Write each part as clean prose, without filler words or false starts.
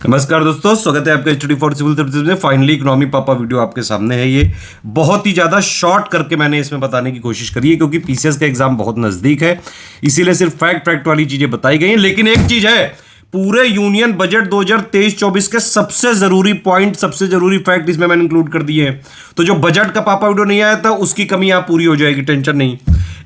नमस्कार दोस्तों, स्वागत है आपका स्टडी फॉर सिविल सर्विसेज में। फाइनली इकोनॉमी पापा वीडियो आपके सामने है। ये बहुत ही ज़्यादा शॉर्ट करके मैंने इसमें बताने की कोशिश करी है क्योंकि पीसीएस का एग्जाम बहुत नज़दीक है, इसीलिए सिर्फ फैक्ट वाली चीज़ें बताई गई हैं। लेकिन एक चीज़ है, पूरे यूनियन बजट 2023-24 के सबसे ज़रूरी पॉइंट, सबसे ज़रूरी फैक्ट इसमें मैंने इंक्लूड कर दिए हैं। तो जो बजट का पापा वीडियो नहीं आया था उसकी कमी यहाँ पूरी हो जाएगी, टेंशन नहीं।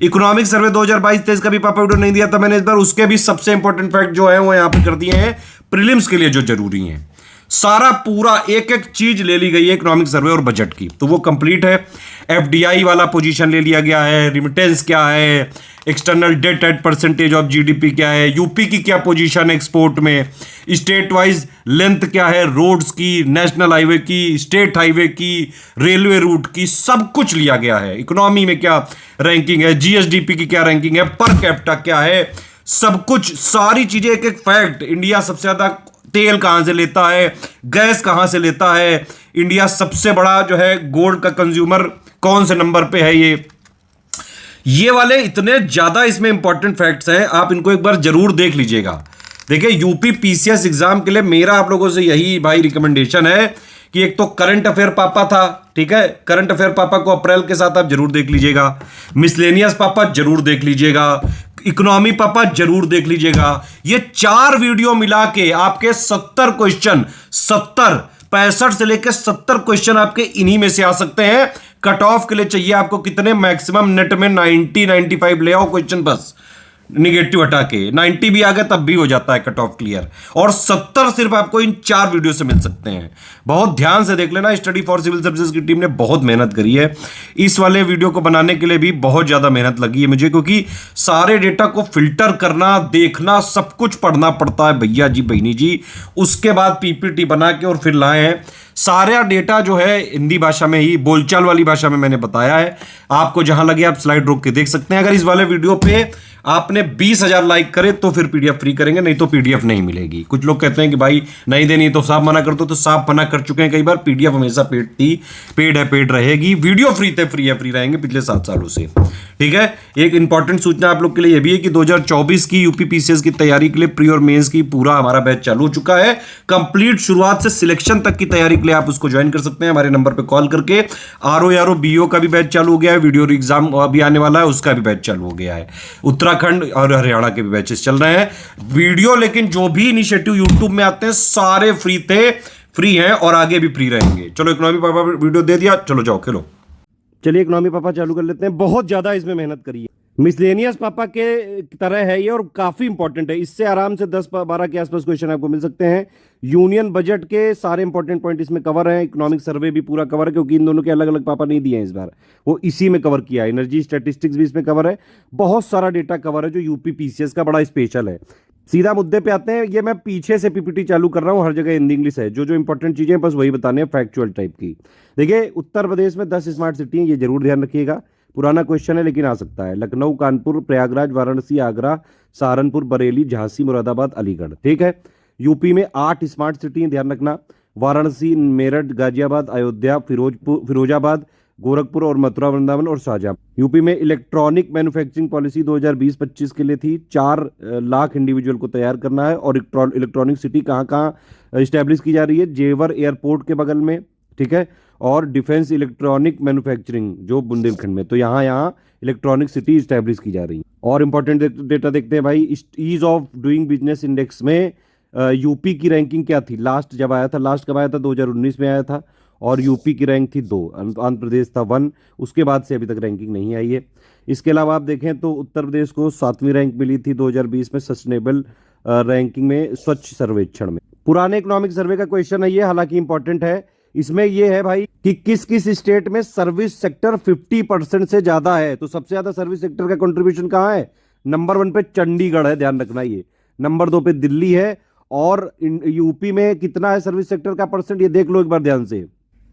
इकोनॉमिक सर्वे 2022-23 का भी पापा वीडियो नहीं दिया था मैंने इस बार, उसके भी सबसे इंपॉर्टेंट फैक्ट जो है वो यहाँ पे कर दिए हैं प्रीलिम्स के लिए जो जरूरी हैं। सारा पूरा एक एक चीज ले ली गई है इकोनॉमिक सर्वे और बजट की, तो वो कंप्लीट है। एफडीआई वाला पोजीशन ले लिया गया है, रिमिटेंस क्या है, external debt at percentage of GDP क्या है, यूपी की क्या पोजीशन है एक्सपोर्ट में, स्टेट वाइज लेंथ क्या है रोड्स की, नेशनल हाईवे की, स्टेट हाईवे की, रेलवे रूट की, सब कुछ लिया गया है। इकोनॉमी में क्या रैंकिंग है, जीएसडीपी की क्या रैंकिंग है, पर कैपिटा क्या है, सब कुछ, सारी चीजें, एक एक फैक्ट। इंडिया सबसे ज्यादा तेल कहां से लेता है, गैस कहां से लेता है, इंडिया सबसे बड़ा जो है गोल्ड का कंज्यूमर कौन से नंबर पे है, ये वाले इतने ज्यादा इसमें इंपॉर्टेंट फैक्ट्स हैं, आप इनको एक बार जरूर देख लीजिएगा। देखिए, यूपी पीसीएस एग्जाम के लिए मेरा आप लोगों से यही भाई रिकमेंडेशन है कि एक तो करंट अफेयर पापा था, ठीक है, करंट अफेयर पापा को अप्रैल के साथ आप जरूर देख लीजिएगा, मिसलेनियस पापा जरूर देख लीजिएगा, इकोनॉमी पापा जरूर देख लीजिएगा। ये 4 वीडियो मिला के आपके 70 क्वेश्चन, 65 से लेकर 70 क्वेश्चन आपके इन्हीं में से आ सकते हैं। कट ऑफ के लिए चाहिए आपको कितने, मैक्सिमम नेट में 90-95 ले आओ क्वेश्चन, बस निगेटिव हटा के 90 भी आ गए तब भी हो जाता है कट ऑफ क्लियर। और 70 सिर्फ आपको इन 4 वीडियो से मिल सकते हैं। बहुत ध्यान से देख लेना, स्टडी फॉर सिविल सर्विसेज की टीम ने बहुत मेहनत करी है। इस वाले वीडियो को बनाने के लिए भी बहुत ज्यादा मेहनत लगी है मुझे, क्योंकि सारे डेटा को फिल्टर करना, देखना, सब कुछ पढ़ना पड़ता है भैया जी, बहनी जी। उसके बाद पीपीटी बना के और फिर लाए हैं। सारा डेटा जो है हिंदी भाषा में ही, बोलचाल वाली भाषा में मैंने बताया है। आपको जहां लगे आप स्लाइड रोक के देख सकते हैं। अगर इस वाले वीडियो पे आपने 20,000 लाइक करे तो फिर पीडीएफ फ्री करेंगे, नहीं तो पीडीएफ नहीं मिलेगी। कुछ लोग कहते हैं कि भाई नहीं देनी तो साफ मना कर दो, तो साफ मना कर चुके हैं कई बार। पीडीएफ हमेशा पेड थी, पेड है, पेड रहेगी। वीडियो फ्री थे, फ्री है, फ्री रहेंगे पिछले 7 सालों से, ठीक है। एक इंपॉर्टेंट सूचना आप लोग के लिए यह भी है कि 2024 की यूपी पीसीएस की तैयारी के लिए प्री और मेंस की पूरा हमारा बैच चालू हो चुका है। कंप्लीट शुरुआत से सिलेक्शन तक की तैयारी के लिए आप उसको ज्वाइन कर सकते हैं हमारे नंबर पे कॉल करके। आरओ बीओ का भी बैच चालू हो गया है, वीडियो एग्जाम अभी आने वाला है, उसका भी बैच चालू हो गया है। उत्तराखंड और हरियाणा के भी बैचेस चल रहे हैं। वीडियो लेकिन जो भी इनिशिएटिव यूट्यूब में आते हैं सारे फ्री थे, फ्री हैं और आगे भी फ्री रहेंगे। चलो, इकोनॉमी पापा वीडियो दे दिया, चलो जाओ खेलो। चलिए इकोनॉमी पापा चालू कर लेते हैं। बहुत ज्यादा इसमें मेहनत करी है, मिसलेनियस पापा के तरह है ये और काफी इंपॉर्टेंट है। इससे आराम से 10-12 के आसपास क्वेश्चन आपको मिल सकते हैं। यूनियन बजट के सारे इंपॉर्टेंट पॉइंट इसमें कवर हैं। इकोनॉमिक सर्वे भी पूरा कवर है, क्योंकि इन दोनों के अलग अलग पापा नहीं दिए हैं इस बार, वो इसी में कवर किया है। एनर्जी स्टैटिस्टिक्स भी इसमें कवर है। बहुत सारा डेटा कवर है जो यूपी पीसीएस का बड़ा स्पेशल है। सीधा मुद्दे पे आते हैं। ये मैं पीछे से पीपीटी चालू कर रहा हूँ, हर जगह हिंदी इंग्लिश है। जो जो इंपॉर्टेंट चीजें बस वही बताने हैं, फैक्चुअल टाइप की। देखिए, उत्तर प्रदेश में 10 स्मार्ट सिटी हैं, ये जरूर ध्यान रखिएगा। पुराना क्वेश्चन है लेकिन आ सकता है। लखनऊ, कानपुर, प्रयागराज, वाराणसी, आगरा, सहारनपुर, बरेली, झांसी, मुरादाबाद, अलीगढ़, ठीक है। यूपी में 8 स्मार्ट सिटी, ध्यान रखना। वाराणसी, मेरठ, गाजियाबाद, अयोध्या, फिरोजाबाद, गोरखपुर और मथुरा, वृंदावन और शाहजहां। यूपी में इलेक्ट्रॉनिक मैन्युफैक्चरिंग पॉलिसी 2020-25 के लिए थी। 4 लाख इंडिविजुअल को तैयार करना है। और इलेक्ट्रॉनिक सिटी कहाँ कहाँ स्टैब्लिश की जा रही है? जेवर एयरपोर्ट के बगल में, ठीक है, और डिफेंस इलेक्ट्रॉनिक मैन्युफैक्चरिंग जो बुंदेलखंड में, तो यहाँ इलेक्ट्रॉनिक सिटी स्टैब्लिश की जा रही है। और इंपॉर्टेंट डेटा देखते हैं भाई। Ease of doing business index में यूपी की रैंकिंग क्या थी? लास्ट जब आया था, लास्ट कब आया था? 2019 में आया था। और यूपी की रैंक थी 2, आंध्र प्रदेश था 1। उसके बाद से अभी तक रैंकिंग नहीं आई है। इसके अलावा आप देखें तो उत्तर प्रदेश को 7वीं रैंक मिली थी 2020 में सस्टेनेबल रैंकिंग में, स्वच्छ सर्वेक्षण में। पुराने इकोनॉमिक सर्वे का क्वेश्चन है ये, हालांकि इंपॉर्टेंट है। इसमें यह है भाई कि किस किस स्टेट में सर्विस सेक्टर 50% से ज्यादा है। तो सबसे ज्यादा सर्विस सेक्टर का कंट्रीब्यूशन कहां है? नंबर 1 पे चंडीगढ़ है, ध्यान रखना ये। नंबर 2 पे दिल्ली है। और यूपी में कितना है सर्विस सेक्टर का परसेंट, ये देख लो एक बार ध्यान से।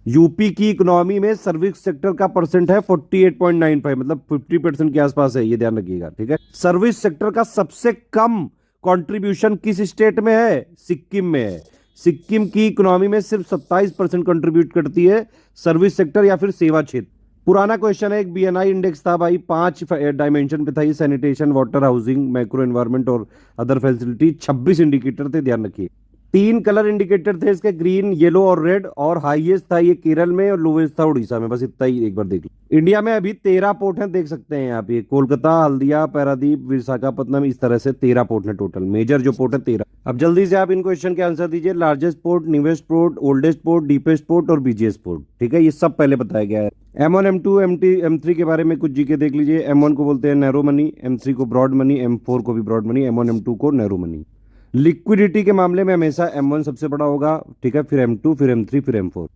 यूपी की इकोनॉमी में सर्विस सेक्टर का परसेंट है 48.95, मतलब 50% के आसपास है, ये ध्यान रखिएगा, ठीक है। सर्विस सेक्टर का सबसे कम कंट्रीब्यूशन किस स्टेट में है? सिक्किम में है। सिक्किम की इकोनॉमी में सिर्फ 27% कंट्रीब्यूट करती है सर्विस सेक्टर या फिर सेवा क्षेत्र। पुराना क्वेश्चन है, एक बीएनआई इंडेक्स था भाई, 5 डायमेंशन पे था ये, sanitation, water, housing, macro environment और अदर फैसिलिटी। 26 इंडिकेटर थे, ध्यान रखिए। तीन कलर इंडिकेटर थे इसके, ग्रीन, येलो और रेड, और हाईएस्ट था ये केरल में और लोवेस्ट था उड़ीसा में। बस इतना ही एक बार देख लो। इंडिया में अभी 13 पोर्ट हैं, देख सकते हैं यहाँ पे, कोलकाता, हल्दिया, पारादीप, विशाखापत्तनम, इस तरह से 13 पोर्ट हैं टोटल, मेजर जो पोर्ट है 13। अब जल्दी से आप इन क्वेश्चन के आंसर दीजिए। Largest port, newest port, oldest port, deepest port और बीजीएस्ट पोर्ट। ठीक है, ये सब पहले बताया गया है। M1, M2, M3 के बारे में कुछ जीके देख लीजिए। M1 को बोलते हैं नैरो मनी, M3 को ब्रॉड मनी, M4 को भी ब्रॉड मनी, M1 M2 को नैरो मनी। लिक्विडिटी के मामले में हमेशा M1 सबसे बड़ा होगा, ठीक है, फिर M2, फिर M3, फिर M4।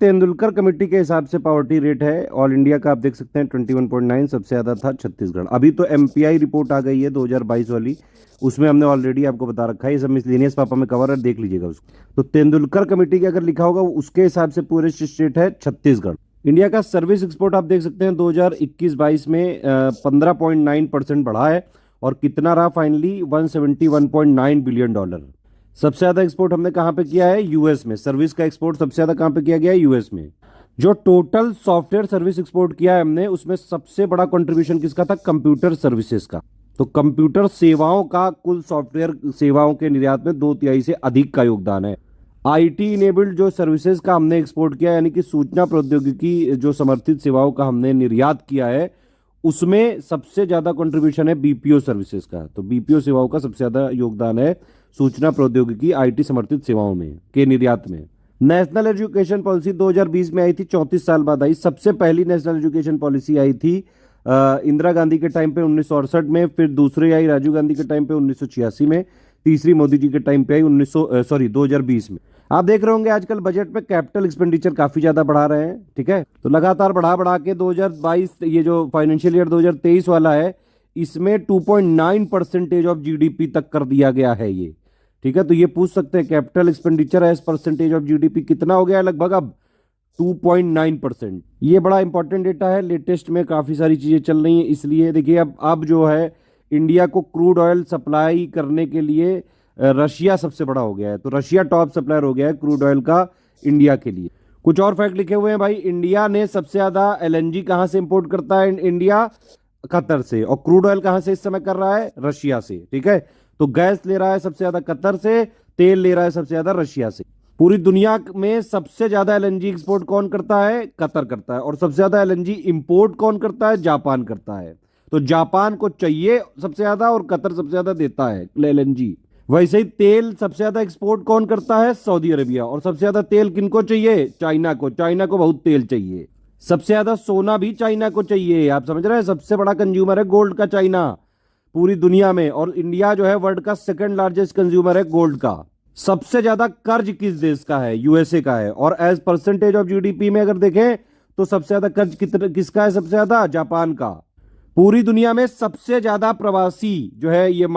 तेंदुलकर कमेटी के हिसाब से पॉवर्टी रेट है ऑल इंडिया का, आप देख सकते हैं 21.9, सबसे ज्यादा था छत्तीसगढ़। अभी तो MPI रिपोर्ट आ गई है 2022 वाली, उसमें हमने ऑलरेडी आपको बता रखा है, ये सब मिसलेनियस पापा में कवर है, देख लीजिएगा उसको। तो तेंदुलकर कमेटी के अगर लिखा होगा उसके हिसाब से पूरे स्टेट है छत्तीसगढ़। इंडिया का सर्विस एक्सपोर्ट आप देख सकते हैं 2021-22 में 15.9% बढ़ा है, और कितना रहा फाइनली, $171.9 बिलियन। सबसे ज्यादा एक्सपोर्ट हमने कहां पे किया है, यूएस में। सर्विस का एक्सपोर्ट सबसे ज्यादा कहां पे किया गया है, यूएस में। जो टोटल सॉफ्टवेयर सर्विस एक्सपोर्ट किया है हमने, उसमें सबसे बड़ा कंट्रीब्यूशन किसका था, कंप्यूटर सर्विसेज का। तो कंप्यूटर सेवाओं का कुल सॉफ्टवेयर सेवाओं के निर्यात में 2/3 से अधिक का योगदान है। आईटी इनेबल्ड जो सर्विसेज का हमने एक्सपोर्ट किया, यानी कि सूचना प्रौद्योगिकी जो समर्थित सेवाओं का हमने निर्यात किया है, उसमें सबसे ज्यादा कंट्रीब्यूशन है बीपीओ सर्विसेज का। तो बीपीओ सेवाओं का सबसे ज्यादा योगदान है सूचना प्रौद्योगिकी आईटी समर्थित सेवाओं में के निर्यात में। नेशनल एजुकेशन पॉलिसी 2020 में आई थी, 34 साल बाद आई। सबसे पहली नेशनल एजुकेशन पॉलिसी आई थी इंदिरा गांधी के टाइम पे 1968 में, फिर दूसरी आई राजीव गांधी के टाइम पे 1986 में, तीसरी मोदी जी के टाइम पे आई 2020 में। आप देख रहे होंगे आजकल बजट में कैपिटल एक्सपेंडिचर काफी ज्यादा बढ़ा रहे हैं, ठीक है। तो लगातार बढ़ा बढ़ा के 2022 ये जो फाइनेंशियल ईयर 2023 वाला है, इसमें 2.9% ऑफ जीडीपी तक कर दिया गया है ये, ठीक है। तो ये पूछ सकते हैं capital expenditure as percentage of GDP कितना हो गया है, लगभग अब 2.9%। ये बड़ा इंपॉर्टेंट डेटा है, लेटेस्ट में काफी सारी चीजें चल रही हैं, इसलिए देखिए अब जो है इंडिया को क्रूड ऑयल सप्लाई करने के लिए रशिया सबसे बड़ा हो गया है। तो रशिया टॉप सप्लायर हो गया है क्रूड ऑयल का इंडिया के लिए। कुछ और फैक्ट लिखे हुए हैं भाई। इंडिया ने सबसे ज्यादा एलएनजी कहां से इंपोर्ट करता है, इंडिया कतर से। और क्रूड ऑयल कहां से इस समय कर रहा है, रशिया से, ठीक है। तो गैस ले रहा है सबसे ज्यादा कतर से, तेल ले रहा है सबसे ज्यादा रशिया से। पूरी दुनिया में सबसे ज्यादा एलएनजी एक्सपोर्ट कौन करता है, कतर करता है। और सबसे ज्यादा एलएनजी इंपोर्ट कौन करता है, जापान करता है। तो जापान को चाहिए सबसे ज्यादा और कतर सबसे ज्यादा देता है एलएनजी। वैसे ही तेल सबसे ज्यादा एक्सपोर्ट कौन करता है, सऊदी अरेबिया। और सबसे ज्यादा तेल किनको चाहिए, चाइना को। चाइना को बहुत तेल चाहिए। सबसे ज्यादा सोना भी चाइना को चाहिए, आप समझ रहे हैं। सबसे बड़ा कंज्यूमर है गोल्ड का चाइना पूरी दुनिया में, और इंडिया जो है वर्ल्ड का सेकंड लार्जेस्ट कंज्यूमर है गोल्ड का। सबसे ज्यादा कर्ज किस देश का है, यूएसए का है। और एज परसेंटेज ऑफ जीडीपी में अगर देखें तो सबसे ज्यादा कर्ज किसका है, सबसे ज्यादा जापान का। पूरी दुनिया में सबसे ज्यादा प्रवासी जो है ये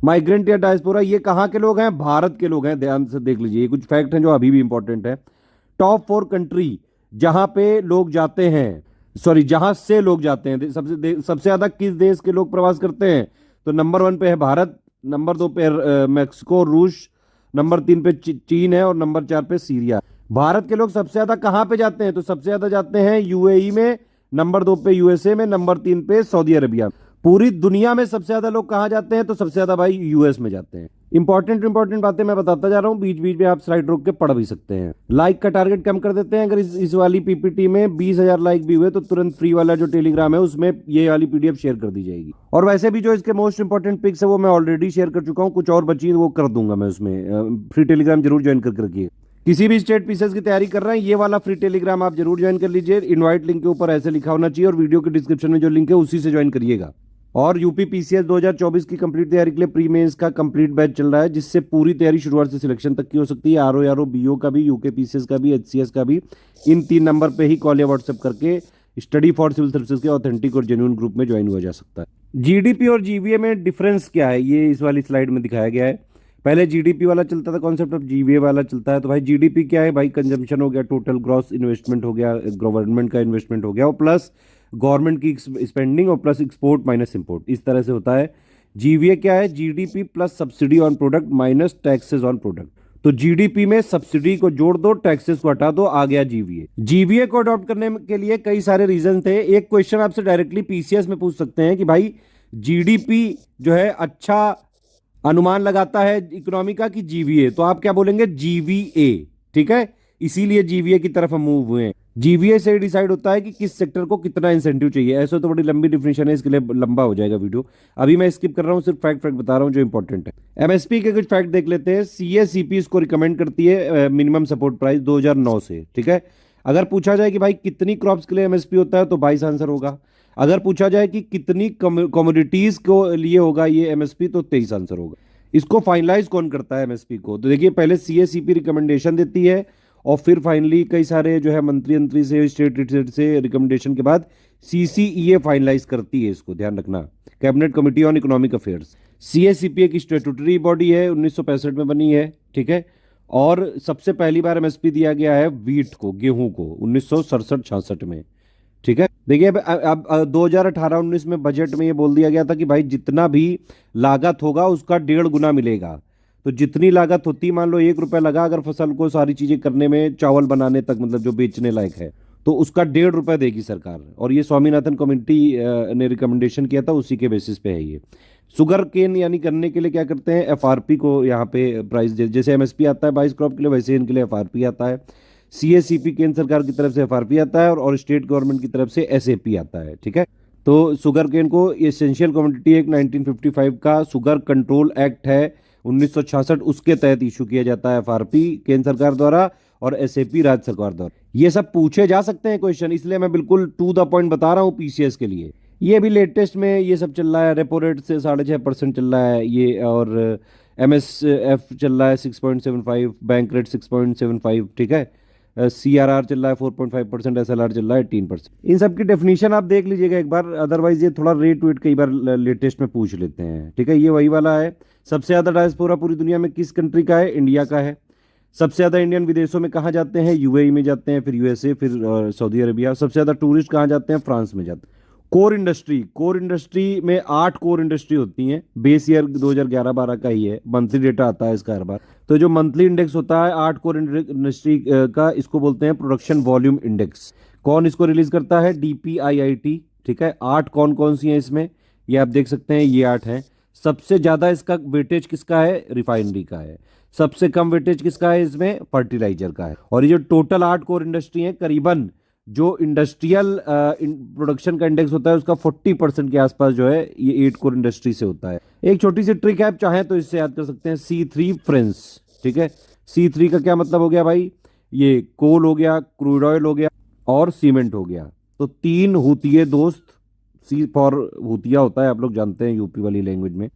माइग्रेंट या डायस्पोरा, ये कहां के लोग हैं, भारत के लोग हैं। ध्यान से देख लीजिए, कुछ फैक्ट हैं जो अभी भी इंपॉर्टेंट है। टॉप 4 कंट्री जहां पे लोग जाते हैं, सॉरी जहां से लोग जाते हैं, सबसे ज्यादा किस देश के लोग प्रवास करते हैं, तो नंबर 1 पे है भारत, नंबर 2 पे मैक्सिको रूस, नंबर 3 पे चीन है, और नंबर 4 पे सीरिया। भारत के लोग सबसे ज्यादा कहां पे जाते हैं, तो सबसे ज्यादा जाते हैं यूएई में, नंबर 2 पे यूएसए में, नंबर 3 पे सऊदी अरेबिया। पूरी दुनिया में सबसे ज्यादा लोग कहां जाते हैं, तो सबसे ज्यादा भाई यूएस में जाते हैं। इंपॉर्टेंट बातें मैं बताता जा रहा हूं, बीच बीच में आप स्लाइड रोक के पढ़ भी सकते हैं। लाइक का टारगेट कम कर देते हैं। अगर इस वाली पीपीटी में 20,000 लाइक भी हुए तो तुरंत फ्री वाला जो टेलीग्राम है उसमें ये वाली पीडीएफ शेयर कर दी जाएगी। और वैसे भी जो इसके मोस्ट इंपॉर्टेंट पिक्स है वो मैं ऑलरेडी शेयर कर चुका हूं, कुछ और बची वो कर दूंगा मैं उसमें। फ्री टेलीग्राम जरूर ज्वाइन करके रखिए। किसी भी स्टेट पीसेस की तैयारी कर रहे हैं, ये वाला फ्री टेलीग्राम आप जरूर ज्वाइन कर लीजिए। इनवाइट लिंक के ऊपर ऐसे लिखा होना चाहिए, और वीडियो के डिस्क्रिप्शन में जो लिंक है उसी से ज्वाइन करिएगा। और यूपी पीसीएस 2024 की कंप्लीट तैयारी के लिए प्री मेंस का कंप्लीट बैच चल रहा है, जिससे पूरी तैयारी शुरुआत से सिलेक्शन तक की हो सकती है। आरओ बीओ का भी, यूके पीसीएस का भी, एचसीएस का भी। इन 3 नंबर पे ही कॉल या व्हाट्सएप करके स्टडी फॉर सिविल सर्विसेज के ऑथेंटिक और जेन्युइन ग्रुप में ज्वाइन हुआ जा सकता है। जीडीपी और जीवीए में डिफरेंस क्या है, ये इस वाली स्लाइड में दिखाया गया है। पहले जीडीपी वाला चलता था कॉन्सेप्ट, अब जीवीए वाला चलता है। तो भाई जीडीपी क्या है, भाई कंजम्पशन हो गया, टोटल ग्रॉस इन्वेस्टमेंट हो गया, गवर्नमेंट का इन्वेस्टमेंट हो गया, और प्लस गवर्नमेंट की स्पेंडिंग, और प्लस एक्सपोर्ट माइनस इंपोर्ट, इस तरह से होता है। जीवीए क्या है, GDP plus subsidy on product minus taxes on product. तो जीडीपी में सब्सिडी को जोड़ दो, टैक्सेस को हटा दो, आ गया जीवीए। जीवीए को अडॉप्ट करने के लिए कई सारे रीजन थे। एक क्वेश्चन आपसे डायरेक्टली पीसीएस में पूछ सकते हैं कि भाई जीडीपी जो है अच्छा अनुमान लगाता है इकोनॉमी का कि जीवीए, तो आप क्या बोलेंगे, जीवीए। ठीक है, इसीलिए जीवीए की तरफ हम मूव हुए हैं। जीवीए से डिसाइड होता है कि किस सेक्टर को कितना इंसेंटिव चाहिए। ऐसे तो बड़ी लंबी डिफिनेशन है, इसके लिए लंबा हो जाएगा वीडियो। अभी मैं स्किप कर रहा हूँ, सिर्फ फैक्ट फैक्ट बता रहा हूँ जो इंपॉर्टेंट है। एमएसपी के कुछ फैक्ट देख लेते हैं। सीएससीपी इसको रिकमेंड करती है मिनिमम सपोर्ट प्राइस 2009 से। ठीक है, अगर पूछा जाए कि भाई कितनी क्रॉप्स के लिए एमएसपी होता है तो 22 आंसर होगा। अगर पूछा जाए कि कितनी कमोडिटीज को लिए होगा ये एमएसपी तो 23 आंसर होगा। इसको फाइनलाइज कौन करता है एमएसपी को, तो देखिए पहले सीएससीपी रिकमेंडेशन देती है और फिर फाइनली कई सारे जो है मंत्री से, स्टेट से रिकमेंडेशन के बाद सीसीईए फाइनलाइज करती है। इसको ध्यान रखना, cabinet committee on economic affairs. CSCP एक स्टेटूटरी बॉडी है, 1965 में बनी है। ठीक है, और सबसे पहली बार एमएसपी दिया गया है वीट को, गेहूं को, 1967-66 में। ठीक है, देखिए अब 2018-19 में बजट में ये बोल दिया गया था कि भाई जितना भी लागत होगा उसका 1.5 गुना मिलेगा। तो जितनी लागत होती, मान लो 1 रुपया लगा अगर फसल को सारी चीजें करने में, चावल बनाने तक, मतलब जो बेचने लायक है, तो उसका 1.5 रुपया देगी सरकार। और ये स्वामीनाथन कमेटी ने रिकमेंडेशन किया था, उसी के बेसिस पे है ये। शुगर केन यानी करने के लिए क्या करते हैं, एफआरपी को यहाँ पे प्राइस, जैसे एमएसपी आता है 22 क्रॉप के लिए, वैसे इनके लिए एफआरपी आता है। सीएससीपी केंद्र सरकार की तरफ से एफआरपी आता है और स्टेट गवर्नमेंट की तरफ से एसएपी आता है। ठीक है, तो शुगर केन को एसेंशियल कमोडिटी एक्ट 1955 का शुगर कंट्रोल एक्ट है 1966, उसके तहत इशू किया जाता है एफआरपी केंद्र सरकार द्वारा और एसएपी राज्य सरकार द्वारा। ये सब पूछे जा सकते हैं क्वेश्चन, इसलिए मैं बिल्कुल टू द पॉइंट बता रहा हूँ पीसीएस के लिए। ये भी लेटेस्ट में ये सब चल रहा है, रेपो रेट से 6.5% चल रहा है ये, और एमएसएफ चल रहा है 6.75, बैंक रेट 6.75। ठीक है, सीआरआर चल रहा है 4.5%, एसएलआर चल रहा है 18%। इन सब की डेफिनेशन आप देख लीजिएगा एक बार, अदरवाइज ये थोड़ा रेट वेट कई बार लेटेस्ट में पूछ लेते हैं। ठीक है, ये वही वाला है। सबसे ज्यादा डायस्पोरा पूरी दुनिया में किस कंट्री का है, इंडिया का है। सबसे ज्यादा इंडियन विदेशों में कहाँ जाते हैं, यूएई में जाते हैं, फिर यूएसए, फिर सऊदी अरबिया। सबसे ज्यादा टूरिस्ट कहाँ जाते हैं, फ्रांस में जाते हैं। कोर इंडस्ट्री में 8 कोर इंडस्ट्री होती हैं। बेस ईयर 2011-12 का ही है, मंथली डेटा आता है इसका हर बार। तो जो मंथली इंडेक्स होता है 8 कोर इंडस्ट्री का, इसको बोलते हैं प्रोडक्शन वॉल्यूम इंडेक्स। कौन इसको रिलीज करता है, डीपीआईआईटी। ठीक है, 8 कौन कौन सी हैं इसमें, ये आप देख सकते हैं, ये 8 हैं। सबसे ज्यादा इसका वेटेज किसका है, रिफाइनरी का है। सबसे कम वेटेज किसका है इसमें, फर्टिलाइजर का है। और ये जो टोटल 8 कोर इंडस्ट्री है, करीबन जो इंडस्ट्रियल प्रोडक्शन का इंडेक्स होता है उसका 40% के आसपास जो है ये 8 कोर इंडस्ट्री से होता है। एक छोटी सी ट्रिक है, आप चाहें तो इससे याद कर सकते हैं, C3 फ्रेंस। ठीक है, C3 का क्या मतलब हो गया भाई, ये कोल हो गया, क्रूड ऑयल हो गया और सीमेंट हो गया। तो 3 हूतिये दोस्त, सी फॉर हूतिया होता है, आप लोग जानते हैं यूपी वाली लैंग्वेज में।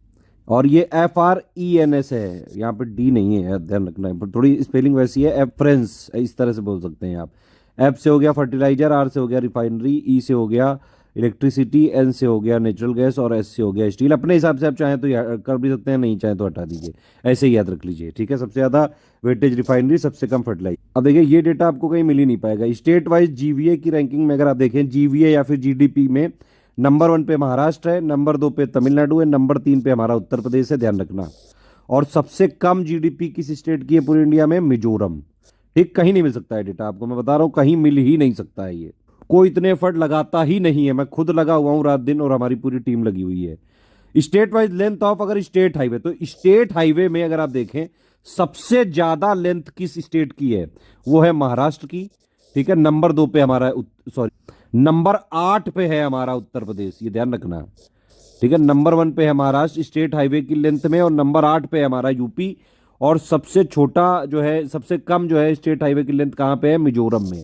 और ये FRENS है, यहाँ पे डी नहीं है, ध्यान रखना है, थोड़ी स्पेलिंग वैसी है, एफ फ्रेंस इस तरह से बोल सकते हैं आप। एफ से हो गया फर्टिलाइजर, आर से हो गया रिफाइनरी, ई से हो गया इलेक्ट्रिसिटी, एन से हो गया नेचुरल गैस और एस से हो गया स्टील। अपने हिसाब से आप चाहें तो कर भी सकते हैं, नहीं चाहें तो हटा दीजिए, ऐसे ही याद रख लीजिए। ठीक है, सबसे ज़्यादा वेटेज रिफाइनरी, सबसे कम फर्टिलाइजर। अब देखिए ये डेटा आपको कहीं मिल ही नहीं पाएगा। स्टेट वाइज जीवीए की रैंकिंग में अगर आप देखें, जीवीए या फिर जीडीपी में नंबर 1 पे महाराष्ट्र है, नंबर 2 पे तमिलनाडु है, नंबर 3 पे हमारा उत्तर प्रदेश है, ध्यान रखना। और सबसे कम जीडीपी किस स्टेट की है पूरी इंडिया में, मिजोरम। ठीक, कहीं नहीं मिल सकता है डेटा, आपको मैं बता रहा हूं, कहीं मिल ही नहीं सकता है ये। कोई इतने एफर्ट लगाता ही नहीं है, मैं खुद लगा हुआ हूं रात दिन और हमारी पूरी टीम लगी हुई है। स्टेट वाइज लेंथ ऑफ, अगर स्टेट हाईवे, तो स्टेट हाईवे में अगर आप देखें सबसे ज्यादा लेंथ किस स्टेट की है, वो है महाराष्ट्र की। ठीक है, नंबर 2 पे हमारा, सॉरी नंबर 8 पे है हमारा उत्तर प्रदेश, ये ध्यान रखना। ठीक है, नंबर 1 पे है महाराष्ट्र स्टेट हाईवे की लेंथ में, और नंबर 8 पे है हमारा यूपी। और सबसे छोटा जो है, सबसे कम जो है स्टेट हाईवे की लेंथ कहाँ पे है, मिजोरम में।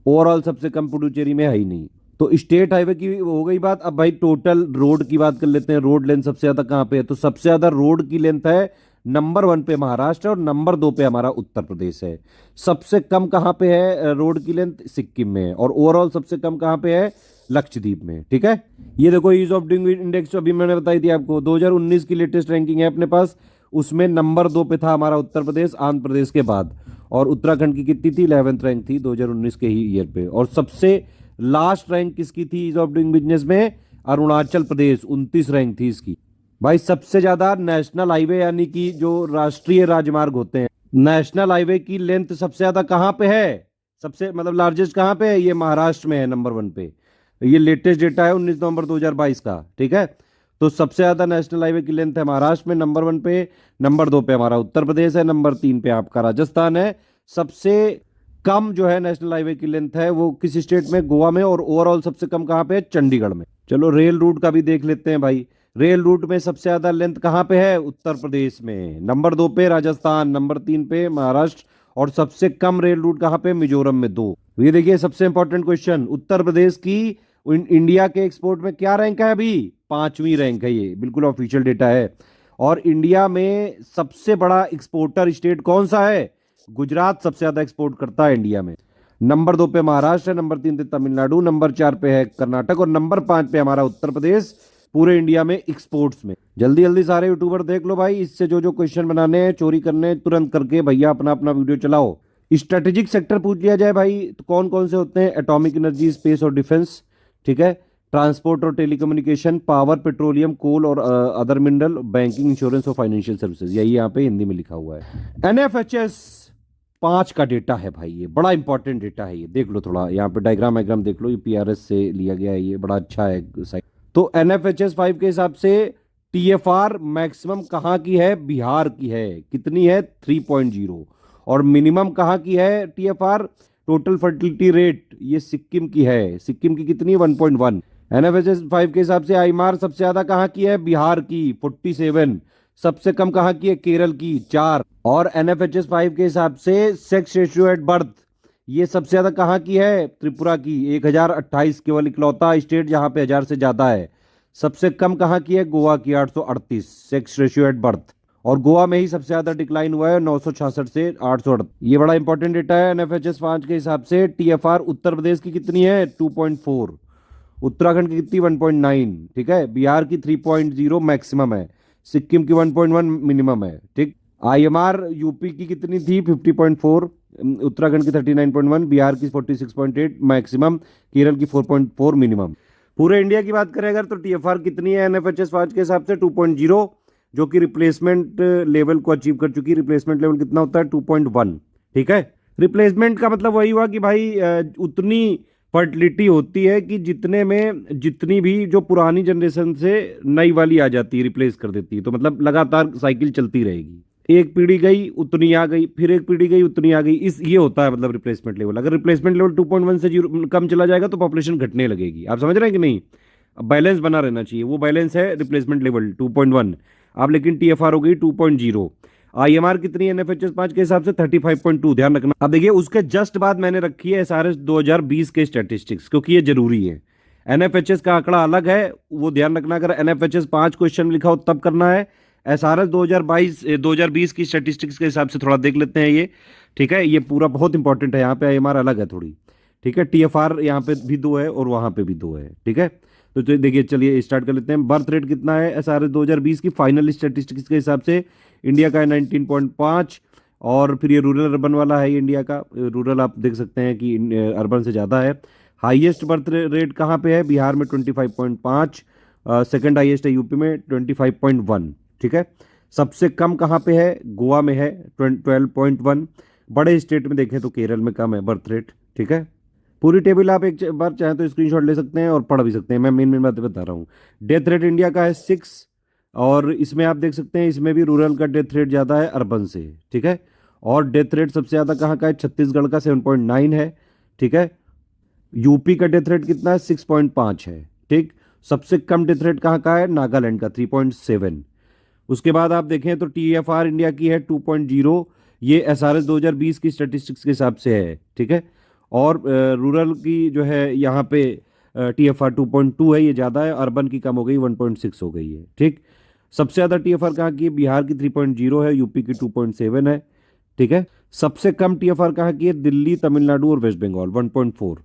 ओवरऑल सबसे कम पुडुचेरी में है ही नहीं। तो स्टेट हाईवे की हो गई बात। अब भाई टोटल रोड की बात कर लेते हैं, रोड लेंथ सबसे ज्यादा कहाँ पे है, तो सबसे ज्यादा रोड की लेंथ है नंबर 1 पे महाराष्ट्र और नंबर 2 पे हमारा उत्तर प्रदेश है। सबसे कम कहाँ पे है रोड की लेंथ, सिक्किम में। और ओवरऑल सबसे कम कहाँ पे है, लक्षद्वीप में। ठीक है, ये देखो ईज ऑफ डूइंग इंडेक्स, अभी मैंने बताई थी आपको, 2019 की लेटेस्ट रैंकिंग है अपने पास, उसमें नंबर 2 पे था हमारा उत्तर प्रदेश, आंध्र प्रदेश के बाद। और उत्तराखंड की कितनी थी, 11th रैंक थी 2019 के ही ईयर पे। और सबसे लास्ट रैंक किसकी थी ईज ऑफ डूइंग बिजनेस में, अरुणाचल प्रदेश, 29 रैंक थी इसकी। भाई सबसे ज्यादा नेशनल हाईवे यानी कि जो राष्ट्रीय राजमार्ग होते हैं, नेशनल हाईवे की लेंथ सबसे ज्यादा कहां पे है, सबसे मतलब लार्जेस्ट कहां पे है, ये महाराष्ट्र में है नंबर 1 पे। ये लेटेस्ट डेटा है 19 नवंबर 2022 का। ठीक है, तो सबसे ज्यादा नेशनल हाईवे की लेंथ है महाराष्ट्र में नंबर 1 पे, नंबर 2 पे हमारा उत्तर प्रदेश है, नंबर 3 पे आपका राजस्थान है। सबसे कम जो है नेशनल हाईवे की लेंथ है वो किस स्टेट में, गोवा में, और ओवरऑल सबसे कम कहाँ पे है, चंडीगढ़ में। चलो रेल रूट का भी देख लेते हैं भाई। रेल रूट में सबसे ज्यादा लेंथ कहाँ पे है, उत्तर प्रदेश में, नंबर 2 पे राजस्थान, नंबर 3 पे महाराष्ट्र, और सबसे कम रेल रूट कहाँ पे, मिजोरम में 2। ये देखिए सबसे इंपॉर्टेंट क्वेश्चन, उत्तर प्रदेश की इंडिया के एक्सपोर्ट में क्या रैंक है अभी, 5वीं रैंक है, ये बिल्कुल ऑफिशियल डेटा है। और इंडिया में सबसे बड़ा एक्सपोर्टर स्टेट कौन सा है, गुजरात सबसे ज्यादा एक्सपोर्ट करता है इंडिया में। नंबर 2 पे महाराष्ट्र है, नंबर 3 पे तमिलनाडु, नंबर 4 पे है कर्नाटक, और नंबर 5 पे हमारा उत्तर प्रदेश पूरे इंडिया में एक्सपोर्ट्स में। जल्दी जल्दी सारे यूट्यूबर देख लो भाई, इससे जो जो क्वेश्चन बनाने हैं चोरी करने हैं, तुरंत करके भैया अपना अपना वीडियो चलाओ। स्ट्रेटेजिक सेक्टर पूछ लिया जाए भाई तो कौन कौन से होते हैं, एटॉमिक एनर्जी, स्पेस और डिफेंस, ठीक है, ट्रांसपोर्ट और टेलीकम्युनिकेशन, पावर, पेट्रोलियम, कोल और अदर मिनरल, बैंकिंग, इंश्योरेंस और फाइनेंशियल सर्विसेज, यही यहाँ पे हिंदी में लिखा हुआ है। एनएफएचएस 5 का डेटा है भाई, ये बड़ा इंपॉर्टेंट डेटा है, ये देख लो थोड़ा, यहाँ पे डायग्राम देख लो, ये पीआरएस से लिया गया है, ये बड़ा अच्छा है साइट। तो एनएफएचएस 5 के हिसाब से टीएफआर मैक्सिमम कहाँ की है, बिहार की है, कितनी है, 3.0। और मिनिमम कहाँ की है टीएफआर, टोटल फर्टिलिटी रेट, ये सिक्किम की है, सिक्किम की कितनी है, 1.1। एनएफएचएस 5 के हिसाब से आईएमआर सबसे ज्यादा कहाँ की है, बिहार की, 47। सबसे कम कहाँ की है, केरल की, 4। और एनएफएचएस 5 के हिसाब से सेक्स रेशियो एट बर्थ, ये सबसे ज्यादा कहाँ की है, त्रिपुरा की, 1028, केवल इकलौता स्टेट जहां पे 1000 से ज्यादा है। सबसे कम कहाँ की है, गोवा की, 838 सेक्स रेशियो एट बर्थ। और गोवा में ही सबसे ज्यादा डिक्लाइन हुआ है, 966 से 838। ये बड़ा इंपॉर्टेंट डेटा है। एनएफएचएस 5 के हिसाब से टीएफआर उत्तर प्रदेश की कितनी है, 2.4, उत्तराखंड की कितनी, 1.9, ठीक है, बिहार की 3.0 मैक्सिमम है, सिक्किम की 1.1 मिनिमम है, ठीक। आईएमआर यूपी की कितनी थी, 50.4, उत्तराखंड की 39.1, बिहार की 46.8 मैक्सिमम, केरल की 4.4 मिनिमम। पूरे इंडिया की बात करें अगर तो टीएफआर कितनी है एनएफएचएस 5 के हिसाब से, 2.0, जो कि रिप्लेसमेंट लेवल को अचीव कर चुकी है। रिप्लेसमेंट लेवल कितना होता है, 2.1, ठीक है। रिप्लेसमेंट का मतलब वही हुआ कि भाई उतनी फर्टिलिटी होती है कि जितने में जितनी भी जो पुरानी जनरेशन से नई वाली आ जाती है, रिप्लेस कर देती है, तो मतलब लगातार साइकिल चलती रहेगी, एक पीढ़ी गई उतनी आ गई, फिर एक पीढ़ी गई उतनी आ गई, इस ये होता है मतलब रिप्लेसमेंट लेवल। अगर रिप्लेसमेंट लेवल 2.1 से कम चला जाएगा तो पॉपुलेशन घटने लगेगी, आप समझ रहे हैं कि नहीं। बैलेंस बना रहना चाहिए, वो बैलेंस है रिप्लेसमेंट लेवल 2.1। अब लेकिन टीएफआर हो गई 2.0। आईएमआर कितनी है एनएफएचएस 5 के हिसाब से, 35.2, ध्यान रखना। अब देखिए उसके जस्ट बाद मैंने रखी है एसआरएस 2020 के स्टैटिस्टिक्स, क्योंकि ये जरूरी है। एनएफएचएस का आंकड़ा अलग है, वो ध्यान रखना। अगर एनएफएचएस 5 क्वेश्चन लिखा हो तब करना है। एसआरएस 2020 की स्टैटिस्टिक्स के हिसाब से थोड़ा देख लेते हैं ये, ठीक है। ये पूरा बहुत इंपॉर्टेंट है, यहाँ पे आईएमआर अलग है थोड़ी, ठीक है। टीएफआर यहाँ पे भी 2 है और वहां पे भी 2 है, ठीक है। तो देखिए चलिए स्टार्ट कर लेते हैं। बर्थ रेट कितना है एसआरएस 2020 की फाइनल स्टैटिस्टिक्स के हिसाब से, इंडिया का है 19.5। और फिर ये रूरल अर्बन वाला है, इंडिया का रूरल आप देख सकते हैं कि अर्बन से ज़्यादा है। हाईएस्ट बर्थ रेट कहाँ पे है, बिहार में 25.5, सेकंड हाईएस्ट है यूपी में 25.1, ठीक है। सबसे कम कहाँ पे है, गोवा में है 12.1। बड़े स्टेट में देखें तो केरल में कम है बर्थ रेट, ठीक है। पूरी टेबल आप एक बार चाहें तो स्क्रीनशॉट ले सकते हैं और पढ़ भी सकते हैं, मैं मेन मेन बातें बता रहा हूँ। डेथ रेट इंडिया का है 6, और इसमें आप देख सकते हैं इसमें भी रूरल का डेथ रेट ज़्यादा है अर्बन से, ठीक है। और डेथ रेट सबसे ज़्यादा कहाँ का है, छत्तीसगढ़ का 7.9 है, ठीक है। यूपी का डेथ रेट कितना है, 6.5 है, ठीक। सबसे कम डेथ रेट कहाँ का है, नागालैंड का 3.7। उसके बाद आप देखें तो टीएफआर इंडिया की है 2.0, ये एसआरएस 2020 की स्टैटिस्टिक्स के हिसाब से है, ठीक है। और रूरल की जो है यहाँ पे टीएफआर 2.2 है, ये ज़्यादा है। अर्बन की कम हो गई, 1.6 हो गई है, ठीक। सबसे ज़्यादा टीएफआर कहाँ की है, बिहार की 3.0 है, यूपी की 2.7 है, ठीक है। सबसे कम टीएफआर कहाँ की है, दिल्ली, तमिलनाडु और वेस्ट बंगाल, 1.4।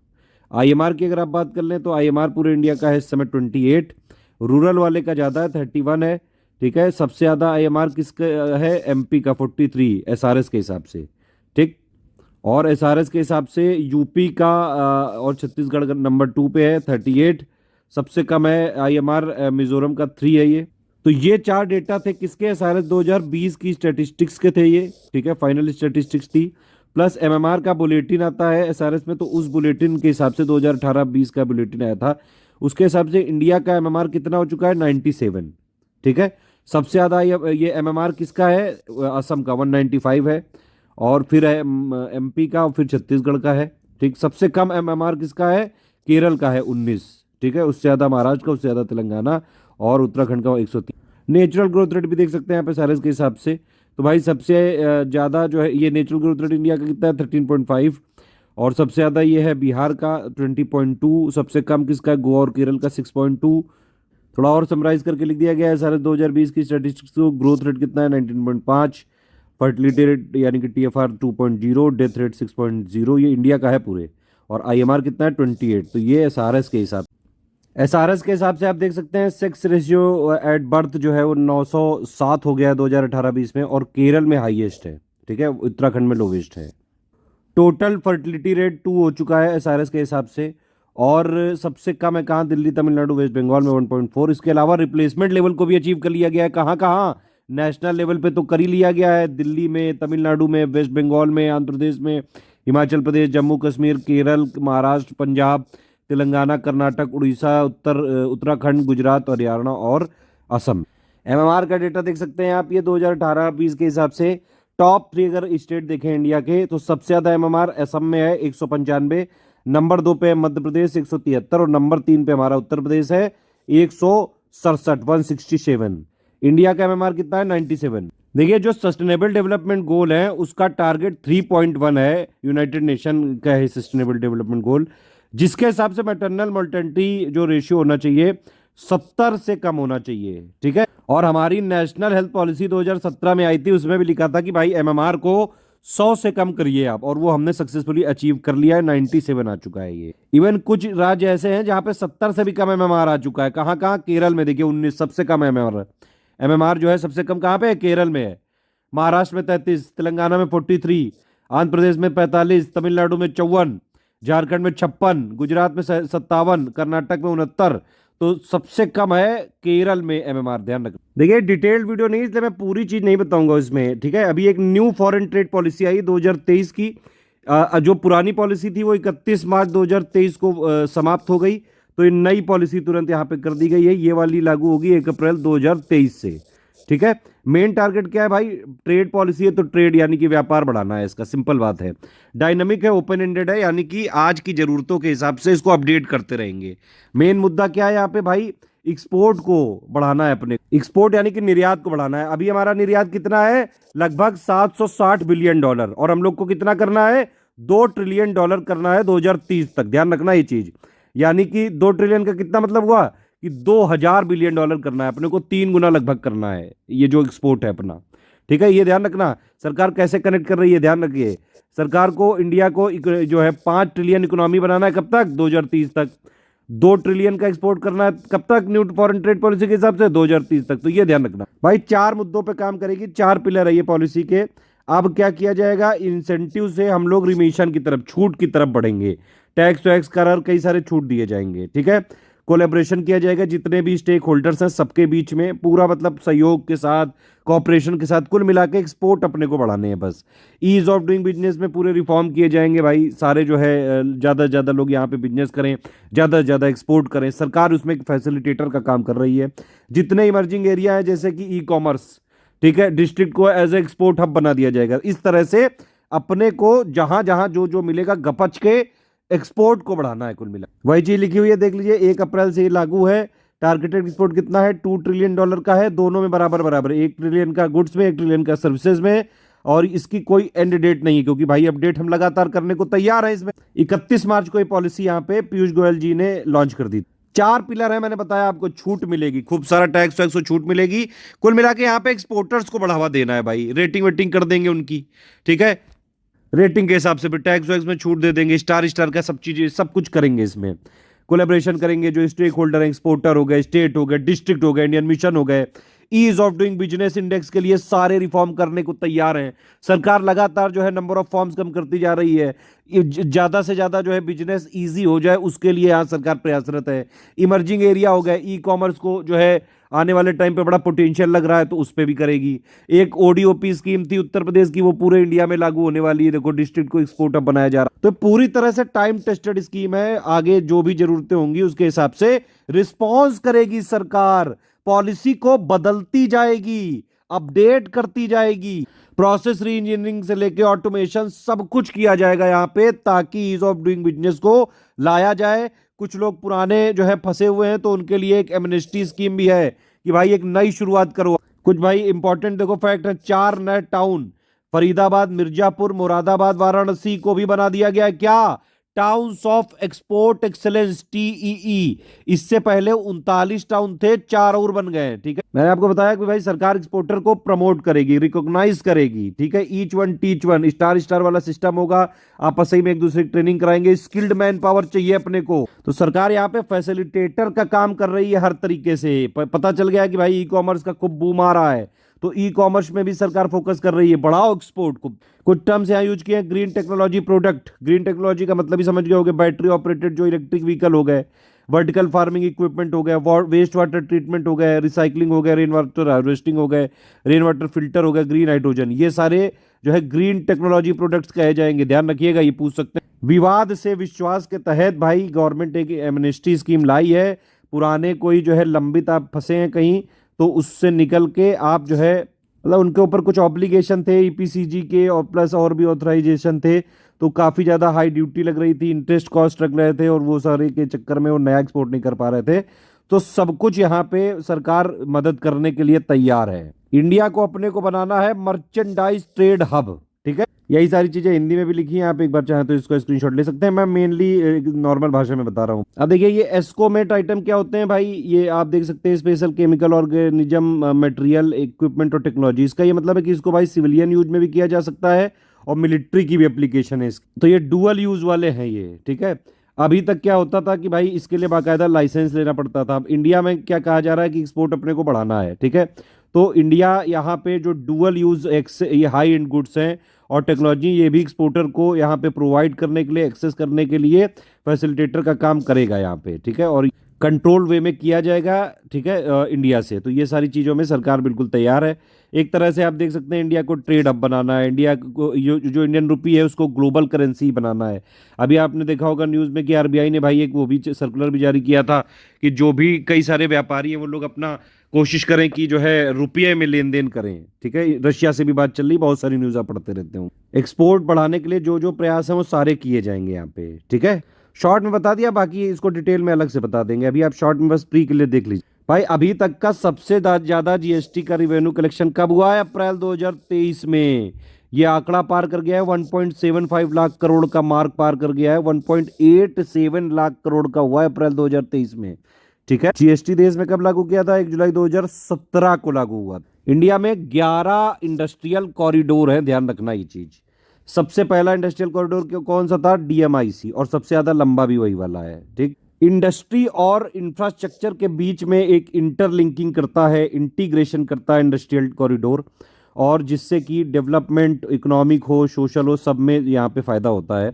आईएमआर की अगर आप बात कर लें तो आईएमआर पूरे इंडिया का है इस समय 28, रूरल वाले का ज़्यादा है, 31 है, ठीक है। सबसे ज़्यादा आईएमआर किसका है, एमपी का 43 एसआरएस के हिसाब से, ठीक। और एसआरएस के हिसाब से यूपी का और छत्तीसगढ़ का नंबर 2 पे है 38। सबसे कम है आईएमआर मिजोरम का 3 है ये। तो ये 4 डेटा थे किसके, एसआरएस 2020 की स्टैटिस्टिक्स के थे ये, ठीक है, फाइनल स्टैटिस्टिक्स थी। प्लस एमएमआर का बुलेटिन आता है एसआरएस में, तो उस बुलेटिन के हिसाब से 2018-20 का बुलेटिन आया था, उसके हिसाब से इंडिया का एमएमआर कितना हो चुका है 97। ठीक है, सबसे ज़्यादा ये एमएमआर किसका है, असम का 195 है, और फिर है एमपी का, फिर छत्तीसगढ़ का है। ठीक, सबसे कम एमएमआर किसका है, केरल का है 19। ठीक है, उससे ज़्यादा महाराष्ट्र का, उससे ज़्यादा तेलंगाना और उत्तराखंड का 103। नेचुरल ग्रोथ रेट भी देख सकते हैं यहाँ पे सारे के हिसाब से। तो भाई सबसे ज़्यादा जो है ये नेचुरल ग्रोथ रेट इंडिया का कितना है 13.5, और सबसे ज़्यादा ये है बिहार का 20.2, सबसे कम किसका है गोवा और केरल का 6.2। थोड़ा और समराइज करके लिख दिया गया है सारे 2020 की स्टैटिस्टिक्स को। ग्रोथ रेट कितना है 19.5, फर्टिलिटी रेट यानी कि टीएफआर 2.0, डेथ रेट 6.0, ये इंडिया का है पूरे, और आईएमआर कितना है 28। तो ये एसआरएस के हिसाब, एसआरएस के हिसाब से आप देख सकते हैं सेक्स रेशियो एट बर्थ जो है वो 907 हो गया है 2018-20 में, और केरल में हाईएस्ट है। ठीक है, उत्तराखंड में लोवेस्ट है। टोटल फर्टिलिटी रेट 2 हो चुका है एसआरएस के हिसाब से, और सबसे कम है कहाँ, दिल्ली, तमिलनाडु, वेस्ट बंगाल में 1.4। इसके अलावा रिप्लेसमेंट लेवल को भी अचीव कर लिया गया है। कहाँ कहाँ, नेशनल लेवल पे तो कर ही लिया गया है, दिल्ली में, तमिलनाडु में, वेस्ट बंगाल में, आंध्र प्रदेश में, हिमाचल प्रदेश, जम्मू कश्मीर, केरल, महाराष्ट्र, पंजाब, तेलंगाना, कर्नाटक, उड़ीसा, उत्तराखंड, गुजरात, हरियाणा और असम। एमएमआर का डेटा देख सकते हैं आप, ये 2018-20 के हिसाब से टॉप 3 अगर स्टेट देखें इंडिया के, तो सबसे ज़्यादा एमएमआर असम में है 195, नंबर 2 पे है मध्य प्रदेश 173, और नंबर 3 पे हमारा उत्तर प्रदेश है 167। इंडिया का एमएमआर कितना है 97। देखिए, जो सस्टेनेबल डेवलपमेंट गोल है उसका टारगेट 3.1 है, यूनाइटेड नेशन का है सस्टेनेबल डेवलपमेंट गोल, जिसके हिसाब से मैटरनल मोर्टेलिटी जो रेशियो होना चाहिए 70 से कम होना चाहिए। ठीक है, और हमारी नेशनल हेल्थ पॉलिसी 2017 में आई थी, उसमें भी लिखा था कि भाई एमएमआर को 100 से कम करिए आप, और वो हमने सक्सेसफुली अचीव कर लिया है, 97 आ चुका है ये। इवन कुछ राज्य ऐसे हैं जहां पे 70 से भी कम एमएमआर आ चुका है। कहां कहां, केरल में देखिए 19 सबसे कम एमएमआर। एमएमआर जो है सबसे कम कहां पे है, केरल में है। महाराष्ट्र में 33, तेलंगाना में 43, आंध्र प्रदेश में 45, तमिलनाडु में 54, झारखंड में 56, गुजरात में 57, कर्नाटक में 69। तो सबसे कम है केरल में एमएमआर, ध्यान रखना। देखिए, डिटेल्ड वीडियो नहीं, इसलिए मैं पूरी चीज नहीं बताऊंगा इसमें। ठीक है, अभी एक न्यू फॉरेन ट्रेड पॉलिसी आई 2023 की। जो पुरानी पॉलिसी थी वो 31 मार्च 2023 को समाप्त हो गई, तो ये नई पॉलिसी तुरंत यहाँ पे कर दी गई है। ये वाली लागू होगी 1 अप्रैल 2023 से। ठीक है, मेन टारगेट क्या है भाई, ट्रेड पॉलिसी है तो ट्रेड यानी कि व्यापार बढ़ाना है, इसका सिंपल बात है। डायनामिक है, ओपन एंडेड है, यानी कि आज की जरूरतों के हिसाब से इसको अपडेट करते रहेंगे। मेन मुद्दा क्या है यहाँ पे भाई, एक्सपोर्ट को बढ़ाना है अपने, एक्सपोर्ट यानी कि निर्यात को बढ़ाना है। अभी हमारा निर्यात कितना है, लगभग $760 बिलियन, और हम लोग को कितना करना है, $2 ट्रिलियन करना है 2030 तक। ध्यान रखना ये चीज, यानी कि 2 ट्रिलियन का कितना मतलब हुआ कि 2000 बिलियन डॉलर करना है अपने को, 3 गुना लगभग करना है ये जो एक्सपोर्ट है अपना। ठीक है, ये ध्यान रखना। सरकार कैसे कनेक्ट कर रही है, ध्यान रखिए। सरकार को इंडिया को जो है 5 ट्रिलियन इकोनॉमी बनाना है, कब तक, 2030 तक। 2 ट्रिलियन का एक्सपोर्ट करना है कब तक, न्यू फॉरेन ट्रेड पॉलिसी के हिसाब से 2030 तक। तो ये ध्यान रखना भाई, 4 मुद्दों पर काम करेगी, 4 पिलर है ये पॉलिसी के। अब क्या किया जाएगा, इंसेंटिव से हम लोग रिमिशन की तरफ, छूट की तरफ बढ़ेंगे। टैक्स वैक्स कर कई सारे छूट दिए जाएंगे। ठीक है, कोलैबोरेशन किया जाएगा जितने भी स्टेक होल्डर्स हैं सबके बीच में, पूरा मतलब सहयोग के साथ, कॉपरेशन के साथ, कुल मिला के एक्सपोर्ट अपने को बढ़ाने हैं बस। ईज ऑफ डूइंग बिजनेस में पूरे रिफॉर्म किए जाएंगे भाई, सारे जो है ज़्यादा से ज़्यादा लोग यहाँ पे बिजनेस करें, ज़्यादा से ज़्यादा एक्सपोर्ट करें। सरकार उसमें एक फैसिलिटेटर का काम कर रही है। जितने इमर्जिंग एरिया है जैसे कि ई कॉमर्स, ठीक है, डिस्ट्रिक्ट को एज ए एक्सपोर्ट हब बना दिया जाएगा। इस तरह से अपने को जहां जहां जो जो मिलेगा गपच के एक्सपोर्ट को बढ़ाना है, कुल मिला वही चीज लिखी हुई है, देख लीजिए। 1 अप्रैल से ये लागू है। टारगेटेड एक्सपोर्ट कितना है, $2 ट्रिलियन का है, दोनों में बराबर बराबर, 1 ट्रिलियन का गुड्स में, 1 ट्रिलियन का सर्विसेज में। और इसकी कोई एंड डेट नहीं है, क्योंकि भाई अपडेट हम लगातार करने को तैयार है इसमें। 31 मार्च को ये पॉलिसी यहाँ पे पीयूष गोयल जी ने लॉन्च कर दी। 4 पिलर है, मैंने बताया आपको, छूट मिलेगी, खूब सारा टैक्स वैक्स को छूट मिलेगी। कुल मिला के यहाँ पे एक्सपोर्टर्स को बढ़ावा देना है भाई, रेटिंग वेटिंग कर देंगे उनकी। ठीक है, रेटिंग के हिसाब से फिर टैक्स वैक्स में छूट दे देंगे, स्टार का सब चीजें, सब कुछ करेंगे इसमें। कोलैबोरेशन करेंगे, जो स्टेक होल्डर है, एक्सपोर्टर हो गए, स्टेट हो गए, डिस्ट्रिक्ट हो गए, इंडियन मिशन हो गए। Ease of doing business index के लिए सारे रिफॉर्म करने को तैयार हैं। सरकार लगातार जो है नंबर ऑफ फॉर्म्स कम करती जा रही है, ज्यादा से ज्यादा जो है बिजनेस इजी हो जाए, उसके लिए यहाँ सरकार प्रयासरत है। इमर्जिंग एरिया हो गए, ई कॉमर्स को जो है आने वाले टाइम पे बड़ा पोटेंशियल लग रहा है, तो उस पे भी करेगी। एक ओडीओपी स्कीम थी उत्तर प्रदेश की, वो पूरे इंडिया में लागू होने वाली है। देखो डिस्ट्रिक्ट को एक्सपोर्ट हब बनाया जा रहा है, तो पूरी तरह से टाइम टेस्टेड स्कीम है। आगे जो भी जरूरतें होंगी उसके हिसाब से रिस्पॉन्स करेगी सरकार, पॉलिसी को बदलती जाएगी, अपडेट करती जाएगी। प्रोसेस री इंजीनियरिंग से लेके ऑटोमेशन सब कुछ किया जाएगा यहाँ पे, ताकि ईज ऑफ डूइंग बिजनेस को लाया जाए। कुछ लोग पुराने जो है फंसे हुए हैं, तो उनके लिए एक एमनेस्टी स्कीम भी है कि भाई एक नई शुरुआत करो। कुछ भाई इंपॉर्टेंट देखो फैक्ट है, 4 नए टाउन फरीदाबाद, मिर्जापुर, मुरादाबाद, वाराणसी को भी बना दिया गया है क्या, towns of export excellence, TEE. इससे पहले 39 टाउन थे, 4 और बन गए। ठीक है, मैंने आपको बताया कि भाई सरकार एक्सपोर्टर को प्रमोट करेगी, रिकॉग्नाइज करेगी। ठीक है, each one teach one, star star वाला सिस्टम होगा। आपस में एक दूसरे की ट्रेनिंग कराएंगे। स्किल्ड मैन पावर चाहिए अपने को, तो सरकार यहाँ पे फैसिलिटेटर का काम कर रही है हर तरीके से। पता चल गया कि भाई ई कॉमर्स का खूब बूम आ रहा है, तो ई कॉमर्स में भी सरकार फोकस कर रही है, बढ़ाओ एक्सपोर्ट को। कुछ टर्म्स यहाँ यूज किए हैं, green technology product. Green technology का मतलब ही समझ गए होंगे, बैटरी ऑपरेटेड जो इलेक्ट्रिक व्हीकल हो गए, वर्टिकल फार्मिंग इक्विपमेंट हो गया, वेस्ट वाटर ट्रीटमेंट हो गया, रिसाइकलिंग हो गया, रेन वाटर हार्वेस्टिंग हो गए, रेन वाटर फिल्टर हो गया, ग्रीन हाइड्रोजन, ये सारे जो है ग्रीन टेक्नोलॉजी प्रोडक्ट्स कहे जाएंगे। ध्यान रखिएगा, ये पूछ सकते हैं। विवाद से विश्वास के तहत भाई गवर्नमेंट एक एमनेस्टी स्कीम लाई है। पुराने कोई जो है लंबित आप फंसे हैं कहीं, तो उससे निकल के आप जो है, मतलब उनके ऊपर कुछ ऑब्लिगेशन थे ईपीसीजी के, और प्लस और भी ऑथराइजेशन थे, तो काफ़ी ज़्यादा हाई ड्यूटी लग रही थी, इंटरेस्ट कॉस्ट लग रहे थे, और वो सारे के चक्कर में वो नया एक्सपोर्ट नहीं कर पा रहे थे। तो सब कुछ यहाँ पे सरकार मदद करने के लिए तैयार है। इंडिया को अपने को बनाना है मर्चेंडाइज ट्रेड हब। ठीक है, यही सारी चीजें हिंदी में भी लिखी हैं, आप एक बार चाहें तो इसको स्क्रीनशॉट ले सकते हैं। मैं मेनली नॉर्मल भाषा में बता रहा हूँ। अब देखिए ये एस्कोमेट आइटम क्या होते हैं भाई, ये आप देख सकते हैं, special chemical organism material equipment और टेक्नोलॉजी। इसका ये मतलब है कि इसको भाई सिविलियन यूज में भी किया जा सकता है, और मिलिट्री की भी एप्लीकेशन है इसकी, तो ये डुअल यूज वाले हैं ये। ठीक है, अभी तक क्या होता था कि भाई इसके लिए बाकायदा लाइसेंस लेना पड़ता था। अब इंडिया में क्या कहा जा रहा है कि एक्सपोर्ट अपने को बढ़ाना है। ठीक है, तो इंडिया यहाँ पे जो डुअल यूज ये हाई एंड गुड्स हैं और टेक्नोलॉजी, ये भी एक्सपोर्टर को यहाँ पे प्रोवाइड करने के लिए, एक्सेस करने के लिए फैसिलिटेटर का काम करेगा यहाँ पे। ठीक है, और कंट्रोल वे में किया जाएगा। ठीक है, इंडिया से। तो ये सारी चीज़ों में सरकार बिल्कुल तैयार है। एक तरह से आप देख सकते हैं, इंडिया को ट्रेड हब बनाना है, इंडिया को जो इंडियन रुपी है उसको ग्लोबल करेंसी बनाना है। अभी आपने देखा होगा न्यूज़ में कि आरबीआई ने भाई एक वो भी सर्कुलर भी जारी किया था कि जो भी कई सारे व्यापारी हैं वो लोग अपना कोशिश करें कि जो है रुपये में लेन देन करें। ठीक है, रशिया से भी बात चल रही, बहुत सारी न्यूज़ आप पढ़ते रहते हो। एक्सपोर्ट बढ़ाने के लिए जो जो प्रयास हैं वो सारे किए जाएंगे यहाँ पे। ठीक है, शॉर्ट में बता दिया, बाकी इसको डिटेल में अलग से बता देंगे। अभी आप शॉर्ट में बस प्री के लिए देख लीजिए। भाई अभी तक का सबसे ज्यादा जीएसटी का रिवेन्यू कलेक्शन कब हुआ है? अप्रैल 2023 में। ये आंकड़ा पार कर गया है 1.75 लाख करोड़ का मार्क पार कर गया है। 1.87 लाख करोड़ का हुआ है अप्रैल 2023 में। ठीक है, जीएसटी देश में कब लागू किया था? 1 जुलाई 2017 को लागू हुआ। इंडिया में 11 इंडस्ट्रियल कॉरिडोर है, ध्यान रखना ये चीज। सबसे पहला इंडस्ट्रियल कॉरिडोर कौन सा था? डीएमआईसी, और सबसे ज्यादा लंबा भी वही वाला है। ठीक, इंडस्ट्री और इंफ्रास्ट्रक्चर के बीच में एक इंटरलिंकिंग करता है, इंटीग्रेशन करता है इंडस्ट्रियल कॉरिडोर, और जिससे कि डेवलपमेंट, इकोनॉमिक हो, सोशल हो, सब में यहाँ पे फायदा होता है।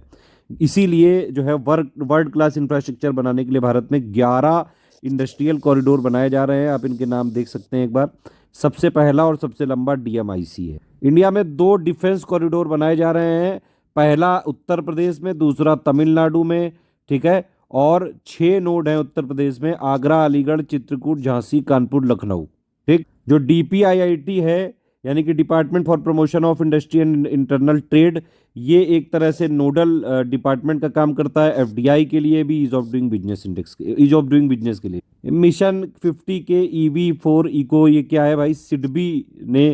इसीलिए जो है वर्ल्ड क्लास इंफ्रास्ट्रक्चर बनाने के लिए भारत में 11 इंडस्ट्रियल कॉरिडोर बनाए जा रहे हैं। आप इनके नाम देख सकते हैं एक बार। सबसे पहला और सबसे लंबा डीएमआईसी है। इंडिया में 2 डिफेंस कॉरिडोर बनाए जा रहे हैं, पहला उत्तर प्रदेश में, दूसरा तमिलनाडु में। ठीक है, और 6 नोड हैं उत्तर प्रदेश में, आगरा, अलीगढ़, चित्रकूट, झांसी, कानपुर, लखनऊ। ठीक, जो डीपीआईआईटी है यानी कि department for promotion of industry and internal trade, ये एक तरह से नोडल डिपार्टमेंट का काम करता है एफडीआई के लिए भी, ease of doing business index, ease of doing business के लिए। मिशन 50 के EV4 इको, ये क्या है भाई? सिडबी ने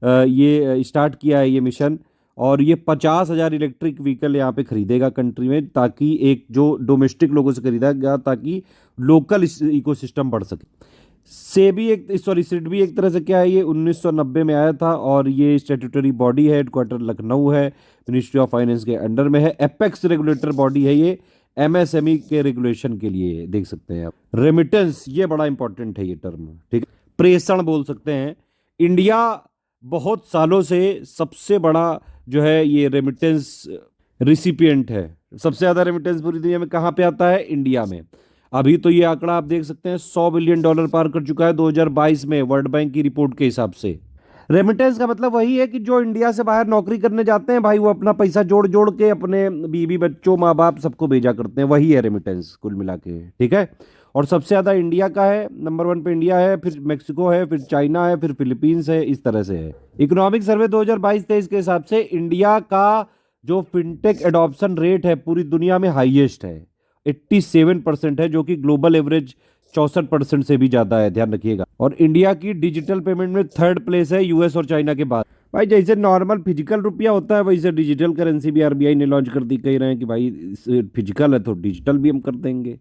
ये स्टार्ट किया है ये मिशन, और ये 50,000 इलेक्ट्रिक व्हीकल यहाँ पे खरीदेगा कंट्री में, ताकि एक जो डोमेस्टिक लोगों से खरीदा गया, ताकि लोकल इकोसिस्टम बढ़ सके। सिडबी एक तरह से क्या है, ये 1990 में आया था, और ये स्टैट्यूटरी बॉडी है, हेडक्वार्टर लखनऊ है, मिनिस्ट्री ऑफ फाइनेंस के अंडर में है। एपेक्स रेगुलेटर बॉडी है ये, एमएसएमई के रेगुलेशन के लिए, देख सकते हैं आप। रेमिटेंस, ये बड़ा इंपॉर्टेंट है ये टर्म। ठीक है, प्रेषण बोल सकते हैं। इंडिया बहुत सालों से सबसे बड़ा जो है ये रेमिटेंस रिसिपिएंट है। सबसे ज्यादा रेमिटेंस पूरी दुनिया में कहाँ पे आता है? इंडिया में। अभी तो ये आंकड़ा आप देख सकते हैं $100 बिलियन पार कर चुका है 2022 में, वर्ल्ड बैंक की रिपोर्ट के हिसाब से। रेमिटेंस का मतलब वही है कि जो इंडिया से बाहर नौकरी करने जाते हैं भाई, वो अपना पैसा जोड़ जोड़ के अपने बीवी बच्चों माँ बाप सबको भेजा करते हैं, वही है रेमिटेंस कुल मिला के, ठीक है। और सबसे ज़्यादा इंडिया का है, नंबर 1 पे इंडिया है, फिर मेक्सिको है, फिर चाइना है, फिर फिलीपींस है, इस तरह से है। इकोनॉमिक सर्वे 2022-23 के हिसाब से इंडिया का जो फिनटेक एडॉप्शन रेट है पूरी दुनिया में हाईएस्ट है, 87% है, जो कि ग्लोबल एवरेज 64% से भी ज्यादा है, ध्यान रखिएगा। और इंडिया की डिजिटल पेमेंट में 3rd प्लेस है यूएस और चाइना के बाद। भाई जैसे नॉर्मल फिजिकल रुपया होता है वैसे डिजिटल करेंसी भी आरबीआई ने लॉन्च कर दी, कह रहे हैं कि भाई फिजिकल है तो डिजिटल भी हम कर देंगे।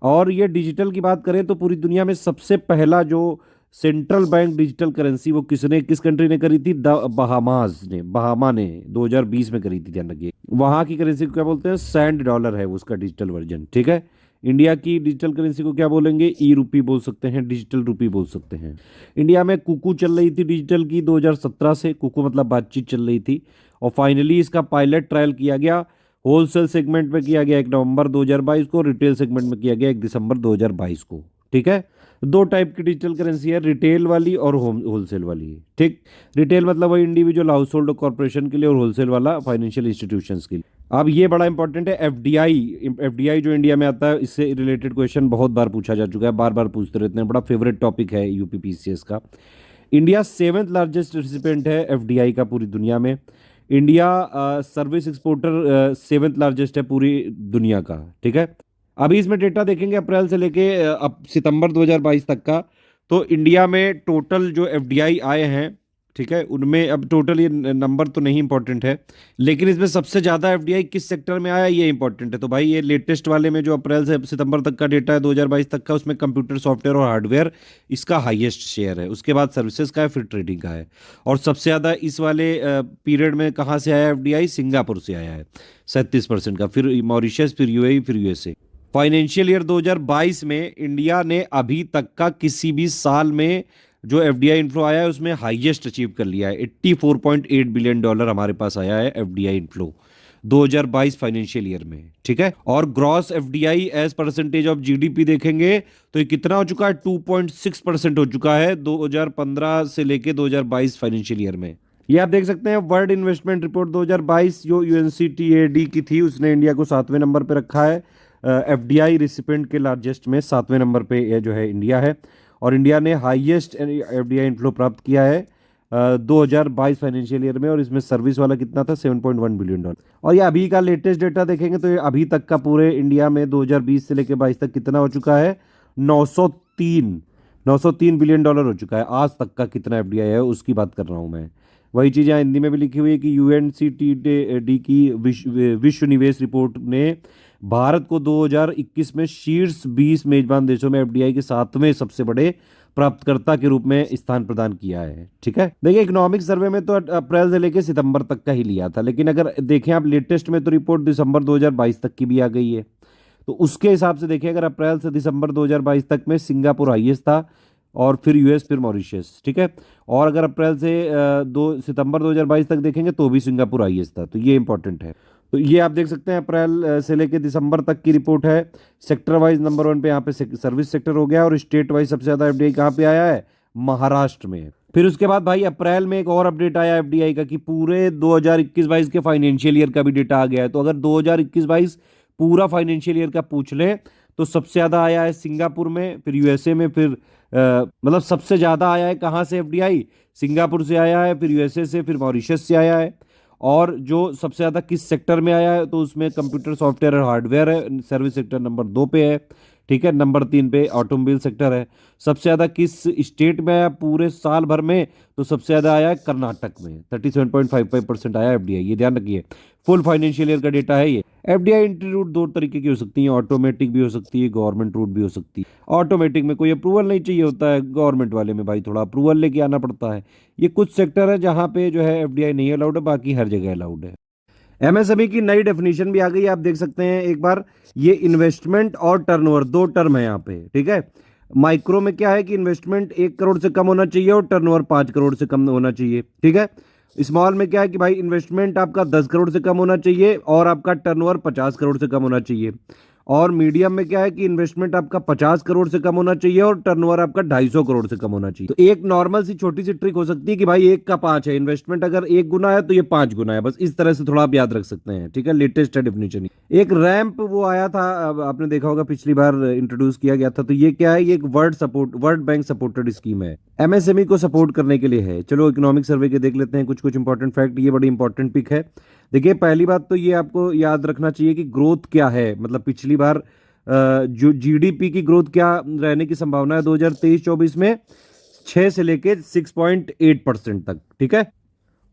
और ये डिजिटल की बात करें तो पूरी दुनिया में सबसे पहला जो सेंट्रल बैंक डिजिटल करेंसी वो किस कंट्री ने करी थी? बहामा ने 2020 में करी थी, ध्यान रखिए। वहां की करेंसी को क्या बोलते हैं? सैंड डॉलर है उसका डिजिटल वर्जन, ठीक है। इंडिया की डिजिटल करेंसी को क्या बोलेंगे? ई रूपी बोल सकते हैं, डिजिटल रूपी बोल सकते हैं। इंडिया में कुकू चल रही थी डिजिटल की 2017 से, कुकू मतलब बातचीत चल रही थी, और फाइनली इसका पायलट ट्रायल किया गया। होलसेल सेगमेंट में किया गया 1 नवंबर 2022 को, रिटेल सेगमेंट में किया गया 1 दिसंबर 2022 को, ठीक है। 2 टाइप की डिजिटल करेंसी है, रिटेल वाली और होलसेल वाली, ठीक। रिटेल मतलब वही इंडिविजुअल हाउस होल्ड कॉर्पोरेशन के लिए, और होलसेल वाला फाइनेंशियल इंस्टीट्यूशंस के लिए। अब ये बड़ा इंपॉर्टेंट है, एफडीआई जो इंडिया में आता है, इससे रिलेटेड क्वेश्चन बहुत बार पूछा जा चुका है, बार बार पूछते रहते हैं, बड़ा फेवरेट टॉपिक है यूपीपीसीएस का। इंडिया 7th लार्जेस्ट रिसिपेंट है एफडीआई का पूरी दुनिया में। India service exporter 7th largest है पूरी दुनिया का, ठीक है। अभी इसमें डेटा देखेंगे अप्रैल से लेके अब सितंबर 2022 तक का, तो इंडिया में टोटल जो एफडीआई आए हैं, ठीक है, उनमें अब टोटल ये नंबर तो नहीं इंपॉर्टेंट है, लेकिन इसमें सबसे ज़्यादा एफडीआई किस सेक्टर में आया ये इंपॉर्टेंट है। तो भाई ये लेटेस्ट वाले में जो अप्रैल से सितंबर तक का डेटा है 2022 तक का, उसमें कंप्यूटर सॉफ्टवेयर और हार्डवेयर इसका हाईएस्ट शेयर है, उसके बाद सर्विसेज का है, फिर ट्रेडिंग का है। और सबसे ज़्यादा इस वाले पीरियड में कहाँ से आया एफडीआई? सिंगापुर से आया है 37% का, फिर मॉरिशस, फिर यूएई, फिर यूएसए। फाइनेंशियल ईयर 2022 में इंडिया ने अभी तक का किसी भी साल में जो एफडीआई इनफ्लो आया है उसमें हाईएस्ट अचीव कर लिया है। $84.8 बिलियन हमारे पास आया है एफडीआई इनफ्लो 2022 फाइनेंशियल ईयर में, ठीक है। और gross FDI as percentage of GDP देखेंगे तो ये कितना हो चुका है? 2.6% हो चुका है 2015 से लेके 2022 फाइनेंशियल ईयर में। ये आप देख सकते हैं वर्ल्ड इन्वेस्टमेंट रिपोर्ट 2022 जो यूएनसीटीएडी की थी, उसने इंडिया को 7वें नंबर पे रखा है। एफडीआई रिसिपेंट के लार्जेस्ट में 7वें नंबर पे ये जो है इंडिया है, और इंडिया ने हाईएस्ट एफडीआई इनफ्लो प्राप्त किया है 2022 फाइनेंशियल ईयर में, और इसमें सर्विस वाला कितना था? $7.1 बिलियन। और ये अभी का लेटेस्ट डेटा देखेंगे तो ये अभी तक का पूरे इंडिया में 2020 से लेकर 22 तक कितना हो चुका है? 903 बिलियन डॉलर हो चुका है आज तक का। कितना एफडीआई है उसकी बात कर रहा हूँ मैं। वही चीज़ यहाँ हिंदी में भी लिखी हुई है कि यूएनसीटीडी की विश्व निवेश रिपोर्ट ने भारत को 2021 में शीर्ष 20 मेजबान देशों में एफडीआई के 7वें सबसे बड़े प्राप्तकर्ता के रूप में स्थान प्रदान किया है, ठीक है। देखिए इकोनॉमिक सर्वे में तो अप्रैल से लेकर सितंबर तक का ही लिया था, लेकिन अगर देखें आप लेटेस्ट में तो रिपोर्ट दिसंबर 2022 तक की भी आ गई है। तो उसके हिसाब से देखिए, अगर अप्रैल से दिसंबर 2022 तक में सिंगापुर हाईएस्ट था, और फिर यूएस, फिर मॉरिशस, ठीक है। और अगर अप्रैल से 2 सितंबर 2022 तक देखेंगे तो भी सिंगापुर हाईएस्ट था, तो ये इंपॉर्टेंट है। तो ये आप देख सकते हैं अप्रैल से लेकर दिसंबर तक की रिपोर्ट है। सेक्टर वाइज नंबर 1 पे यहाँ पे सर्विस सेक्टर हो गया, और स्टेट वाइज सबसे ज़्यादा एफडीआई कहाँ पे आया है? महाराष्ट्र में। फिर उसके बाद भाई अप्रैल में एक और अपडेट आया एफडीआई का कि पूरे 2021-22 के फाइनेंशियल ईयर का भी डेटा आ गया है। तो अगर 2021-22 पूरा फाइनेंशियल ईयर का पूछ लें तो सबसे ज़्यादा आया है सिंगापुर में, फिर यूएसए में, फिर मतलब सबसे ज़्यादा आया है कहाँ से एफडीआई? सिंगापुर से आया है, फिर यूएसए से, फिर मॉरिशस से आया है। और जो सबसे ज़्यादा किस सेक्टर में आया है तो उसमें कंप्यूटर सॉफ्टवेयर और हार्डवेयर है, सर्विस सेक्टर नंबर 2 पे है, ठीक है। नंबर 3 पे ऑटोमोबाइल सेक्टर है। सबसे ज़्यादा किस स्टेट में आया पूरे साल भर में? तो सबसे ज़्यादा आया है कर्नाटक में, 37.55% आया एफडीआई, ये ध्यान रखिए। फुल फाइनेंशियल ईयर का डेटा है ये। एफडीआई एंट्री रूट 2 तरीके की हो सकती है, ऑटोमेटिक भी हो सकती है, गवर्नमेंट रूट भी हो सकती है। ऑटोमेटिक में कोई अप्रूवल नहीं चाहिए होता है, गवर्नमेंट वाले में भाई थोड़ा अप्रूवल लेके आना पड़ता है। ये कुछ सेक्टर है जहाँ पे जो है एफडीआई नहीं अलाउड है, बाकी हर जगह अलाउड है। एमएसएमई की नई डेफिनेशन भी आ गई, आप देख सकते हैं एक बार। ये इन्वेस्टमेंट और टर्नओवर 2 टर्म है यहाँ पे, ठीक है। माइक्रो में क्या है कि इन्वेस्टमेंट 1 करोड़ से कम होना चाहिए और टर्नओवर 5 करोड़ से कम होना चाहिए, ठीक है। स्मॉल में क्या है कि भाई इन्वेस्टमेंट आपका 10 करोड़ से कम होना चाहिए और आपका टर्नओवर 50 करोड़ से कम होना चाहिए। और मीडियम में क्या है कि इन्वेस्टमेंट आपका 50 करोड़ से कम होना चाहिए और टर्नओवर आपका 250 करोड़ से कम होना चाहिए। तो एक नॉर्मल सी छोटी सी ट्रिक हो सकती है कि भाई 1 का 5 है, इन्वेस्टमेंट अगर 1 गुना है तो ये 5 गुना है, बस इस तरह से थोड़ा आप याद रख सकते हैं। ठीक है, लेटेस्ट है डेफिनेशन। एक रैंप वो आया था, अब आपने देखा होगा पिछली बार इंट्रोड्यूस किया गया था। तो ये क्या है, ये एक वर्ल्ड बैंक सपोर्टेड स्कीम है, एमएसएमई को सपोर्ट करने के लिए है। चलो इकोनॉमिक सर्वे के देख लेते हैं कुछ कुछ इंपॉर्टेंट फैक्ट। ये बड़ी इंपॉर्टेंट पिक है। देखिए पहली बात तो ये आपको याद रखना चाहिए कि ग्रोथ क्या है, मतलब पिछली बार जो जीडीपी की ग्रोथ क्या रहने की संभावना है 2023-24 में, 6 से लेके 6.8% तक। ठीक है,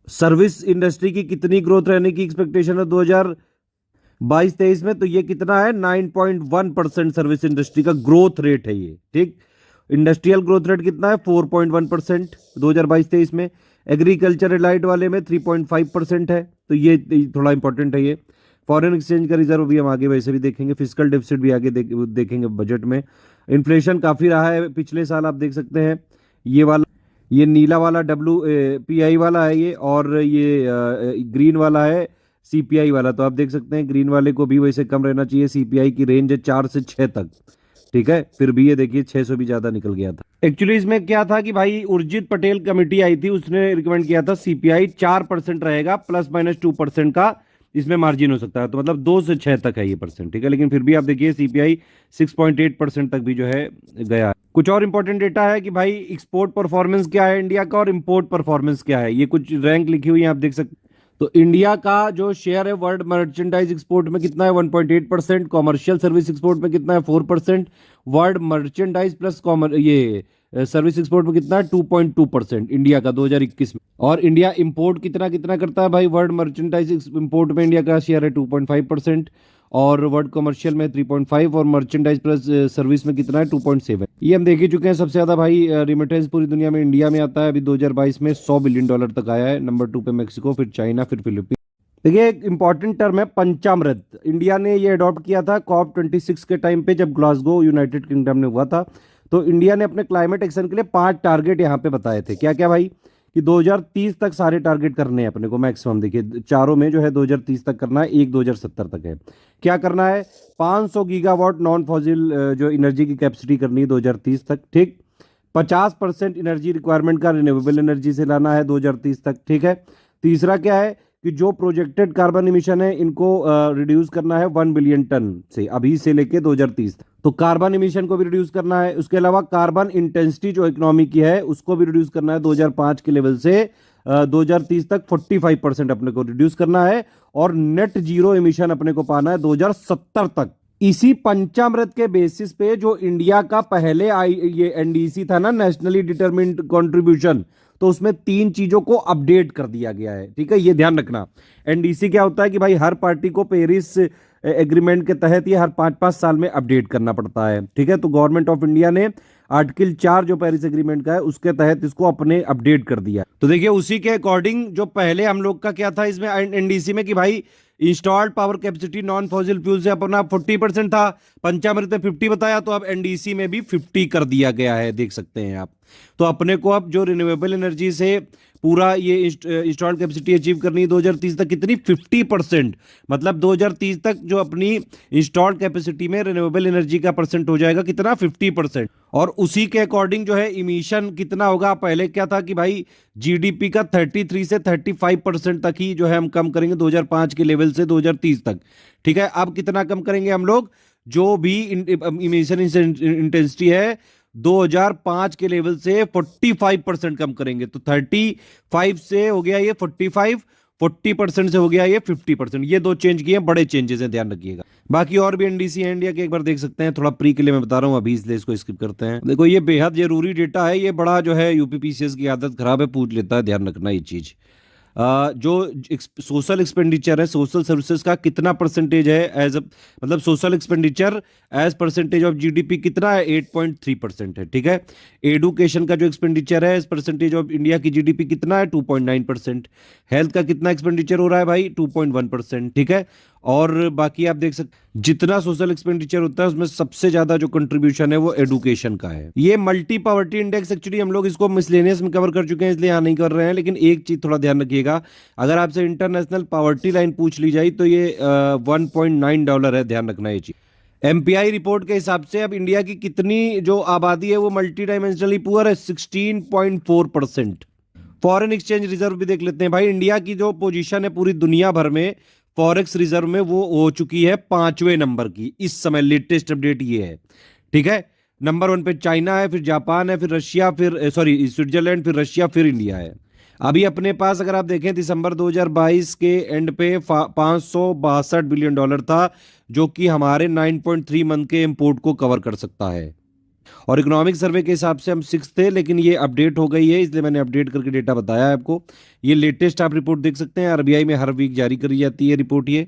सर्विस इंडस्ट्री की कितनी ग्रोथ रहने की एक्सपेक्टेशन है 2022-23 में, तो ये कितना है 9.1% सर्विस इंडस्ट्री का ग्रोथ रेट है ये। ठीक, इंडस्ट्रियल ग्रोथ रेट कितना है 4.1% 2022-23 में। एग्रीकल्चर रिलाइट वाले में 3.5% है, तो ये थोड़ा इंपॉर्टेंट है ये। फॉरेन एक्सचेंज का रिजर्व भी हम आगे वैसे भी देखेंगे, फिजिकल डेफिसिट भी आगे देखेंगे बजट में। इन्फ्लेशन काफ़ी रहा है पिछले साल, आप देख सकते हैं। ये नीला वाला WPI वाला है ये, और ये ग्रीन वाला है CPI वाला। तो आप देख सकते हैं ग्रीन वाले को भी वैसे कम रहना चाहिए। CPI की रेंज है 4 से 6 तक। ठीक है, फिर भी ये देखिए 600 भी ज्यादा निकल गया था। एक्चुअली इसमें क्या था कि भाई उर्जित पटेल कमेटी आई थी, उसने रिकमेंड किया था CPI 4% रहेगा, ±2% का इसमें मार्जिन हो सकता है। तो मतलब 2 से 6 तक है ये परसेंट। ठीक है, लेकिन फिर भी आप देखिए CPI 6.8% तक भी जो है गया है। कुछ और इंपॉर्टेंट डेटा है कि भाई एक्सपोर्ट परफॉर्मेंस क्या है इंडिया का और इंपोर्ट परफॉर्मेंस क्या है, ये कुछ रैंक लिखी हुई है, आप देख सकते। तो इंडिया का जो शेयर है वर्ल्ड मर्चेंडाइज एक्सपोर्ट में कितना है 1.8%, कॉमर्शियल सर्विस एक्सपोर्ट में कितना है 4%, वर्ल्ड मर्चेंडाइज प्लस ये सर्विस एक्सपोर्ट में कितना है 2.2% इंडिया का 2021 में। और इंडिया इंपोर्ट कितना कितना करता है भाई, वर्ल्ड मर्चेंडाइज इंपोर्ट में इंडिया का शेयर है 2.5%, और वर्ल्ड कमर्शियल में 3.5, और मर्चेंडाइज प्लस सर्विस में कितना है 2.7। ये हम देख ही चुके हैं। सबसे ज्यादा भाई रिमिटेंस पूरी दुनिया में इंडिया में आता है। अभी 2022 में $100 बिलियन तक आया है। नंबर 2 पे मेक्सिको, फिर चाइना, फिर फिलीपींस। देखिए एक इंपॉर्टेंट टर्म है पंचामृत। इंडिया ने ये अडॉप्ट किया था COP26 के टाइम पे, जब ग्लासगो यूनाइटेड किंगडम में हुआ था। तो इंडिया ने अपने क्लाइमेट एक्शन के लिए 5 टारगेट यहाँ पे बताए थे। क्या क्या भाई, कि 2030 तक सारे टारगेट करने हैं अपने को मैक्सिमम। देखिए चारों में जो है 2030 तक करना है, एक 2070 तक है। क्या करना है, 500 गीगावाट नॉन फॉसिल जो एनर्जी की कैपेसिटी करनी है 2030 तक। ठीक, 50% एनर्जी रिक्वायरमेंट का रिन्यूएबल एनर्जी से लाना है 2030 तक। ठीक है, तीसरा क्या है कि जो प्रोजेक्टेड कार्बन इमिशन है इनको रिड्यूस करना है 1 बिलियन टन से, अभी से लेके 2030 तक। तो कार्बन इमिशन को भी रिड्यूस करना है। उसके अलावा कार्बन इंटेंसिटी जो इकोनॉमी की है उसको भी रिड्यूस करना है 2005 के लेवल से 2030 तक 45% अपने को रिड्यूस करना है। और नेट जीरो इमिशन अपने को पाना है 2070 तक। इसी पंचामृत के बेसिस पे जो इंडिया का पहले ये एनडीसी था ना, नेशनली डिटरमिन्ड कंट्रीब्यूशन, तो उसमें 3 चीजों को अपडेट कर दिया गया है। ठीक है, ये ध्यान रखना। एनडीसी क्या होता है कि भाई हर पार्टी को पेरिस एग्रीमेंट के तहत ये हर 5-5 साल में अपडेट करना पड़ता है। ठीक है, तो गवर्नमेंट ऑफ इंडिया ने आर्टिकल 4 जो पेरिस एग्रीमेंट का है उसके तहत इसको अपने अपडेट कर दिया। तो देखिए उसी के अकॉर्डिंग जो पहले हम लोग का क्या था इसमें एनडीसी में, कि भाई installed power capacity non fossil fuel से अपना 40% था, पंचामृत में 50 बताया, तो अब एनडीसी में भी 50 कर दिया गया है, देख सकते हैं आप। तो अपने को अब जो रिन्यूएबल एनर्जी से पूरा ये इंस्टॉल्ड कैपेसिटी अचीव करनी है 2030 तक, कितनी 50%। मतलब 2030 तक जो अपनी इंस्टॉल्ड कैपेसिटी में रिन्यूएबल एनर्जी का परसेंट हो जाएगा कितना 50%। और उसी के अकॉर्डिंग जो है इमिशन कितना होगा, पहले क्या था कि भाई जीडीपी का 33 से 35% तक ही जो है हम कम करेंगे 2005 के लेवल से 2030 तक। ठीक है, अब कितना कम करेंगे हम लोग, जो भी इमिशन इंटेंसिटी है 2005 के लेवल से 45% कम करेंगे। तो 35 से हो गया ये 45, 40% से हो गया ये 50%। ये 2 चेंज किए, बड़े चेंजेस हैं, ध्यान रखिएगा। बाकी और भी एनडीसी है इंडिया के, एक बार देख सकते हैं। थोड़ा प्री के लिए मैं बता रहा हूँ अभी, इसलिए इसको स्किप करते हैं। देखो ये बेहद जरूरी डेटा है, ये बड़ा जो है यूपीपीसीएस की आदत खराब है, पूछ लेता है, ध्यान रखना ये चीज। जो सोशल एक्सपेंडिचर है, सोशल सर्विसेज का कितना परसेंटेज है एज मतलब social expenditure as percentage of GDP कितना है 8.3% है। ठीक है, एडुकेशन का जो एक्सपेंडिचर है एज परसेंटेज ऑफ इंडिया की जीडीपी कितना है 2.9%। हेल्थ का कितना एक्सपेंडिचर हो रहा है भाई 2.1%। ठीक है, और बाकी आप देख सकते जितना सोशल एक्सपेंडिचर होता है उसमें सबसे ज्यादा जो कंट्रीब्यूशन है वो एडुकेशन का है। ये मल्टी पॉवर्टी इंडेक्स एक्चुअली हम लोग इसको मिसलेनियस में कवर कर चुके हैं, इसलिए यहाँ नहीं कर रहे हैं। लेकिन एक चीज थोड़ा ध्यान रखिएगा, अगर आपसे इंटरनेशनल पॉवर्टी लाइन पूछ ली जाए तो ये $1.9 है, ध्यान रखना ये चीज। एमपीआई रिपोर्ट के हिसाब से अब इंडिया की कितनी जो आबादी है वो मल्टी डायमेंशनली पुअर है, 16.4%। फॉरेन एक्सचेंज रिजर्व भी देख लेते हैं भाई। इंडिया की जो पोजीशन है पूरी दुनिया भर में फॉरेक्स रिजर्व में, वो हो चुकी है 5वें नंबर की इस समय। लेटेस्ट अपडेट ये है, ठीक है। नंबर 1 पे चाइना है, फिर जापान है, फिर रशिया, फिर सॉरी स्विट्जरलैंड, फिर रशिया, फिर इंडिया है। अभी अपने पास अगर आप देखें दिसंबर 2022 के एंड पे $562 बिलियन था, जो कि हमारे 9.3 मंथ के इंपोर्ट को कवर कर सकता है। और इकोनॉमिक सर्वे के हिसाब से हम 6 थे, लेकिन ये अपडेट हो गई है, इसलिए मैंने अपडेट करके डेटा बताया है आपको। ये लेटेस्ट आप रिपोर्ट देख सकते हैं, आरबीआई में हर वीक जारी करी जाती है रिपोर्ट, ये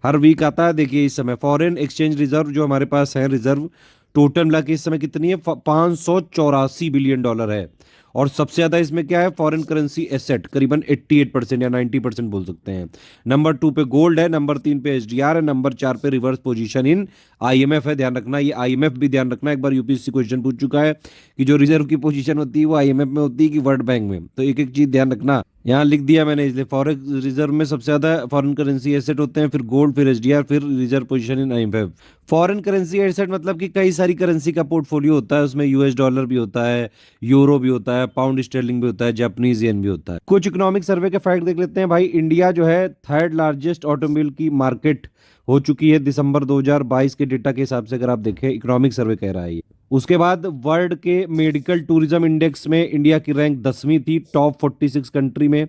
हर वीक आता है। देखिए इस समय फॉरेन एक्सचेंज रिजर्व जो हमारे पास है, रिजर्व टोटल मिला के इस समय कितनी है, $584 बिलियन है। और सबसे ज्यादा इसमें क्या है, फॉरेन करेंसी एसेट करीबन 88% या 90% बोल सकते हैं। नंबर 2 पे गोल्ड है, नंबर 3 पे एसडीआर है, नंबर 4 पे रिवर्स पोजीशन इन आईएमएफ है। ध्यान रखना, ये आईएमएफ भी ध्यान रखना, एक बार यूपीएससी क्वेश्चन पूछ चुका है कि जो रिजर्व की पोजीशन होती है वो आईएमएफ में होती है कि वर्ल्ड बैंक में, तो एक एक चीज ध्यान रखना। यहाँ लिख दिया मैंने, इसलिए फॉरेक्स रिजर्व में सबसे ज्यादा फॉरेन करेंसी एसेट होते हैं, फिर गोल्ड, फिर एसडीआर, फिर reserve position in IMF. Foreign currency asset मतलब कि कई सारी करेंसी का पोर्टफोलियो होता है, उसमें यूएस डॉलर भी होता है, यूरो भी होता है, पाउंड स्टर्लिंग भी होता है, जापानीज येन भी होता है। कुछ इकोनॉमिक सर्वे के फैक्ट देख लेते हैं भाई। इंडिया जो है थर्ड लार्जेस्ट ऑटोमोबाइल की मार्केट हो चुकी है दिसंबर 2022 के डेटा के हिसाब से, अगर आप देखें इकोनॉमिक सर्वे कह रहा है ये। उसके बाद वर्ल्ड के मेडिकल टूरिज्म इंडेक्स में इंडिया की रैंक 10वीं थी, टॉप 46 कंट्री में।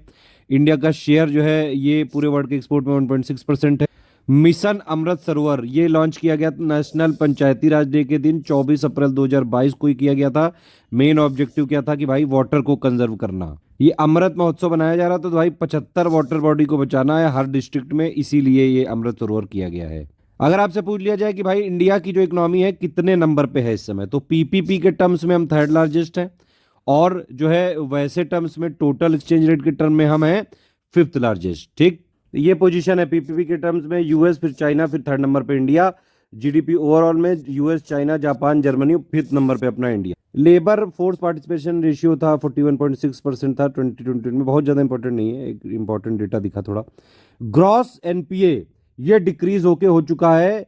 इंडिया का शेयर जो है ये पूरे वर्ल्ड के एक्सपोर्ट में 1.6% है। मिशन अमृत सरोवर ये लॉन्च किया गया नेशनल पंचायती राज डे के दिन 24 अप्रैल 2022 को ही किया गया था। मेन ऑब्जेक्टिव क्या था कि भाई वाटर को कंजर्व करना। ये अमृत महोत्सव बनाया जा रहा था, तो भाई 75 वाटर बॉडी को बचाना है हर डिस्ट्रिक्ट में, इसीलिए ये अमृत सरोवर किया गया है। अगर आपसे पूछ लिया जाए कि भाई इंडिया की जो इकोनॉमी है कितने नंबर पे है इस समय, तो पीपीपी के टर्म्स में हम थर्ड लार्जेस्ट है, और जो है वैसे टर्म्स में टोटल एक्सचेंज रेट के टर्म में हम हैं 5th लार्जेस्ट। ठीक, ये पोजीशन है पीपीपी के टर्म्स में, यूएस, फिर चाइना, फिर थर्ड नंबर पे इंडिया। जीडीपी ओवरऑल में US, China, Japan, Germany, 5th number पे अपना India. Labour force participation ratio था 41.6% था 2020 में, बहुत ज़्यादा इंपॉर्टेंट नहीं है, एक इंपॉर्टेंट डेटा दिखा थोड़ा। ग्रॉस एनपीए ये डिक्रीज होके हो चुका है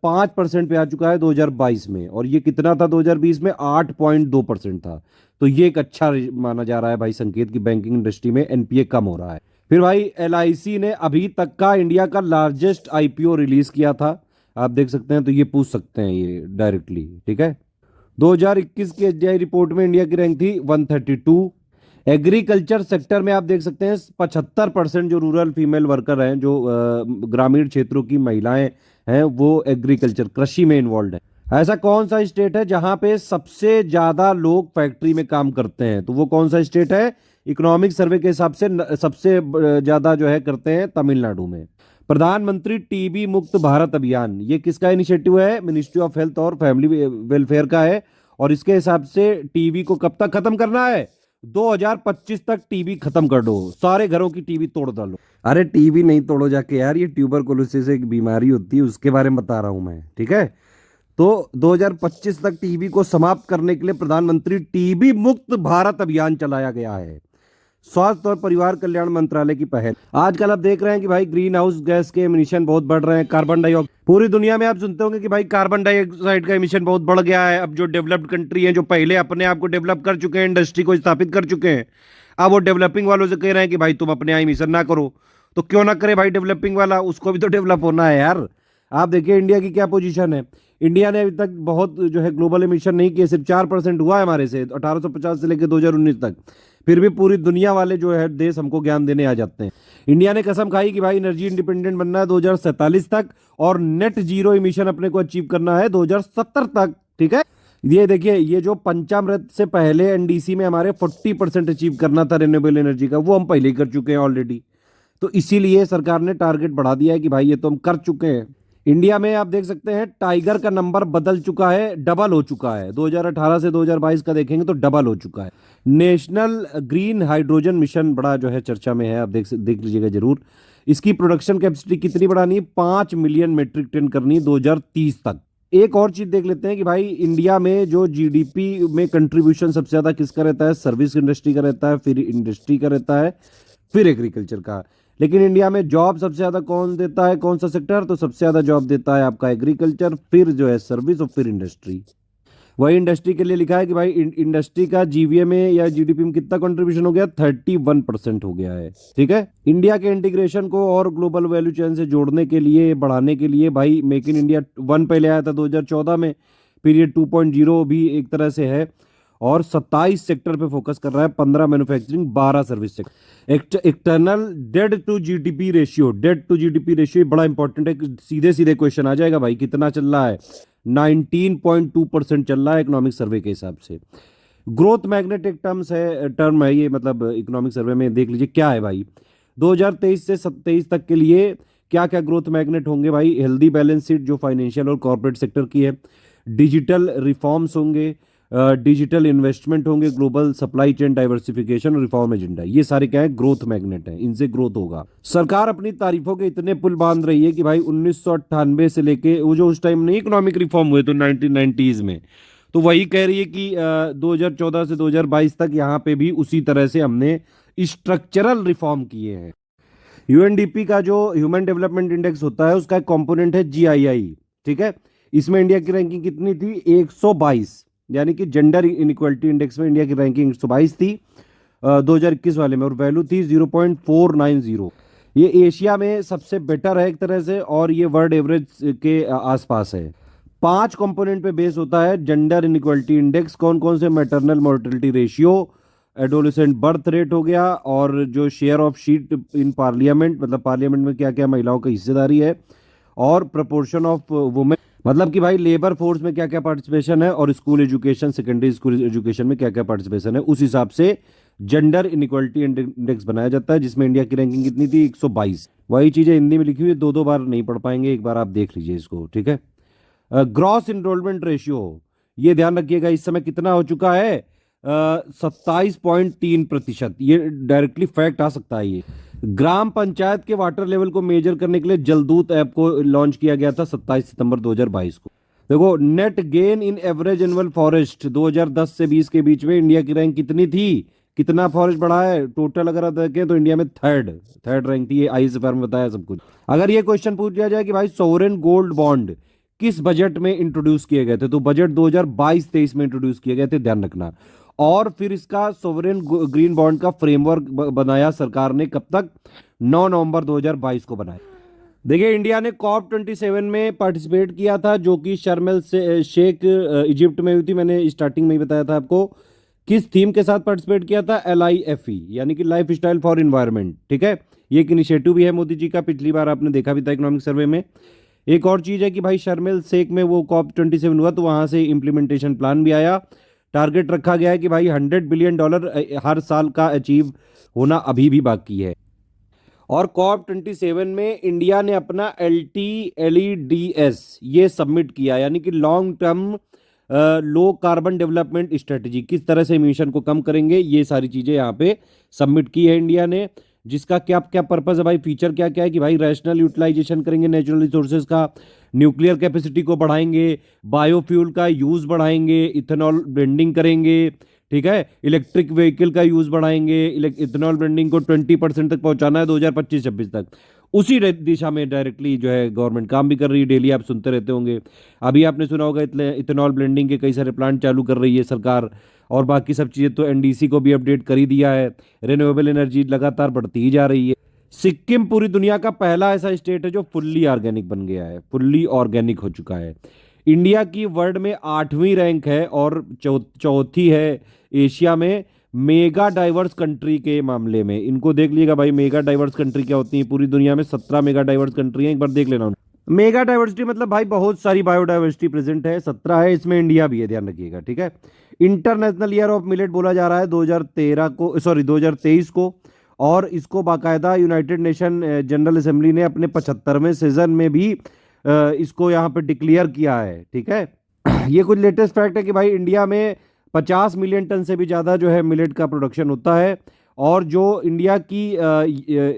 5% पे आ चुका है 2022 में, और ये कितना था 2020 में, 8.2% था। तो ये एक अच्छा माना जा रहा है भाई संकेत की बैंकिंग इंडस्ट्री में एनपीए कम हो रहा है। फिर भाई एलआईसी ने अभी तक का इंडिया का लार्जेस्ट आईपीओ रिलीज किया था, आप देख सकते हैं, तो ये पूछ सकते हैं ये डायरेक्टली। ठीक है, 2021 की एसडीआई रिपोर्ट में इंडिया की रैंक थी 132। एग्रीकल्चर सेक्टर में आप देख सकते हैं 75% जो रूरल फीमेल वर्कर हैं, जो ग्रामीण क्षेत्रों की महिलाएं हैं, वो एग्रीकल्चर कृषि में इन्वॉल्व है। ऐसा कौन सा स्टेट है जहां पे सबसे ज्यादा लोग फैक्ट्री में काम करते हैं, तो वो कौन सा स्टेट है? इकोनॉमिक सर्वे के हिसाब से सबसे ज्यादा जो है करते हैं तमिलनाडु में। प्रधानमंत्री टीबी मुक्त भारत अभियान ये किसका इनिशिएटिव है? मिनिस्ट्री ऑफ हेल्थ और फैमिली वेलफेयर का है, और इसके हिसाब से टीबी को कब तक खत्म करना है? 2025 तक टीबी खत्म कर दो, सारे घरों की टीबी तोड़ डालो। अरे टीबी नहीं तोड़ो जाके यार, ये ट्यूबरकुलोसिस एक बीमारी होती है, उसके बारे में बता रहा हूं मैं। ठीक है, तो 2025 तक टीबी को समाप्त करने के लिए प्रधानमंत्री टीबी मुक्त भारत अभियान चलाया गया है, स्वास्थ्य और परिवार कल्याण मंत्रालय की पहल। आजकल आप देख रहे हैं कि भाई ग्रीन हाउस गैस के एमिशन बहुत बढ़ रहे हैं, कार्बन डाइऑक्साइड पूरी दुनिया में आप सुनते होंगे कि भाई कार्बन डाइऑक्साइड का एमिशन बहुत बढ़ गया है। अब जो डेवलप्ड कंट्री हैं, जो पहले अपने आप को डेवलप कर चुके हैं, इंडस्ट्री को स्थापित कर चुके हैं, अब वो डेवलपिंग वालों से कह रहे हैं कि भाई तुम अपने यहाँ एमिशन ना करो। तो क्यों ना करे भाई डेवलपिंग वाला, उसको भी तो डेवलप होना है यार। आप देखिए इंडिया की क्या पोजीशन है। इंडिया ने अभी तक बहुत जो है ग्लोबल एमिशन नहीं किए, सिर्फ 4% हुआ है हमारे से 1850 से लेकर 2019 तक। फिर भी पूरी दुनिया वाले जो है देश हमको ज्ञान देने आ जाते हैं। इंडिया ने कसम खाई कि भाई एनर्जी इंडिपेंडेंट बनना है 2047 तक, और नेट जीरो इमिशन अपने को अचीव करना है 2070 तक। ठीक है, ये देखिए, ये जो पंचामृत से पहले एनडीसी में हमारे 40% अचीव करना था रिन्यूएबल एनर्जी का, वो हम पहले ही कर चुके हैं ऑलरेडी। तो इसीलिए सरकार ने टारगेट बढ़ा दिया है कि भाई ये तो हम कर चुके हैं। इंडिया में आप देख सकते हैं टाइगर का नंबर बदल चुका है, डबल हो चुका है। 2018 से 2022 का देखेंगे तो डबल हो चुका है। नेशनल ग्रीन हाइड्रोजन मिशन बड़ा जो है चर्चा में है, आप देख लीजिएगा जरूर। इसकी प्रोडक्शन कैपेसिटी कितनी बढ़ानी है? 5 मिलियन मेट्रिक टन करनी 2030 तक। एक और चीज देख लेते हैं कि भाई इंडिया में जो जीडीपी में कंट्रीब्यूशन सबसे ज्यादा किसका रहता है? सर्विस इंडस्ट्री का रहता है, फिर इंडस्ट्री का रहता है, फिर एग्रीकल्चर का। लेकिन इंडिया में जॉब सबसे ज्यादा कौन देता है, कौन सा सेक्टर? तो सबसे ज्यादा जॉब देता है आपका एग्रीकल्चर, फिर जो है सर्विस और फिर इंडस्ट्री। वही इंडस्ट्री के लिए लिखा है कि भाई इंडस्ट्री का जीवीए में या जीडीपी में कितना कंट्रीब्यूशन हो गया, 31% हो गया है। ठीक है, इंडिया के इंटीग्रेशन को और ग्लोबल वैल्यू चेन से जोड़ने के लिए, बढ़ाने के लिए भाई मेक इन इंडिया 1 पहले आया था 2014 में, फिर ये 2.0 भी एक तरह से है, और 27 सेक्टर पे फोकस कर रहा है, 15 manufacturing, 12 service sector. External debt to GDP ratio बड़ा इंपॉर्टेंट है, सीधे सीधे क्वेश्चन आ जाएगा भाई, कितना चल रहा है? 19.2% चल रहा है इकोनॉमिक सर्वे के हिसाब से। ग्रोथ मैग्नेट एक टर्म है ये, मतलब इकोनॉमिक सर्वे में देख लीजिए क्या है भाई। 2023 से 27 तक के लिए क्या क्या ग्रोथ मैग्नेट होंगे भाई? हेल्दी बैलेंस शीट जो फाइनेंशियल और कॉर्पोरेट सेक्टर की है, डिजिटल रिफॉर्म्स होंगे, डिजिटल इन्वेस्टमेंट होंगे, ग्लोबल सप्लाई चेन डाइवर्सिफिकेशन और रिफॉर्म एजेंडा, ये सारे क्या है? ग्रोथ मैग्नेट है, इनसे ग्रोथ होगा। सरकार अपनी तारीफों के इतने पुल बांध रही है कि भाई 1998 से लेके वो जो उस टाइम नहीं इकोनॉमिक रिफॉर्म हुए तो 1990s में, तो वही कह रही है कि 2014 से 2022 तक यहाँ पे भी उसी तरह से हमने स्ट्रक्चरल रिफॉर्म किए हैं। यूएनडीपी का जो ह्यूमन डेवलपमेंट इंडेक्स होता है उसका एक कंपोनेंट है जीआईआई। ठीक है, इसमें इंडिया की रैंकिंग कितनी थी? 122, यानी कि जेंडर इनइक्वालिटी इंडेक्स में इंडिया की रैंकिंग 122 थी 2021 वाले में, और वैल्यू थी 0.490। ये एशिया में सबसे बेटर है एक तरह से, और ये वर्ल्ड एवरेज के आसपास है। 5 कंपोनेंट पे बेस होता है जेंडर इनइक्वालिटी इंडेक्स। कौन कौन से? Maternal mortality ratio, adolescent birth rate हो गया, और जो share of seat in parliament, मतलब पार्लियामेंट में क्या क्या महिलाओं की हिस्सेदारी है, और प्रपोर्शन ऑफ वुमेन, मतलब कि भाई लेबर फोर्स में क्या क्या पार्टिसिपेशन है, और school education, secondary school education में क्या क्या पार्टिसिपेशन है, उस हिसाब से जेंडर इनइक्वालिटी इंडेक्स बनाया जाता है, जिसमें इंडिया की रैंकिंग कितनी थी? 122। वही चीजें हिंदी में लिखी हुई है, 2 2 बार नहीं पढ़ पाएंगे, एक बार आप देख लीजिए इसको। ठीक है, ग्रॉस इनरोलमेंट रेशियो, ये ध्यान रखिएगा इस समय कितना हो चुका है? 27.3%। ये डायरेक्टली फैक्ट आ सकता है। ये ग्राम पंचायत के वाटर लेवल को मेजर करने के लिए जलदूत ऐप को लॉन्च किया गया था 27 सितंबर 2022 को। देखो, net gain in average annual forest 2010 से 20 के बीच में इंडिया की रैंक कितनी थी? कितना फॉरेस्ट बढ़ा है टोटल? अगर आप देखें तो इंडिया में थर्ड रैंक थी, ये आईएसएफआर में बताया सब कुछ। अगर ये क्वेश्चन पूछ लिया जाए कि भाई सोवरेन गोल्ड बॉन्ड किस बजट में इंट्रोड्यूस किए गए थे, तो बजट 2022-23 में इंट्रोड्यूस किए गए थे, ध्यान रखना। और फिर इसका सोवरेन ग्रीन बॉन्ड का फ्रेमवर्क बनाया सरकार ने, कब तक? 9 नवंबर 2022 को बनाया। देखिए, इंडिया ने कॉप 27 में पार्टिसिपेट किया था, जो कि शर्म से शेख इजिप्ट में हुई थी। मैंने स्टार्टिंग में ही बताया था आपको। किस थीम के साथ पार्टिसिपेट किया था? LIFE, यानी कि लाइफ स्टाइल फॉर इन्वायरमेंट। ठीक है, ये एक इनिशिएटिव भी है मोदी जी का, पिछली बार आपने देखा भी था इकोनॉमिक सर्वे में। एक और चीज है कि भाई शर्म शेख में वो कॉप 27 हुआ, तो वहां से इंप्लीमेंटेशन प्लान भी आया। टारगेट रखा गया है कि भाई $100 बिलियन हर साल का अचीव होना अभी भी बाकी है। और कॉप 27 में इंडिया ने अपना LTLEDS ये सबमिट किया, यानी कि long term low carbon development strategy, किस तरह से इमिशन को कम करेंगे, ये सारी चीजें यहाँ पे सबमिट की है इंडिया ने। जिसका क्या क्या पर्पस है भाई? फीचर क्या क्या है कि भाई रैशनल यूटिलाइजेशन करेंगे नेचुरल रिसोर्सेज का, न्यूक्लियर कैपेसिटी को बढ़ाएंगे, बायोफ्यूल का यूज बढ़ाएंगे, इथेनॉल ब्लेंडिंग करेंगे। ठीक है, इलेक्ट्रिक व्हीकल का यूज बढ़ाएंगे, इथेनॉल ब्लेंडिंग को 20% तक पहुंचाना है 2025-26 तक। उसी दिशा में डायरेक्टली जो है गवर्नमेंट काम भी कर रही है, डेली आप सुनते रहते होंगे। अभी आपने सुना होगा इथेनॉल ब्लेंडिंग के कई सारे प्लांट चालू कर रही है सरकार, और बाकी सब चीज़ें तो एनडीसी को भी अपडेट कर ही दिया है। रिन्यूएबल एनर्जी लगातार बढ़ती ही जा रही है। सिक्किम पूरी दुनिया का पहला ऐसा स्टेट है जो फुल्ली ऑर्गेनिक बन गया है, फुल्ली ऑर्गेनिक हो चुका है। इंडिया की वर्ल्ड में 8वीं रैंक है, और चौथी है एशिया में मेगा डाइवर्स कंट्री के मामले में। इनको देख लीजिएगा भाई, मेगा डाइवर्स कंट्री क्या होती है। पूरी दुनिया में 17 मेगा डाइवर्स कंट्री है, एक बार देख लेना। मेगा डाइवर्सिटी मतलब भाई बहुत सारी बायोडाइवर्सिटी प्रेजेंट है, 17 है, इसमें इंडिया भी है, ध्यान रखिएगा। ठीक है, इंटरनेशनल ईयर ऑफ मिलेट बोला जा रहा है 2023 को, और इसको बाकायदा यूनाइटेड नेशन जनरल असेंबली ने अपने 75वें सीजन में भी इसको यहाँ पे डिक्लेयर किया है। ठीक है, ये कुछ लेटेस्ट फैक्ट है कि भाई इंडिया में 50 मिलियन टन से भी ज़्यादा जो है मिलेट का प्रोडक्शन होता है, और जो इंडिया की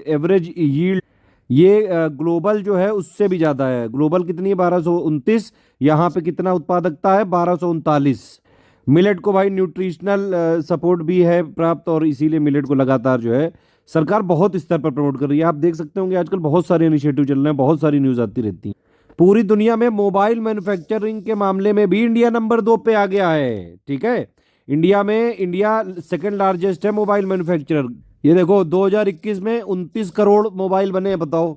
एवरेज यील्ड ये ग्लोबल जो है उससे भी ज़्यादा है। ग्लोबल कितनी है? 1229। यहाँ पे कितना उत्पादकता है? 1239। मिलेट को भाई न्यूट्रिशनल सपोर्ट भी है प्राप्त, और इसीलिए मिलेट को लगातार जो है सरकार बहुत स्तर पर प्रमोट कर रही है। आप देख सकते होंगे आजकल बहुत सारे इनिशिएटिव चल रहे हैं, बहुत सारी न्यूज आती रहती है। पूरी दुनिया में मोबाइल मैन्युफैक्चरिंग के मामले में भी इंडिया नंबर 2 पे आ गया है। ठीक है, इंडिया सेकंड लार्जेस्ट है मोबाइल मैन्युफैक्चरर। ये देखो 2021 में 29 करोड़ मोबाइल बने हैं। बताओ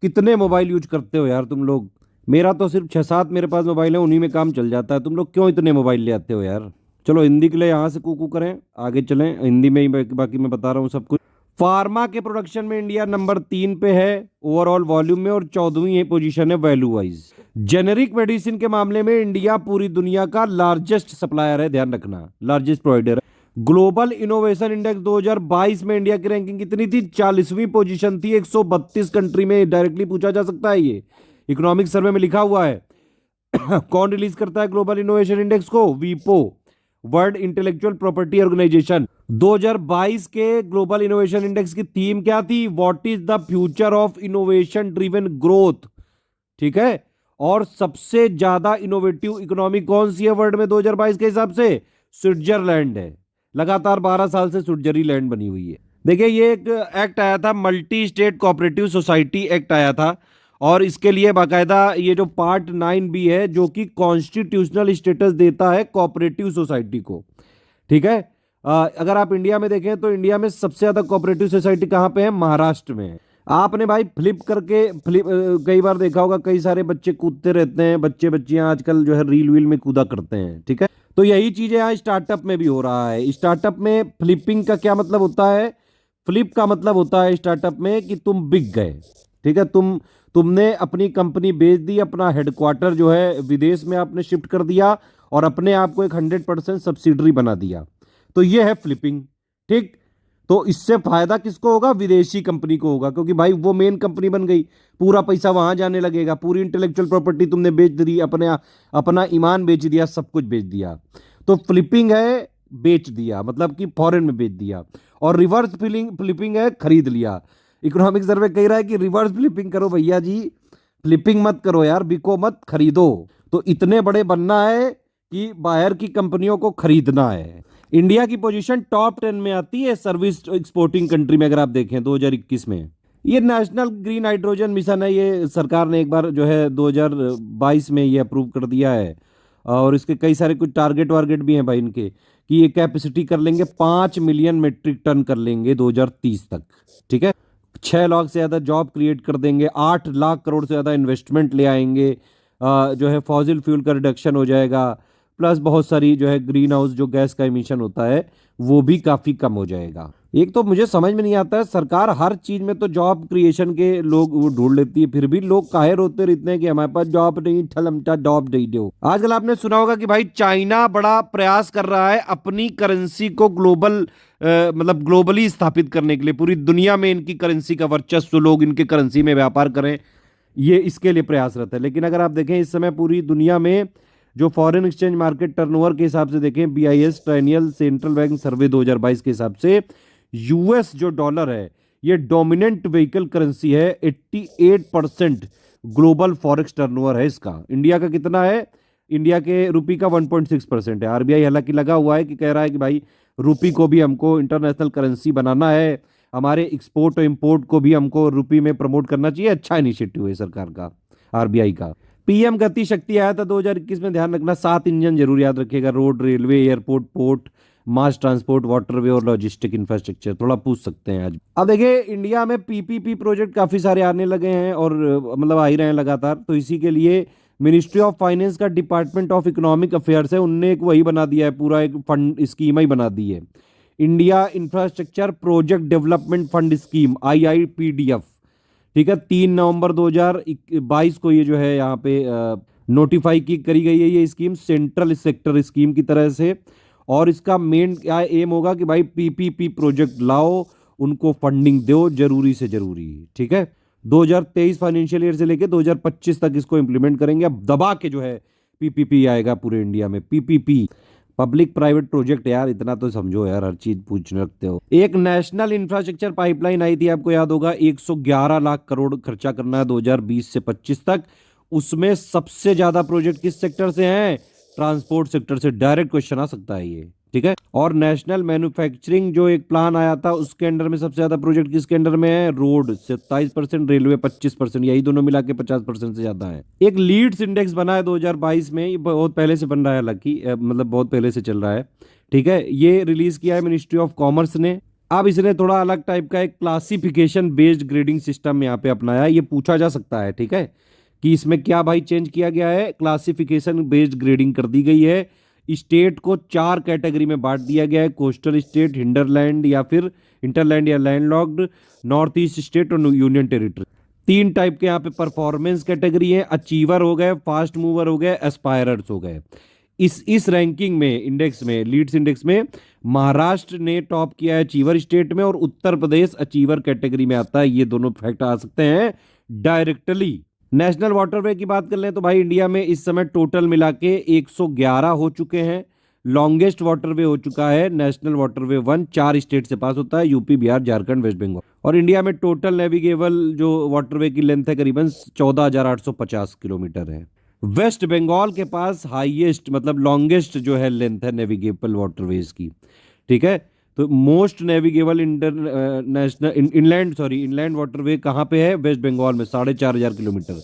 कितने मोबाइल यूज करते हो यार तुम लोग। मेरा तो सिर्फ 6-7 मेरे पास मोबाइल है, उन्हीं में काम चल जाता है। तुम लोग क्यों इतने मोबाइल ले आते हो यार। चलो हिंदी के लिए यहाँ से कूकू करें, आगे चलें। हिंदी में ही बाकी मैं बता रहा हूँ सब कुछ। फार्मा के प्रोडक्शन में इंडिया नंबर 3 पे है ओवरऑल वॉल्यूम में, और 14वीं पोजीशन है वैल्यू वाइज। जेनेरिक मेडिसिन के मामले में इंडिया पूरी दुनिया का लार्जेस्ट सप्लायर है, ध्यान रखना, लार्जेस्ट प्रोवाइडर है। ग्लोबल इनोवेशन इंडेक्स 2022 में इंडिया की रैंकिंग कितनी थी? 40वीं पोजीशन थी। 132 कंट्री में डायरेक्टली पूछा जा सकता है, ये इकोनॉमिक सर्वे में लिखा हुआ है। कौन रिलीज करता है ग्लोबल इनोवेशन इंडेक्स को? वीपो, वर्ल्ड इंटेलेक्चुअल प्रॉपर्टी ऑर्गेनाइजेशन। 2022 के ग्लोबल इनोवेशन इंडेक्स की थीम क्या थी? What is the future of innovation driven growth. ठीक है, और सबसे ज्यादा इनोवेटिव इकोनॉमी कौन सी है वर्ल्ड में 2022 के हिसाब से? स्विट्जरलैंड है। लगातार 12 साल से स्विट्जरलैंड बनी हुई है। देखिए ये एक एक्ट आया था, multi state cooperative society act आया था, और इसके लिए बाकायदा ये जो पार्ट 9B है जो कि कॉन्स्टिट्यूशनल स्टेटस देता है कोऑपरेटिव सोसाइटी को। ठीक है, अगर आप इंडिया में देखें तो इंडिया में सबसे ज्यादा कोऑपरेटिव सोसाइटी कहां पे है? महाराष्ट्र में है। आपने भाई फ्लिप कई बार देखा होगा, कई सारे बच्चे कूदते रहते हैं, बच्चियां आजकल जो है रील वील में कूदा करते हैं। ठीक है, तो यही चीज यहाँ स्टार्टअप में भी हो रहा है। स्टार्टअप में फ्लिपिंग का क्या मतलब होता है? फ्लिप का मतलब होता है स्टार्टअप में कि तुम बिक गए। ठीक है, तुमने अपनी कंपनी बेच दी, अपना हेडक्वार्टर जो है विदेश में आपने शिफ्ट कर दिया, और अपने आप को एक 100% सब्सिडरी बना दिया। तो ये है फ्लिपिंग। ठीक, तो इससे फायदा किसको होगा? विदेशी कंपनी को होगा, क्योंकि भाई वो मेन कंपनी बन गई, पूरा पैसा वहां जाने लगेगा। पूरी इंटेलेक्चुअल प्रॉपर्टी तुमने बेच दी, अपना ईमान बेच दिया, सब कुछ बेच दिया। तो फ्लिपिंग है बेच दिया, मतलब कि फॉरेन में बेच दिया। और रिवर्स फ्लिपिंग है खरीद लिया। इकोनॉमिक सर्वे कह रहा है कि रिवर्स फ्लिपिंग करो भैया जी, फ्लिपिंग मत करो यार, बिको मत, खरीदो। तो इतने बड़े बनना है कि बाहर की कंपनियों को खरीदना है। इंडिया की पोजीशन टॉप 10 में आती है सर्विस एक्सपोर्टिंग कंट्री में, अगर आप देखें 2021 में। ये नेशनल ग्रीन हाइड्रोजन मिशन है, ये सरकार ने एक बार जो है 2022 में ये अप्रूव कर दिया है, और इसके कई सारे कुछ टारगेट भी हैं भाई इनके, कि ये कैपेसिटी कर लेंगे 5 मिलियन मेट्रिक टन कर लेंगे 2030 तक। ठीक है, 6 लाख से ज़्यादा जॉब क्रिएट कर देंगे, 8 लाख करोड़ से ज़्यादा इन्वेस्टमेंट ले आएंगे, जो है फॉसिल फ्यूल का रिडक्शन हो जाएगा, प्लस बहुत सारी जो है ग्रीन हाउस जो गैस का इमिशन होता है वो भी काफ़ी कम हो जाएगा। एक तो मुझे समझ में नहीं आता है, सरकार हर चीज़ में तो जॉब क्रिएशन के लोग वो ढूंढ लेती है, फिर भी लोग काहे रोते रहते हैं कि हमारे पास जॉब नहीं, ठलमटा जॉब नहीं दो। आजकल आपने सुना होगा कि भाई चाइना बड़ा प्रयास कर रहा है अपनी करेंसी को मतलब ग्लोबली स्थापित करने के लिए। पूरी दुनिया में इनकी करेंसी का वर्चस्व, लोग इनके करेंसी में व्यापार करें, ये इसके लिए प्रयासरत है। लेकिन अगर आप देखें इस समय पूरी दुनिया में जो फॉरेन एक्सचेंज मार्केट टर्नओवर के हिसाब से देखें, BIS ट्रायनियल सेंट्रल बैंक सर्वे 2022 के हिसाब से US जो डॉलर है ये डोमिनेंट व्हीकल करेंसी है। 88% ग्लोबल फॉरेक्स टर्नओवर है इसका। इंडिया का कितना है? इंडिया के रुपी का 1.6% है। RBI हालांकि लगा हुआ है कि कह रहा है कि भाई रुपी को भी हमको इंटरनेशनल करेंसी बनाना है, हमारे एक्सपोर्ट और इंपोर्ट को भी हमको रुपी में प्रमोट करना चाहिए। अच्छा इनिशिएटिव है सरकार का, RBI का। PM गति शक्ति आया था 2021 में, ध्यान रखना 7 इंजन जरूर याद रखिएगा। Road, railway, airport, port, mass transport, waterway और लॉजिस्टिक इंफ्रास्ट्रक्चर। थोड़ा पूछ सकते हैं आज। अब देखिए इंडिया में PPP प्रोजेक्ट काफी सारे आने लगे हैं, और मतलब आ ही रहे हैं लगातार। तो इसी के लिए मिनिस्ट्री ऑफ फाइनेंस का डिपार्टमेंट ऑफ इकोनॉमिक अफेयर्स है, उनने एक वही बना दिया है, पूरा एक फंड स्कीम ही बना दी है, India infrastructure project development fund scheme, IIPDF। ठीक है, 3 नवंबर 2022 को ये जो है यहाँ पे नोटिफाई करी गई है ये स्कीम, सेंट्रल सेक्टर स्कीम की तरह से। और इसका मेन क्या एम होगा कि भाई PPP प्रोजेक्ट लाओ, उनको फंडिंग दो जरूरी से जरूरी। ठीक है, 2023 फाइनेंशियल ईयर से लेके 2025 तक इसको इंप्लीमेंट करेंगे। अब दबा के जो है PPP आएगा पूरे इंडिया में। PPP पब्लिक प्राइवेट प्रोजेक्ट यार, इतना तो समझो यार, हर चीज पूछने रखते हो। एक नेशनल इंफ्रास्ट्रक्चर पाइपलाइन आई थी, आपको याद होगा, 111 लाख करोड़ खर्चा करना है 2020 से 25 तक। उसमें सबसे ज्यादा प्रोजेक्ट किस सेक्टर से हैं? ट्रांसपोर्ट सेक्टर से। डायरेक्ट क्वेश्चन आ सकता है ये। ठीक है। और नेशनल मैन्युफैक्चरिंग जो एक प्लान आया था उसके अंडर में सबसे ज्यादा प्रोजेक्ट किसके अंडर में है? रोड 27%, रेलवे 25%, यही दोनों मिला के 50% से ज्यादा है। एक लीड्स इंडेक्स बना है 2022 में, ये बहुत पहले से बन रहा है, हालांकि मतलब बहुत पहले से चल रहा है, ठीक है। ये रिलीज किया है मिनिस्ट्री ऑफ कॉमर्स ने। अब इसने थोड़ा अलग टाइप का एक क्लासिफिकेशन बेस्ड ग्रेडिंग सिस्टम यहाँ पे अपनाया है। ये पूछा जा सकता है, ठीक है, कि इसमें क्या भाई चेंज किया गया है? क्लासिफिकेशन बेस्ड ग्रेडिंग कर दी गई है। स्टेट को 4 कैटेगरी में बांट दिया गया है: कोस्टल स्टेट, हिंडरलैंड या फिर इंटरलैंड या लैंडलॉक्ड, नॉर्थ ईस्ट स्टेट और यूनियन टेरिटरी। 3 टाइप के यहाँ पे परफॉर्मेंस कैटेगरी है: अचीवर हो गए, फास्ट मूवर हो गए, एस्पायरर्स हो गए। इस रैंकिंग में, इंडेक्स में, लीड्स इंडेक्स में महाराष्ट्र ने टॉप किया है अचीवर स्टेट में, और उत्तर प्रदेश अचीवर कैटेगरी में आता है। ये दोनों फैक्ट आ सकते हैं डायरेक्टली। नेशनल वाटरवे की बात कर लें तो भाई इंडिया में इस समय टोटल मिला के 111 हो चुके हैं। लॉन्गेस्ट वाटरवे हो चुका है नेशनल वाटरवे 1, 4 स्टेट से पास होता है: यूपी, बिहार, झारखंड, वेस्ट बंगाल। और इंडिया में टोटल नेविगेबल जो वाटरवे की लेंथ है करीबन 14,850 किलोमीटर है। वेस्ट बंगाल के पास हाईएस्ट मतलब लॉन्गेस्ट जो है लेंथ है नेविगेबल वाटरवेज की, ठीक है। तो मोस्ट नेविगेबल इनलैंड वाटरवे कहाँ पे है? वेस्ट बंगाल में, 4,500 किलोमीटर,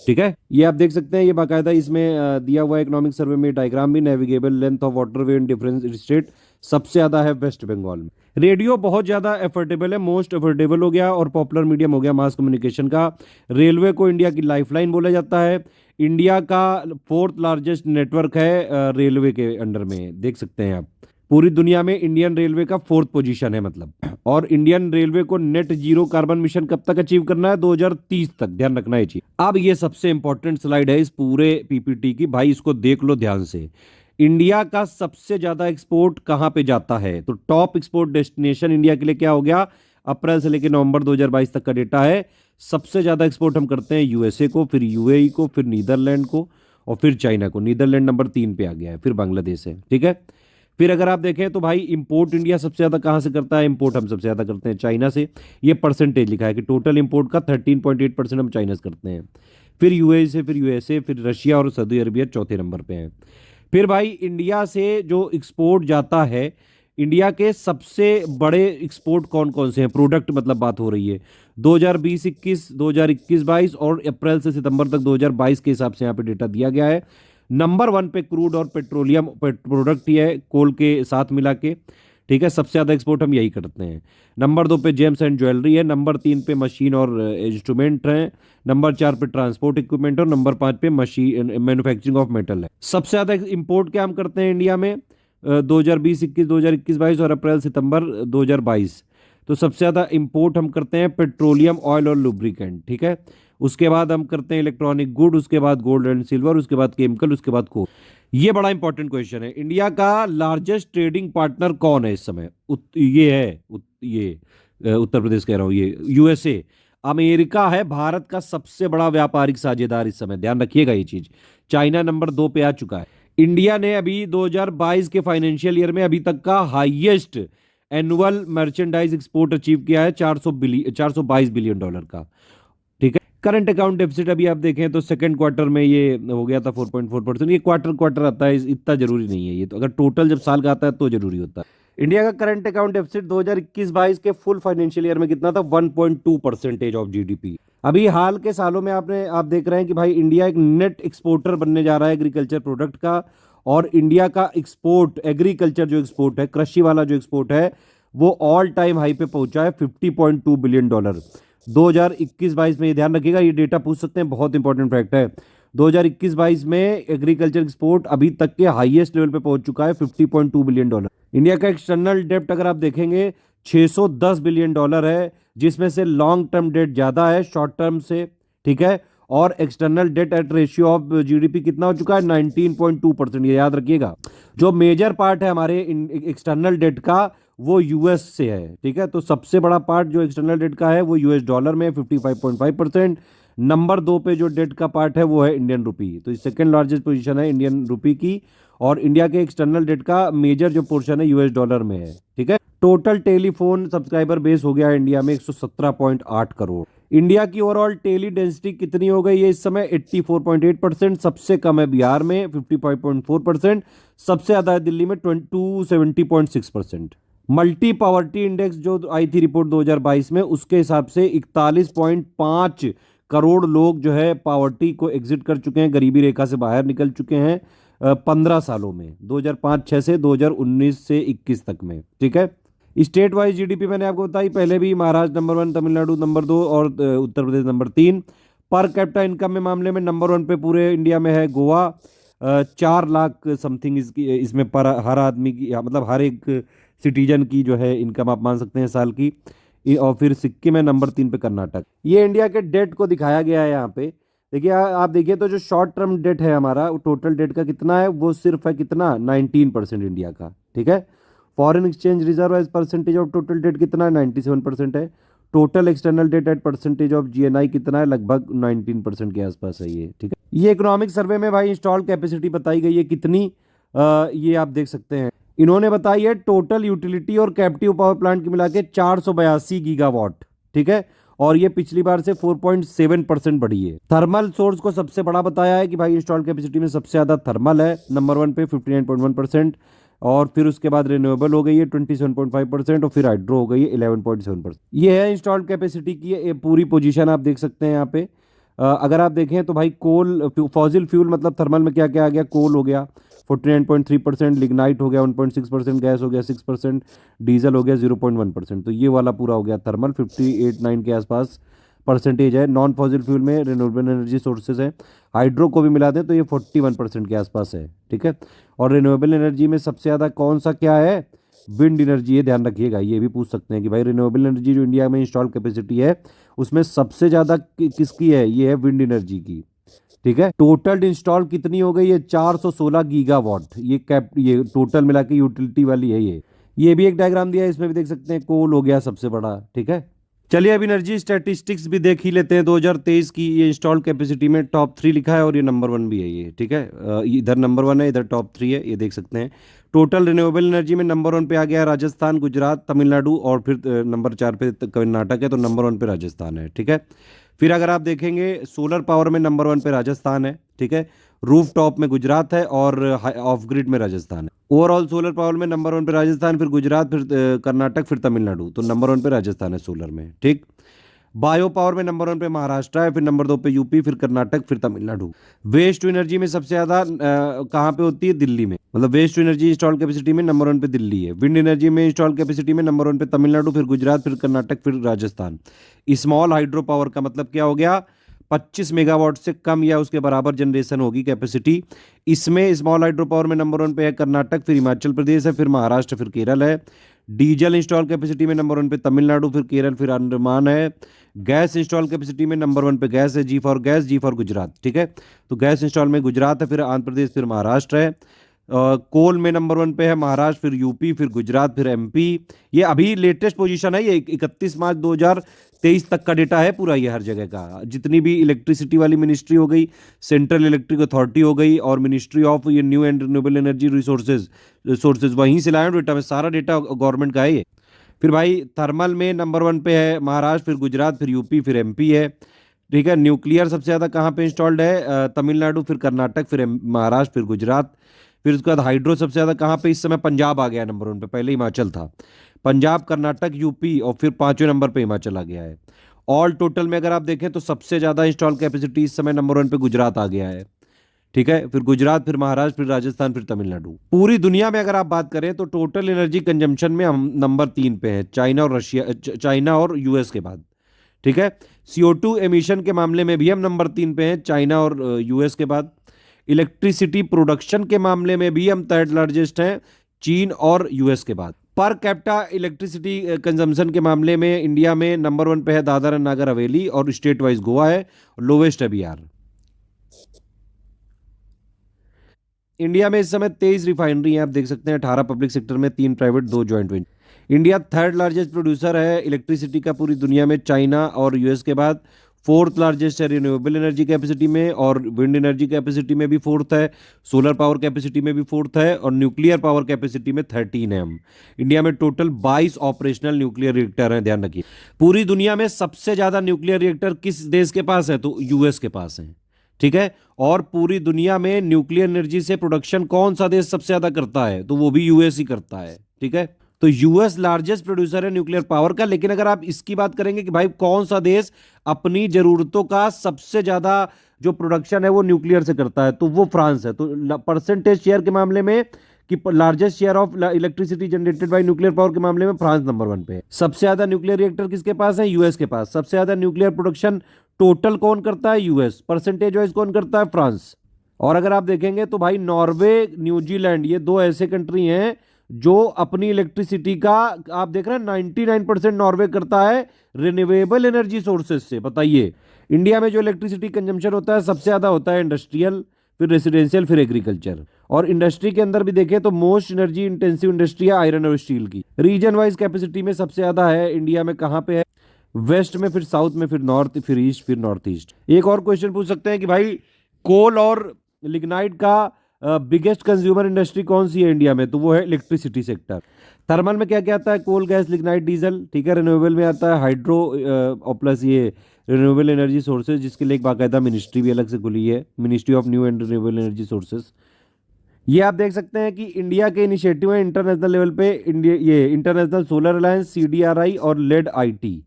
ठीक है। ये आप देख सकते हैं, ये बाकायदा इसमें दिया हुआ इकोनॉमिक सर्वे में डायग्राम भी। Navigable length of waterway in different state सबसे ज्यादा है वेस्ट बंगाल में। रेडियो बहुत ज्यादा एफोर्डेबल है, मोस्ट एफोर्डेबल हो गया और पॉपुलर मीडियम हो गया मास कम्युनिकेशन का। रेलवे को इंडिया की लाइफलाइन बोला जाता है। इंडिया का 4th लार्जेस्ट नेटवर्क है रेलवे के अंडर में, देख सकते हैं आप। पूरी दुनिया में इंडियन रेलवे का 4th पोजीशन है मतलब। और इंडियन रेलवे को नेट जीरो कार्बन मिशन कब तक अचीव करना है? 2030 तक, ध्यान रखना है चीज। अब ये सबसे इंपॉर्टेंट स्लाइड है इस पूरे पीपीटी की, भाई इसको देख लो ध्यान से। इंडिया का सबसे ज्यादा एक्सपोर्ट कहां पे जाता है? तो टॉप एक्सपोर्ट डेस्टिनेशन इंडिया के लिए क्या हो गया? अप्रैल से लेकर नवंबर 2022 तक का डेटा है। सबसे ज्यादा एक्सपोर्ट हम करते हैं यूएसए को, फिर यूएई को, फिर नीदरलैंड को और फिर चाइना को। नीदरलैंड नंबर 3 पे आ गया है, फिर बांग्लादेश है, ठीक है। फिर अगर आप देखें तो भाई इंपोर्ट इंडिया सबसे ज्यादा कहां से करता है? इंपोर्ट हम सबसे ज्यादा करते हैं चाइना से। ये परसेंटेज लिखा है कि टोटल इंपोर्ट का 13.8% हम चाइना से करते हैं। फिर यूएई से, फिर यूएसए, फिर रशिया और सऊदी अरबिया चौथे नंबर पे है। फिर भाई इंडिया से जो एक्सपोर्ट जाता है, इंडिया के सबसे बड़े एक्सपोर्ट कौन कौन से हैं? प्रोडक्ट मतलब बात हो रही है 2020-21, 2021-22 और अप्रैल से सितंबर तक 2022 के हिसाब से यहाँ पे डेटा दिया गया है। नंबर 1 पे क्रूड और पेट्रोलियम प्रोडक्ट ही है, कोल के साथ मिला के, ठीक है। सबसे ज्यादा एक्सपोर्ट हम यही करते हैं। नंबर 2 पे जेम्स एंड ज्वेलरी है। नंबर 3 पे मशीन और इंस्ट्रूमेंट है। नंबर 4 पे ट्रांसपोर्ट इक्विपमेंट और नंबर 5 पे मशीन मैन्युफैक्चरिंग ऑफ मेटल है। सबसे ज्यादा इंपोर्ट क्या हम करते हैं इंडिया में 2020-21, 2021-22 और अप्रैल सितंबर 2022। तो सबसे ज्यादा इंपोर्ट हम करते हैं पेट्रोलियम, ऑयल और लुब्रिकेंट, ठीक है। उसके बाद हम करते हैं इलेक्ट्रॉनिक गुड, उसके बाद गोल्ड एंड सिल्वर, उसके बाद केमिकल, उसके बाद कोल। ये बड़ा इंपॉर्टेंट क्वेश्चन है। इंडिया का लार्जेस्ट ट्रेडिंग पार्टनर कौन है इस समय? उत्तर प्रदेश कह रहा हूं, ये यूएसए। अमेरिका है भारत का सबसे बड़ा व्यापारिक साझेदार इस समय, ध्यान रखिएगा ये चीज। चाइना नंबर 2 पे आ चुका है। इंडिया ने अभी 2022 के फाइनेंशियल ईयर में अभी तक का highest annual merchandise export achieve किया है $422 बिलियन का, ठीक है। करंट अकाउंट डेफिसिट अभी आप देखें तो सेकंड क्वार्टर में ये हो गया था 4.4%। ये क्वार्टर आता है, इतना जरूरी नहीं है ये तो, अगर टोटल जब साल का आता है तो जरूरी होता है। इंडिया का करंट अकाउंट डेफिसिट 2021-22 के फुल फाइनेंशियल ईयर में कितना था? 1.2% ऑफ जीडीपी। अभी हाल के सालों में आप देख रहे हैं कि भाई इंडिया एक नेट एक्सपोर्टर बनने जा रहा है एग्रीकल्चर प्रोडक्ट का। और इंडिया का एक्सपोर्ट, एग्रीकल्चर जो एक्सपोर्ट है, कृषि वाला जो एक्सपोर्ट है, वो ऑल टाइम हाई पे पहुंचा है $50.2 बिलियन। 2021-22 में, ये ध्यान रखिएगा, ये डेटा पूछ सकते हैं, बहुत इंपॉर्टेंट फैक्ट है। 2021-22 में एग्रीकल्चर एक्सपोर्ट अभी तक के हाईएस्ट लेवल पे पहुंच चुका है $50.2 बिलियन। इंडिया का एक्सटर्नल डेप्ट अगर आप देखेंगे $610 बिलियन है, जिसमें से लॉन्ग टर्म डेट ज्यादा है शॉर्ट टर्म से, ठीक है। और external debt at ratio of GDP कितना हो चुका है? 19.2%। ये याद रखिएगा। जो मेजर पार्ट है हमारे एक्सटर्नल डेट का वो यूएस से है, ठीक है। तो सबसे बड़ा पार्ट जो एक्सटर्नल डेट का है वो यूएस डॉलर में 55.5%। नंबर 2 पे जो डेट का पार्ट है वो है इंडियन रुपी। तो सेकंड लार्जेस्ट पोजीशन है इंडियन रुपी की। और इंडिया के एक्सटर्नल डेट का मेजर जो पोर्शन है यूएस डॉलर में है, ठीक है। टोटल टेलीफोन सब्सक्राइबर बेस हो गया इंडिया में 117.8 करोड़। इंडिया की ओवरऑल टेली डेंसिटी कितनी हो गई है इस समय? 84.8%। सबसे कम है बिहार में 55.4%। सबसे ज्यादा है दिल्ली में 270.6%। मल्टी पावर्टी इंडेक्स जो आई थी रिपोर्ट 2022 में, उसके हिसाब से 41.5 करोड़ लोग जो है पावर्टी को एग्जिट कर चुके हैं, गरीबी रेखा से बाहर निकल चुके हैं 15 सालों में, 2005-6 से 2019 से 21 तक में। ठीक है, स्टेट वाइज जीडीपी मैंने आपको बताई पहले भी, महाराष्ट्र नंबर 1, तमिलनाडु नंबर 2 और Uttar Pradesh number 3। Per capita income में मामले में नंबर 1 पे पूरे इंडिया में है गोवा, 4 लाख समथिंग इसमें पर हर आदमी की, मतलब हर एक सिटीजन की जो है इनकम आप मान सकते हैं साल की। और फिर सिक्किम है नंबर 3 पे, कर्नाटक। ये इंडिया के डेट को दिखाया गया है यहाँ पे। देखिए आप देखिए तो जो शॉर्ट टर्म डेट है हमारा, टोटल डेट का कितना है, वो सिर्फ है कितना, 19% इंडिया का। ठीक है, foreign exchange reserve as percentage of total debt कितना है, 97% है। Total external debt at percentage of GNI कितना है, लगभग 19% के आसपास है ये। ठीक है, ये इकोनॉमिक सर्वे में भाई इंस्टॉल कैपेसिटी बताई गई है कितनी, ये आप देख सकते हैं। इन्होंने बताई है टोटल यूटिलिटी और कैप्टिव पावर प्लांट की मिला के 482 गीगावाट। ठीक है, और ये पिछली बार से 4.7% बढ़ी है। थर्मल सोर्स को सबसे बड़ा बताया है कि भाई इंस्टॉल कैपेसिटी में सबसे ज्यादा थर्मल है, नंबर 1 पे 59.1%, और फिर उसके बाद रिन्यूएबल हो गई है 27.5%, और फिर हाइड्रो हो गई है 11.7%। ये है इंस्टॉल्ड कैपेसिटी की ये पूरी पोजीशन, आप देख सकते हैं यहाँ पे। अगर आप देखें तो भाई कोल, फॉसिल फ्यूल मतलब थर्मल में क्या क्या आ गया, कोल हो गया 49.3%, लिग्नाइट हो गया 1.6%, गैस हो गया 6%, डीजल हो गया 0.1%। तो ये वाला पूरा हो गया थर्मल, 58-9 के आसपास परसेंटेज है। नॉन फॉसिल फ्यूल में रिन्यूएबल एनर्जी सोर्सेज है, हाइड्रो को भी मिला दें तो ये 41% के आसपास है। ठीक है, और रिन्यूएबल एनर्जी में सबसे ज़्यादा कौन सा क्या है, विंड एनर्जी है, ध्यान रखिएगा। ये भी पूछ सकते हैं कि भाई रिन्यूएबल एनर्जी जो इंडिया में इंस्टॉल कैपेसिटी है उसमें सबसे ज़्यादा किसकी है, ये है विंड एनर्जी की। ठीक है, टोटल इंस्टॉल कितनी हो गई है, 416 गीगावाट। ये टोटल मिला के यूटिलिटी वाली है ये भी एक डायग्राम दिया है, इसमें भी देख सकते हैं, कोल हो गया सबसे बड़ा। ठीक है, चलिए अब एनर्जी स्टैटिस्टिक्स भी देख ही लेते हैं 2023 की। ये इंस्टॉल कैपेसिटी में टॉप 3 लिखा है और ये नंबर 1 भी है ये। ठीक है, इधर नंबर 1 है, इधर टॉप 3 है, ये देख सकते हैं। टोटल रिन्यूएबल एनर्जी में नंबर 1 पे आ गया राजस्थान, गुजरात, तमिलनाडु, और फिर नंबर 4 पे कर्नाटक है, तो नंबर 1 पे राजस्थान है। ठीक है, फिर अगर आप देखेंगे सोलर पावर में नंबर 1 पे राजस्थान है। ठीक है, रूफ टॉप में गुजरात है और ऑफ ग्रिड में राजस्थान है। ओवरऑल सोलर पावर में नंबर 1 पे राजस्थान, फिर गुजरात, फिर कर्नाटक, फिर तमिलनाडु, तो नंबर 1 पे राजस्थान है सोलर में। ठीक, बायो पावर में नंबर 1 पे महाराष्ट्र है, फिर नंबर 2 पे यूपी, फिर कर्नाटक, फिर तमिलनाडु। वेस्ट टू एनर्जी में सबसे ज्यादा कहाँ पे होती है, दिल्ली में, मतलब waste to energy install capacity में नंबर 1 पे दिल्ली है। विंड एनर्जी में इंस्टॉल कैपेसिटी में नंबर 1 पे तमिलनाडु, फिर गुजरात, फिर कर्नाटक, फिर राजस्थान। स्मॉल हाइड्रो पावर का मतलब क्या हो गया, 25 मेगावाट से कम या उसके बराबर जनरेशन होगी कैपेसिटी। इसमें स्मॉल हाइड्रो पावर में नंबर 1 पे है कर्नाटक, फिर हिमाचल प्रदेश है, फिर महाराष्ट्र, फिर केरल है। डीजल इंस्टॉल कैपेसिटी में नंबर 1 पे तमिलनाडु, फिर केरल, फिर अंडमान है। गैस इंस्टॉल कैपेसिटी में नंबर 1 पे गैस है, G for gas, G for Gujarat. ठीक है, तो गैस इंस्टॉल में गुजरात है, फिर आंध्र प्रदेश, फिर महाराष्ट्र है। कोल में नंबर 1 पे है महाराष्ट्र, फिर यूपी, फिर गुजरात, फिर एमपी। ये अभी लेटेस्ट पोजीशन है, ये 31 मार्च 2023 तक का डेटा है पूरा, ये हर जगह का। जितनी भी इलेक्ट्रिसिटी वाली मिनिस्ट्री हो गई, सेंट्रल इलेक्ट्रिक अथॉरिटी हो गई, और मिनिस्ट्री ऑफ ये new and renewable energy resources वहीं से लाए डेटा में, सारा डेटा गवर्नमेंट का है ये। फिर भाई थर्मल में नंबर 1 पे है महाराष्ट्र, फिर गुजरात, फिर यूपी, फिर एमपी है। ठीक है, न्यूक्लियर सबसे ज़्यादा कहाँ पे इंस्टॉल्ड है, तमिलनाडु, फिर कर्नाटक, फिर महाराष्ट्र, फिर गुजरात। फिर उसके बाद हाइड्रो सबसे ज़्यादा कहाँ पे, इस समय पंजाब आ गया नंबर 1 पे, पहले हिमाचल था। पंजाब, कर्नाटक, यूपी, और फिर 5वें नंबर पे हिमाचल आ गया है। ऑल टोटल में अगर आप देखें तो सबसे ज़्यादा इंस्टॉल कैपेसिटी इस समय नंबर 1 पे गुजरात आ गया है। ठीक है, फिर गुजरात, फिर महाराष्ट्र, फिर राजस्थान, फिर तमिलनाडु। पूरी दुनिया में अगर आप बात करें तो टोटल एनर्जी कंजम्पशन में हम नंबर 3 पे हैं, चाइना और यूएस के बाद। ठीक है, CO2 एमिशन के मामले में भी हम नंबर 3 पे हैं, चाइना और यूएस के बाद। इलेक्ट्रिसिटी प्रोडक्शन के मामले में भी हम थर्ड लार्जेस्ट हैं, चीन और यूएस के बाद। पर कैपिटा इलेक्ट्रिसिटी कंजम्पशन के मामले में इंडिया में नंबर 1 पे है दादर एंड नागर हवेली, और स्टेट वाइज गोवा है, लोवेस्ट है बिहार। इंडिया में इस समय 23 रिफाइनरी हैं, आप देख सकते हैं, 18 पब्लिक सेक्टर में, 3 private, 2 joint venture. India third largest producer है इलेक्ट्रिसिटी का पूरी दुनिया में, चाइना और यूएस के बाद। फोर्थ लार्जेस्ट है रिन्यूएबल एनर्जी कैपेसिटी में, और विंड एनर्जी कैपेसिटी में भी फोर्थ है, सोलर पावर कैपेसिटी में भी फोर्थ है, और न्यूक्लियर पावर कैपेसिटी में 13 है। हम इंडिया में टोटल 22 ऑपरेशनल न्यूक्लियर रिएक्टर हैं, ध्यान रखिए। पूरी दुनिया में सबसे ज्यादा न्यूक्लियर रिएक्टर किस देश के पास है? तो यूएस के पास है, ठीक है। और पूरी दुनिया में न्यूक्लियर एनर्जी से प्रोडक्शन कौन सा देश सबसे ज्यादा करता है? तो वो भी यूएस ही करता है, ठीक है। तो यूएस लार्जेस्ट प्रोड्यूसर है न्यूक्लियर पावर का। लेकिन अगर आप इसकी बात करेंगे कि भाई कौन सा देश अपनी जरूरतों का सबसे ज्यादा जो प्रोडक्शन है वो न्यूक्लियर से करता है, तो वो फ्रांस है। तो परसेंटेज शेयर के मामले में कि largest share of electricity generated by nuclear power के मामले में फ्रांस नंबर 1 पे है। सबसे ज्यादा न्यूक्लियर रिएक्टर किसके पास है? यूएस के पास। सबसे ज्यादा न्यूक्लियर प्रोडक्शन टोटल कौन करता है? यूएस। परसेंटेज वाइज कौन करता है? फ्रांस। और अगर आप देखेंगे तो भाई नॉर्वे, न्यूजीलैंड, ये 2 ऐसे कंट्री हैं जो अपनी इलेक्ट्रिसिटी का, आप देख रहे हैं 99% नॉर्वे करता है रिन्यूएबल एनर्जी सोर्सेज से। बताइए, इंडिया में जो इलेक्ट्रिसिटी कंजम्पशन होता है सबसे ज्यादा होता है इंडस्ट्रियल, फिर रेसिडेंशियल, फिर एग्रीकल्चर। और इंडस्ट्री के अंदर भी देखें तो मोस्ट एनर्जी इंटेंसिव इंडस्ट्री है आयरन और स्टील की। रीजन वाइज कैपेसिटी में सबसे ज्यादा है इंडिया में, कहां पे है? वेस्ट में, फिर साउथ में, फिर नॉर्थ, फिर ईस्ट, फिर नॉर्थ ईस्ट। एक और क्वेश्चन पूछ सकते हैं कि भाई कोल और लिग्नाइट का बिगेस्ट कंज्यूमर इंडस्ट्री कौन सी है इंडिया में? तो वो है इलेक्ट्रिसिटी सेक्टर। थर्मल में क्या क्या आता है? कोल, गैस, लिग्नाइट, डीजल, ठीक है। रिन्यूएबल में आता है हाइड्रो और प्लस ये रिन्यूएबल एनर्जी सोर्सेज, जिसके लिए एक बाकायदा मिनिस्ट्री भी अलग से खुली है, ministry of new and renewable energy sources. ये आप देख सकते हैं कि इंडिया के इनिशिएटिव है इंटरनेशनल लेवल पे, इंडिया ये इंटरनेशनल सोलर अलायंस, सीडीआरआई और लेड आईटी,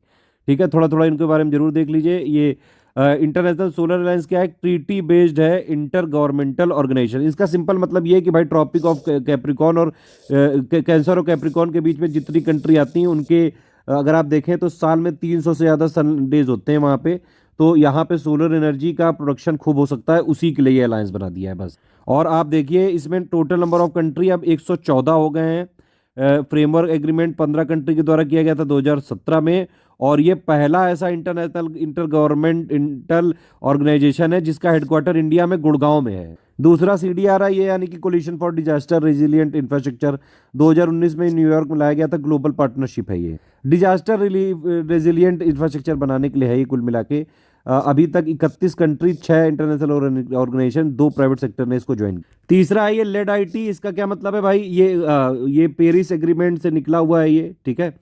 ठीक है। थोड़ा थोड़ा इनके बारे में जरूर देख लीजिए। ये इंटरनेशनल सोलर अलायंस क्या है? ट्रीटी बेस्ड है इंटर गवर्नमेंटल ऑर्गेनाइजेशन। इसका सिंपल मतलब ये है कि भाई ट्रॉपिक ऑफ कैप्रिकॉन और कैंसर और कैप्रिकॉन के बीच में जितनी कंट्री आती हैं उनके अगर आप देखें तो साल में 300 से ज़्यादा सन डेज होते हैं वहाँ पे। तो यहाँ पे सोलर एनर्जी का प्रोडक्शन खूब हो सकता है, उसी के लिए ये अलायंस बना दिया है बस। और आप देखिए इसमें टोटल नंबर ऑफ कंट्री अब 114 हो गए हैं। फ्रेमवर्क एग्रीमेंट 15 कंट्री के द्वारा किया गया था 2017 में। और ये पहला ऐसा इंटरनेशनल इंटर गवर्नमेंटल ऑर्गेनाइजेशन है जिसका हेडक्वार्टर इंडिया में गुड़गांव में है। दूसरा सीडीआरआई है, यानी कि coalition for disaster resilient infrastructure, 2019 में न्यूयॉर्क में लाया गया था। ग्लोबल पार्टनरशिप है ये, डिजास्टर रेजिलिएंट इंफ्रास्ट्रक्चर बनाने के लिए है ये। कुल मिला के अभी तक 31 country, 6 international organisation, 2 private sector ने इसको ज्वाइन किया। तीसरा है ये लेड आईटी। इसका क्या मतलब है भाई? ये पेरिस एग्रीमेंट से निकला हुआ है ये, ठीक है।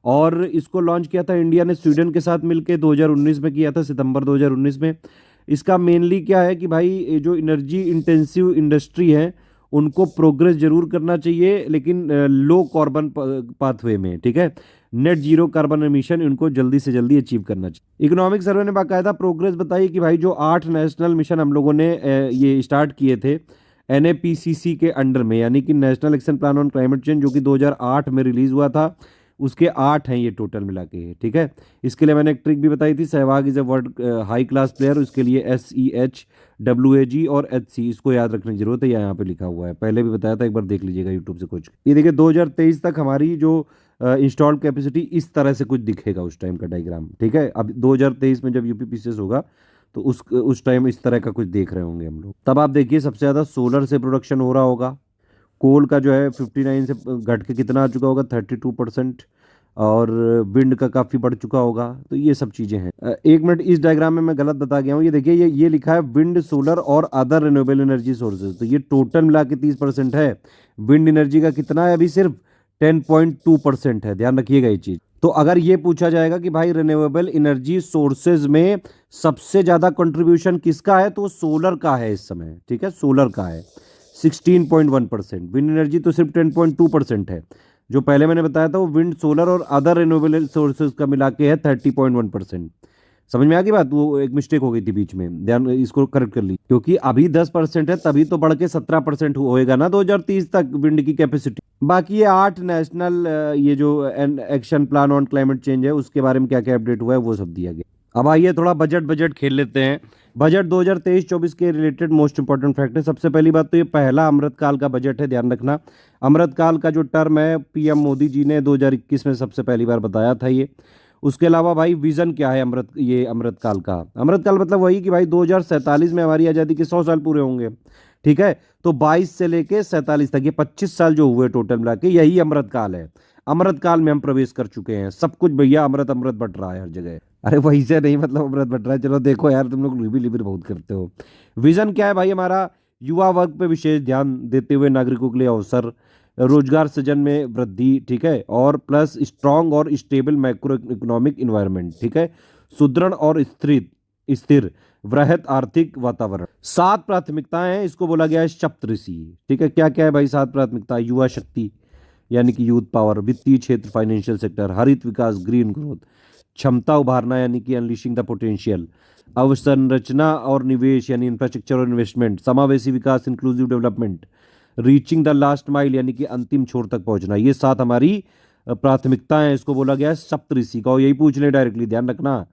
और इसको लॉन्च किया था इंडिया ने स्वीडन के साथ मिलकर 2019 में किया था, सितंबर 2019 में। इसका मेनली क्या है कि भाई ये जो एनर्जी इंटेंसिव इंडस्ट्री है उनको प्रोग्रेस जरूर करना चाहिए, लेकिन लो कार्बन पाथवे में, ठीक है। नेट जीरो कार्बन एमिशन इनको जल्दी से जल्दी अचीव करना चाहिए। इकोनॉमिक सर्वे ने बाकायदा प्रोग्रेस बताई कि भाई जो 8 नेशनल मिशन हम लोगों ने ये स्टार्ट किए थे NAPCC के अंडर में, यानी कि national action plan on climate change, जो कि 2008 में रिलीज हुआ था, उसके 8 हैं ये टोटल मिला के, ठीक है। इसके लिए मैंने एक ट्रिक भी बताई थी, Sehwag is a world high class player. उसके लिए SEH, WAG और HC, इसको याद रखने की जरूरत है, यहाँ पे लिखा हुआ है, पहले भी बताया था, एक बार देख लीजिएगा यूट्यूब से कुछ। ये देखिए 2023 तक हमारी जो इंस्टॉल कैपेसिटी इस तरह से कुछ दिखेगा उस टाइम का डायग्राम, ठीक है। अब 2023 में जब UPPCS होगा तो उस टाइम इस तरह का कुछ देख रहे होंगे हम लोग। तब आप देखिए सबसे ज़्यादा सोलर से प्रोडक्शन हो रहा होगा। कोल का जो है 59 से घट के कितना आ चुका होगा? 32%। और विंड का काफ़ी बढ़ चुका होगा। तो ये सब चीज़ें हैं। एक मिनट, इस डायग्राम में मैं गलत बता गया हूँ। ये देखिए ये लिखा है विंड, सोलर और अदर रिन्यूएबल एनर्जी सोर्सेज, तो ये टोटल मिला के 30% है। विंड एनर्जी का कितना है? अभी सिर्फ 10.2% है, ध्यान रखिएगा ये चीज़। तो अगर ये पूछा जाएगा कि भाई रिन्यूएबल एनर्जी सोर्सेज में सबसे ज़्यादा कंट्रीब्यूशन किसका है, तो सोलर का है इस समय, ठीक है। सोलर का है 16.1%, विंड एनर्जी तो सिर्फ 10.2% है। जो पहले मैंने बताया था वो विंड, सोलर और अदर रिन्यूएबल सोर्सेज का मिला के है 30.1%। समझ में आ गई बात? वो एक मिस्टेक हो गई थी बीच में, ध्यान इसको करेक्ट कर ली, क्योंकि अभी 10% है, तभी तो बढ़ के 17% होएगा ना 2030 तक विंड की कैपेसिटी। बाकी ये 8 नेशनल ये जो action plan on climate change है उसके बारे में क्या क्या अपडेट हुआ है वो सब दिया गया। अब आइए थोड़ा बजट खेल लेते हैं। बजट 2023-24 के रिलेटेड मोस्ट इंपॉर्टेंट फैक्ट है। सबसे पहली बात तो ये पहला अमृतकाल का बजट है, ध्यान रखना। अमृतकाल का जो टर्म है PM मोदी जी ने 2021 में सबसे पहली बार बताया था ये। उसके अलावा भाई विजन क्या है अमृतकाल का? अमृतकाल मतलब वही कि भाई 2047 में हमारी आज़ादी के 100 साल पूरे होंगे, ठीक है। तो 22 से लेके 47 तक ये 25 साल जो हुए टोटल मिला के, यही अमृतकाल है। अमृतकाल में हम प्रवेश कर चुके हैं, सब कुछ भैया अमृत अमृत बट रहा है हर जगह। अरे वही से नहीं, मतलब अमृत बट रहा है। चलो देखो यार, तुम लोग लिबी लिबिर बहुत करते हो। विजन क्या है भाई हमारा? युवा वर्ग पे विशेष ध्यान देते हुए नागरिकों के लिए अवसर, रोजगार सृजन में वृद्धि, ठीक है, और प्लस स्ट्रांग और स्टेबल मैक्रो इकोनॉमिक इन्वायरमेंट, ठीक है, सुदृढ़ और स्थिर स्थिर वृहत आर्थिक वातावरण। 7 प्राथमिकताएं हैं, इसको बोला गया है सप्तऋषि। ठीक है, क्या क्या है भाई 7 प्राथमिकता? युवा शक्ति यानी कि यूथ पावर, वित्तीय क्षेत्र फाइनेंशियल सेक्टर, हरित विकास ग्रीन ग्रोथ, क्षमता उभारना यानी कि अनलीशिंग द पोटेंशियल, अवसंरचना और निवेश यानी इंफ्रास्ट्रक्चर और इन्वेस्टमेंट, समावेशी विकास inclusive development, reaching the last mile यानी कि अंतिम छोर तक पहुंचना। ये 7 हमारी प्राथमिकताएं हैं। इसको बोला गया है सप्तऋषि का, और यही पूछ ले डायरेक्टली, ध्यान रखना।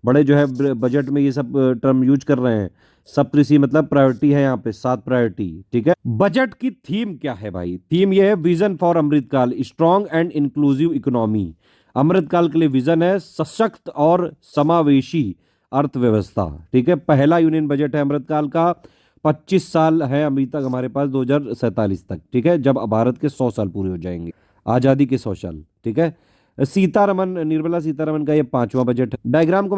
बड़े जो है बजट में ये सब टर्म यूज कर रहे हैं। सप्तऋषि मतलब प्रायोरिटी है यहाँ पे, 7 प्रायोरिटी। ठीक है, बजट की थीम क्या है भाई? थीम ये है vision for Amritkaal, strong and inclusive economy. Amritkaal के लिए विजन है सशक्त और समावेशी अर्थव्यवस्था। ठीक है, पहला यूनियन बजट है अमृतकाल का। 25 साल है अभी तक हमारे पास, 2047 तक। ठीक है, जब भारत के 100 साल पूरे हो जाएंगे, आजादी के 100 साल। ठीक है, सीतारमन, निर्मला सीतारमन का ये 5वां बजट है। डायग्राम को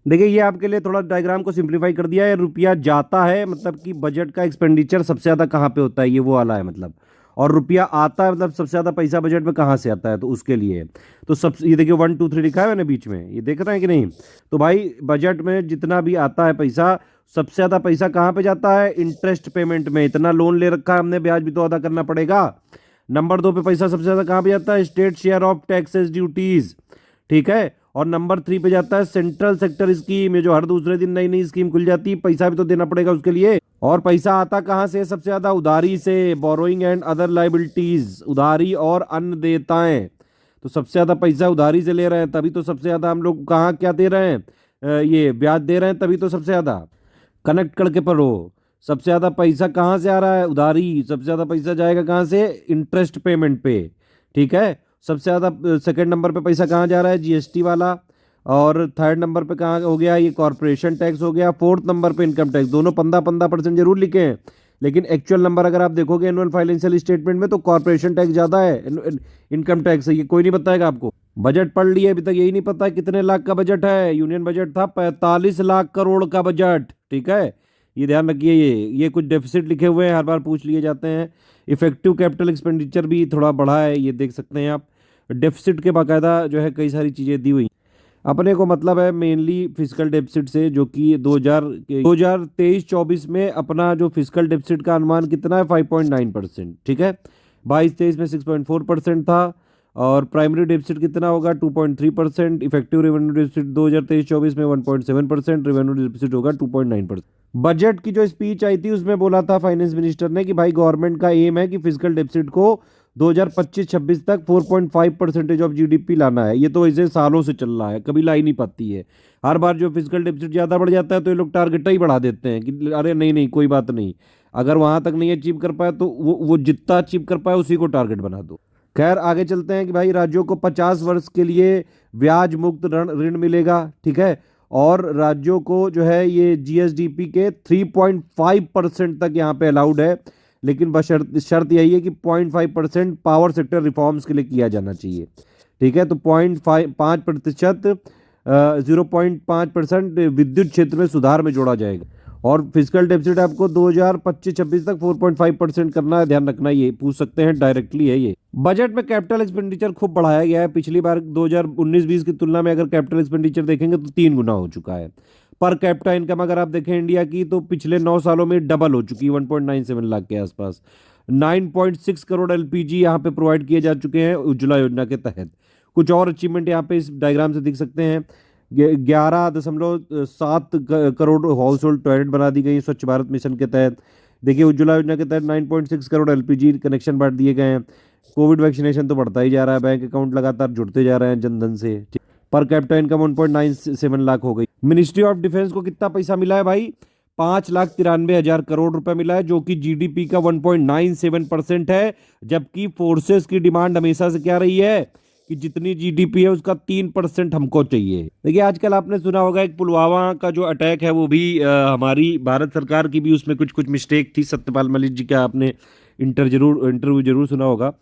देखिए, ये आपके लिए थोड़ा डायग्राम को सिंप्लीफाई कर दिया है। रुपया जाता है मतलब कि बजट का एक्सपेंडिचर सबसे ज्यादा कहाँ पे होता है, ये वो वाला है मतलब। और रुपया आता है मतलब सबसे ज्यादा पैसा बजट में कहाँ से आता है, तो उसके लिए। तो सब ये देखिए 1 2 3 लिखा है मैंने बीच में, ये देख रहे हैं कि नहीं? तो भाई बजट में जितना भी आता है पैसा, सबसे ज्यादा पैसा कहाँ पे जाता है? इंटरेस्ट पेमेंट में। इतना लोन ले रखा है हमने, ब्याज भी तो अदा करना पड़ेगा। नंबर 2 पे पैसा सबसे ज्यादा कहाँ पे जाता है? State share of taxes duties. ठीक है, और नंबर 3 पे जाता है सेंट्रल सेक्टर स्कीम, ये जो हर दूसरे दिन नई नई स्कीम खुल जाती है, पैसा भी तो देना पड़ेगा उसके लिए। और पैसा आता कहाँ से? सबसे ज्यादा उधारी से, बोरोइंग एंड अदर लाइबिलिटीज, उधारी और अन्य देयताएं। तो सबसे ज्यादा पैसा उधारी से ले रहे हैं, तभी तो सबसे ज्यादा हम लोग कहाँ क्या दे रहे हैं, ये ब्याज दे रहे हैं, तभी तो सबसे ज्यादा। कनेक्ट करके पढ़ो, सबसे ज्यादा पैसा कहाँ से आ रहा है? उधारी। सबसे ज्यादा पैसा जाएगा कहाँ से? इंटरेस्ट पेमेंट पे। ठीक है, सबसे ज़्यादा सेकंड नंबर पे पैसा कहाँ जा रहा है? जीएसटी वाला। और थर्ड नंबर पे कहाँ हो गया? ये कॉर्पोरेशन टैक्स हो गया। फोर्थ नंबर पे इनकम टैक्स। दोनों 15-15% जरूर लिखे हैं, लेकिन एक्चुअल नंबर अगर आप देखोगे एनुअल फाइनेंशियल स्टेटमेंट में, तो कॉर्पोरेशन टैक्स ज़्यादा है, इनकम टैक्स है। ये कोई नहीं बताएगा आपको। बजट पढ़ लिए, अभी तक यही नहीं पता कितने लाख का बजट है। यूनियन बजट था 45 लाख करोड़ का बजट। ठीक है, ये ध्यान रखिए। ये कुछ डेफिसिट लिखे हुए हैं, हर बार पूछ लिए जाते हैं। इफेक्टिव कैपिटल एक्सपेंडिचर भी थोड़ा बढ़ा है, ये देख सकते हैं आप। डेफिसिट के बाकायदा जो है कई सारी चीज़ें दी हुई। अपने को मतलब है मेनली फिजिकल डेफिसिट से, जो कि 2023-24 में अपना जो फिजिकल डेफिसिट का अनुमान कितना है? 5.9%। ठीक है, 22-23 में 6.4% था। और प्राइमरी डेफिसिट कितना होगा? 2.3%। इफेक्टिव रेवेन्यू डेफिसिट 2023-24 में 1.7%। रेवेन्यू डेफिसिट होगा 2.9%। बजट की जो स्पीच आई थी उसमें बोला था फाइनेंस मिनिस्टर ने कि भाई गवर्नमेंट का एम है कि फिजिकल डेफिसिट को 2025-26 तक 4.5% ऑफ जीडीपी लाना है। ये तो ऐसे सालों से चल रहा है, कभी ला ही नहीं पाती है। हर बार जो फिजिकल डेफिसिट ज़्यादा बढ़ जाता है तो ये लोग टारगेट ही बढ़ा देते हैं कि अरे नहीं नहीं कोई बात नहीं, अगर वहां तक नहीं अचीव कर पाए तो वो जितना अचीव कर पाए उसी को टारगेट बना दो। खैर आगे चलते हैं कि भाई राज्यों को 50 वर्ष के लिए ब्याज मुक्त ऋण ऋण मिलेगा। ठीक है, और राज्यों को जो है ये जीएसडीपी के 3.5% तक यहाँ पे अलाउड है, लेकिन बशर्त शर्त यही है कि 0.5% पावर सेक्टर रिफॉर्म्स के लिए किया जाना चाहिए। ठीक है, तो 0.5%, 0.5% विद्युत क्षेत्र में सुधार में जोड़ा जाएगा। और फिजिकल डेफिसिट आपको 2025-26 तक 4.5% करना है, ध्यान रखना। ये पूछ सकते हैं, डायरेक्टली है ये। बजट में कैपिटल एक्सपेंडिचर खूब बढ़ाया गया है। पिछली बार 2019-20 की तुलना में अगर कैपिटल एक्सपेंडिचर देखेंगे तो 3 गुना हो चुका है। पर कैपिटा इनकम अगर आप देखें इंडिया की, तो पिछले 9 सालों में डबल हो चुकी है, 1.97 लाख के आसपास। 9.6 करोड़ एलपीजी यहाँ पे प्रोवाइड किए जा चुके हैं उज्ज्वला योजना के तहत। कुछ और अचीवमेंट यहाँ पे इस डायग्राम से दिख सकते हैं। 11.7 करोड़ हाउस होल्ड टॉयलेट बना दी गई स्वच्छ भारत मिशन के तहत। देखिए उज्ज्वला योजना के तहत 9.6 करोड़ एलपीजी कनेक्शन बांट दिए गए हैं। कोविड वैक्सीनेशन तो बढ़ता ही जा रहा है, बैंक अकाउंट लगातार जुड़ते जा रहे हैं जनधन से। पर कैपिटा इनकम 1.97 लाख हो गई। मिनिस्ट्री ऑफ डिफेंस को कितना पैसा मिला है भाई? 5,93,000 करोड़ रुपए मिला है, जो कि जीडीपी का 1.97% है। जबकि फोर्सेस की डिमांड हमेशा से क्या रही है कि जितनी जीडीपी है उसका 3% हमको चाहिए। देखिए आजकल आपने सुना होगा एक पुलवामा का जो अटैक है वो भी हमारी भारत सरकार की भी उसमें कुछ कुछ मिस्टेक थी। सत्यपाल मलिक जी का आपने इंटरव्यू जरूर सुना होगा।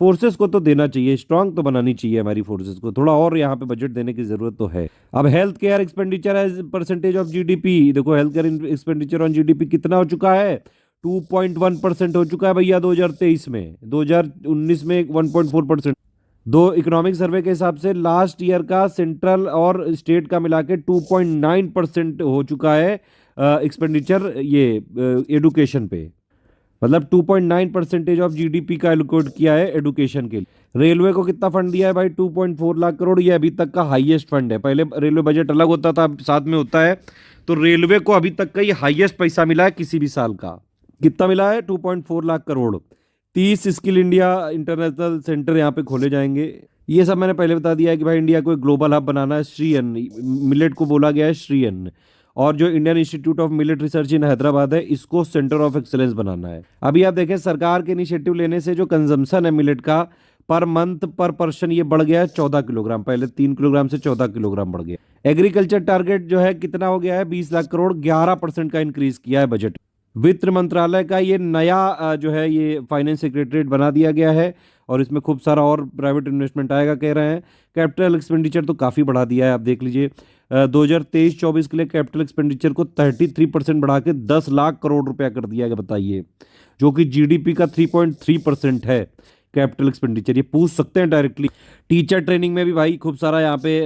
फोर्सेस को तो देना चाहिए, स्ट्रांग तो बनानी चाहिए हमारी फोर्सेस को, थोड़ा और यहाँ पे बजट देने की जरूरत तो है। अब health care expenditure as percentage of GDP, देखो health care expenditure on GDP कितना हो चुका है, 2.1% हो चुका है भैया 2023 में, 2019 में 1.4%। दो इकोनॉमिक सर्वे के हिसाब से लास्ट ईयर का सेंट्रल और स्टेट का मिला के 2.9% हो चुका है एक्सपेंडिचर ये एडुकेशन पे, मतलब 2.9% ऑफ जीडीपी का एलोकेट किया है एडुकेशन के लिए। रेलवे को कितना फंड दिया है भाई, 2.4 लाख करोड़, ये अभी तक का हाईएस्ट फंड है। पहले रेलवे बजट अलग होता था, अब साथ में होता है, तो रेलवे को अभी तक का ये हाईएस्ट पैसा मिला है किसी भी साल का। कितना मिला है, 2.4 lakh crore. 30 skill India international centre यहाँ पे खोले जाएंगे। ये सब मैंने पहले बता दिया है कि भाई इंडिया को एक ग्लोबल हब बनाना है, श्री अन्न, मिलेट को बोला गया है श्री अन्न। और जो Indian institute of millet research इन हैदराबाद है, इसको सेंटर ऑफ एक्सेलेंस बनाना है। अभी आप देखें सरकार के इनिशिएटिव लेने से जो कंजम्पशन है मिलेट का पर मंथ पर पर्सन, ये बढ़ गया है 14 किलोग्राम, पहले 3 किलोग्राम से 14 किलोग्राम बढ़ गया। एग्रीकल्चर टारगेट जो है कितना हो गया है, 20 लाख करोड़, 11% का इंक्रीज किया है बजट। वित्त मंत्रालय का ये नया जो है ये फाइनेंस सेक्रेटरीट बना दिया गया है, और इसमें खूब सारा और प्राइवेट इन्वेस्टमेंट आएगा कह रहे हैं। कैपिटल एक्सपेंडिचर तो काफ़ी बढ़ा दिया है, आप देख लीजिए 2023-24 के लिए कैपिटल एक्सपेंडिचर को 33% बढ़ा के 10 लाख करोड़ रुपया कर दिया गया, बताइए, जो कि जीडीपी का 3.3% है कैपिटल एक्सपेंडिचर। ये पूछ सकते हैं डायरेक्टली। टीचर ट्रेनिंग में भी भाई खूब सारा यहाँ पे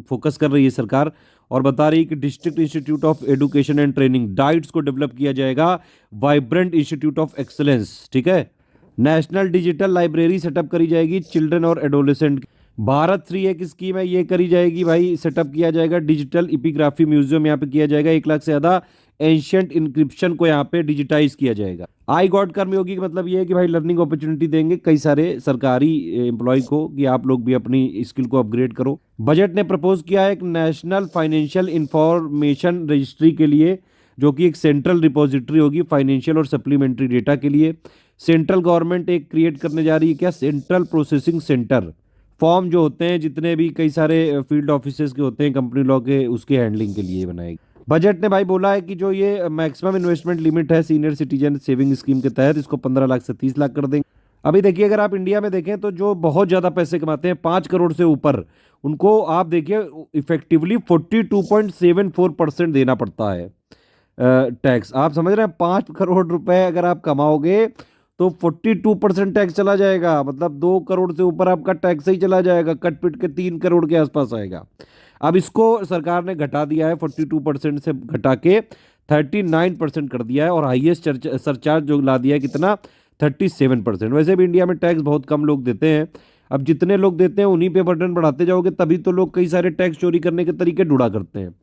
फोकस कर रही है सरकार, और बता रही है कि district institute of education and training diets को डेवलप किया जाएगा, वाइब्रेंट इंस्टीट्यूट ऑफ एक्सलेंस, ठीक है। नेशनल डिजिटल लाइब्रेरी सेटअप करी जाएगी चिल्ड्रन और एडोलेसेंट। भारत श्री एक स्कीम है, ये करी जाएगी भाई, सेटअप किया जाएगा डिजिटल इपिग्राफी म्यूजियम यहाँ पे किया जाएगा, 1 लाख से ज्यादा एंशियंट इंक्रिप्शन को यहाँ पे डिजिटाइज किया जाएगा। आई गॉड कर्मयोगी का मतलब ये है कि भाई लर्निंग अपॉर्चुनिटी देंगे कई सारे सरकारी एम्प्लॉय को, कि आप लोग भी अपनी स्किल को अपग्रेड करो। बजट ने प्रपोज किया है एक नेशनल फाइनेंशियल इंफॉर्मेशन रजिस्ट्री के लिए, जो कि एक सेंट्रल रिपोजिटरी होगी फाइनेंशियल और सप्लीमेंट्री डेटा के लिए। सेंट्रल गवर्नमेंट एक क्रिएट करने जा रही है क्या, सेंट्रल प्रोसेसिंग सेंटर। फॉर्म जो होते हैं जितने भी कई सारे फील्ड ऑफिसर्स के होते हैं कंपनी लॉ के, उसके हैंडलिंग के लिए बनाएगी। बजट ने भाई बोला है कि जो ये मैक्सिमम इन्वेस्टमेंट लिमिट है सीनियर सिटीजन सेविंग स्कीम के तहत, इसको 15 लाख से 30 लाख कर देंगे। अभी देखिए अगर आप इंडिया में देखें तो जो बहुत ज़्यादा पैसे कमाते हैं 5 करोड़ से ऊपर, उनको आप देखिए इफेक्टिवली 42.74% देना पड़ता है टैक्स। आप समझ रहे हैं, 5 करोड़ रुपए अगर आप कमाओगे तो 42% टैक्स चला जाएगा, मतलब 2 करोड़ से ऊपर आपका टैक्स ही चला जाएगा, कट पिट के 3 करोड़ के आसपास आएगा। अब इसको सरकार ने घटा दिया है, 42% से घटा के 39% कर दिया है, और हाईएस्ट सरचार्ज जो ला दिया है कितना, 37%। वैसे भी इंडिया में टैक्स बहुत कम लोग देते हैं, अब जितने लोग देते हैं उन्हीं पे बर्डन बढ़ाते जाओगे, तभी तो लोग कई सारे टैक्स चोरी करने के तरीके ढूंढा करते हैं।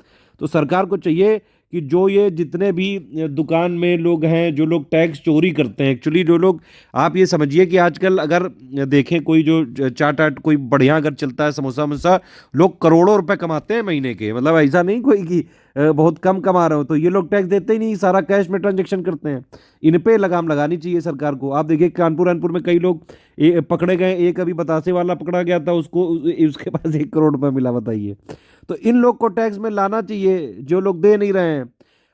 तो सरकार को चाहिए कि जो ये जितने भी दुकान में लोग हैं, जो लोग टैक्स चोरी करते हैं, एक्चुअली जो लोग, आप ये समझिए कि आजकल अगर देखें कोई जो चाट आट कोई बढ़िया अगर चलता है, समोसा वमोसा, लोग करोड़ों रुपए कमाते हैं महीने के, मतलब ऐसा नहीं कोई कि बहुत कम कमा रहे हो, तो ये लोग टैक्स देते ही नहीं, सारा कैश में ट्रांजेक्शन करते हैं। इन पे लगाम लगानी चाहिए सरकार को। आप देखिए कानपुर में कई लोग पकड़े गए, एक अभी बतासे वाला पकड़ा गया था, उसको उसके पास 1 करोड़ रुपए मिला, बताइए। तो इन लोग को टैक्स में लाना चाहिए जो लोग दे नहीं रहे हैं।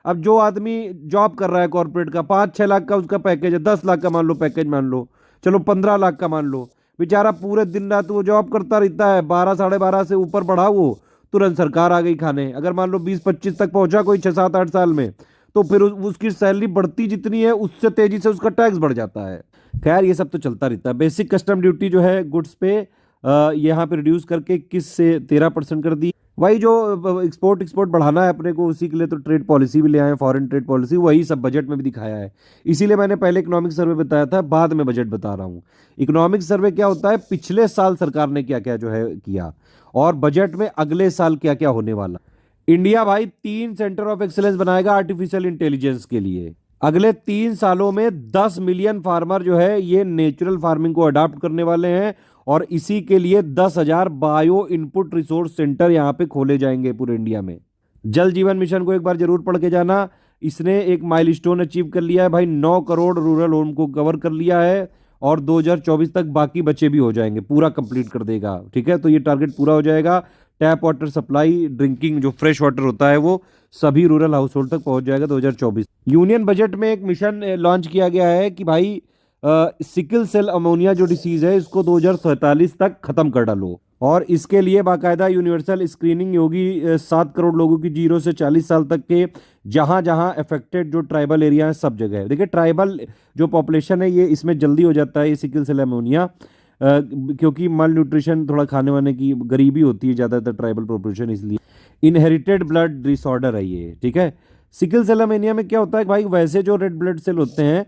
अब जो आदमी जॉब कर रहा है कॉर्पोरेट का, 5-6 लाख का उसका पैकेज है, 10 लाख का मान लो पैकेज, मान लो चलो 15 लाख का मान लो, बेचारा पूरे दिन रात वो जॉब करता रहता है, 12-12.5 से ऊपर बढ़ा वो, तुरंत सरकार आ गई खाने। अगर मान लो 20-25 तक पहुंचा कोई 6-7-8 साल में, तो फिर उसकी सैलरी बढ़ती जितनी है उससे तेजी से उसका टैक्स बढ़ जाता है। खैर ये सब तो चलता रहता है। बेसिक कस्टम ड्यूटी जो है गुड्स पे यहाँ पे रिड्यूस करके 21 से 13% कर दी। वही जो एक्सपोर्ट बढ़ाना है अपने को, उसी के लिए तो ट्रेड पॉलिसी भी ले आए, फॉरेन ट्रेड पॉलिसी, वही सब बजट में भी दिखाया है। इसीलिए मैंने पहले इकोनॉमिक सर्वे बताया था, बाद में बजट बता रहा हूँ। इकोनॉमिक सर्वे क्या होता है, पिछले साल सरकार ने क्या क्या जो है किया, और बजट में अगले साल क्या क्या होने वाला। इंडिया भाई 3 सेंटर ऑफ एक्सेलेंस बनाएगा आर्टिफिशियल इंटेलिजेंस के लिए। अगले 3 सालों में 10 मिलियन फार्मर जो है ये नेचुरल फार्मिंग को अडॉप्ट करने वाले हैं, और इसी के लिए 10,000 बायो इनपुट रिसोर्स सेंटर यहाँ पे खोले जाएंगे पूरे इंडिया में। जल जीवन मिशन को एक बार जरूर पढ़ के जाना, इसने एक माइलस्टोन अचीव कर लिया है भाई, 9 करोड़ रूरल होम को कवर कर लिया है, और 2024 तक बाकी बचे भी हो जाएंगे, पूरा कंप्लीट कर देगा, ठीक है। तो ये टारगेट पूरा हो जाएगा। टैप वाटर सप्लाई, ड्रिंकिंग जो फ्रेश वाटर होता है वो सभी रूरल हाउस होल्ड तक पहुंच जाएगा 2024। यूनियन बजट में एक मिशन लॉन्च किया गया है कि भाई सिकल सेल अमोनिया जो डिसीज है इसको 2047 तक खत्म कर डालो। और इसके लिए बाकायदा यूनिवर्सल स्क्रीनिंग होगी 7 करोड़ लोगों की 0 से 40 साल तक के, जहां जहां अफेक्टेड जो ट्राइबल एरिया है सब जगह है। देखिए ट्राइबल जो पॉपुलेशन है ये इसमें जल्दी हो जाता है ये सिकल सेल अमोनिया, क्योंकि माल न्यूट्रिशन थोड़ा खाने वाने की गरीबी होती है ज़्यादातर ट्राइबल पॉपुलेशन, इसलिए इनहेरिटेड ब्लड डिसऑर्डर है ये, ठीक है। सिकल सेल एनीमिया में क्या होता है कि भाई वैसे जो रेड ब्लड सेल होते हैं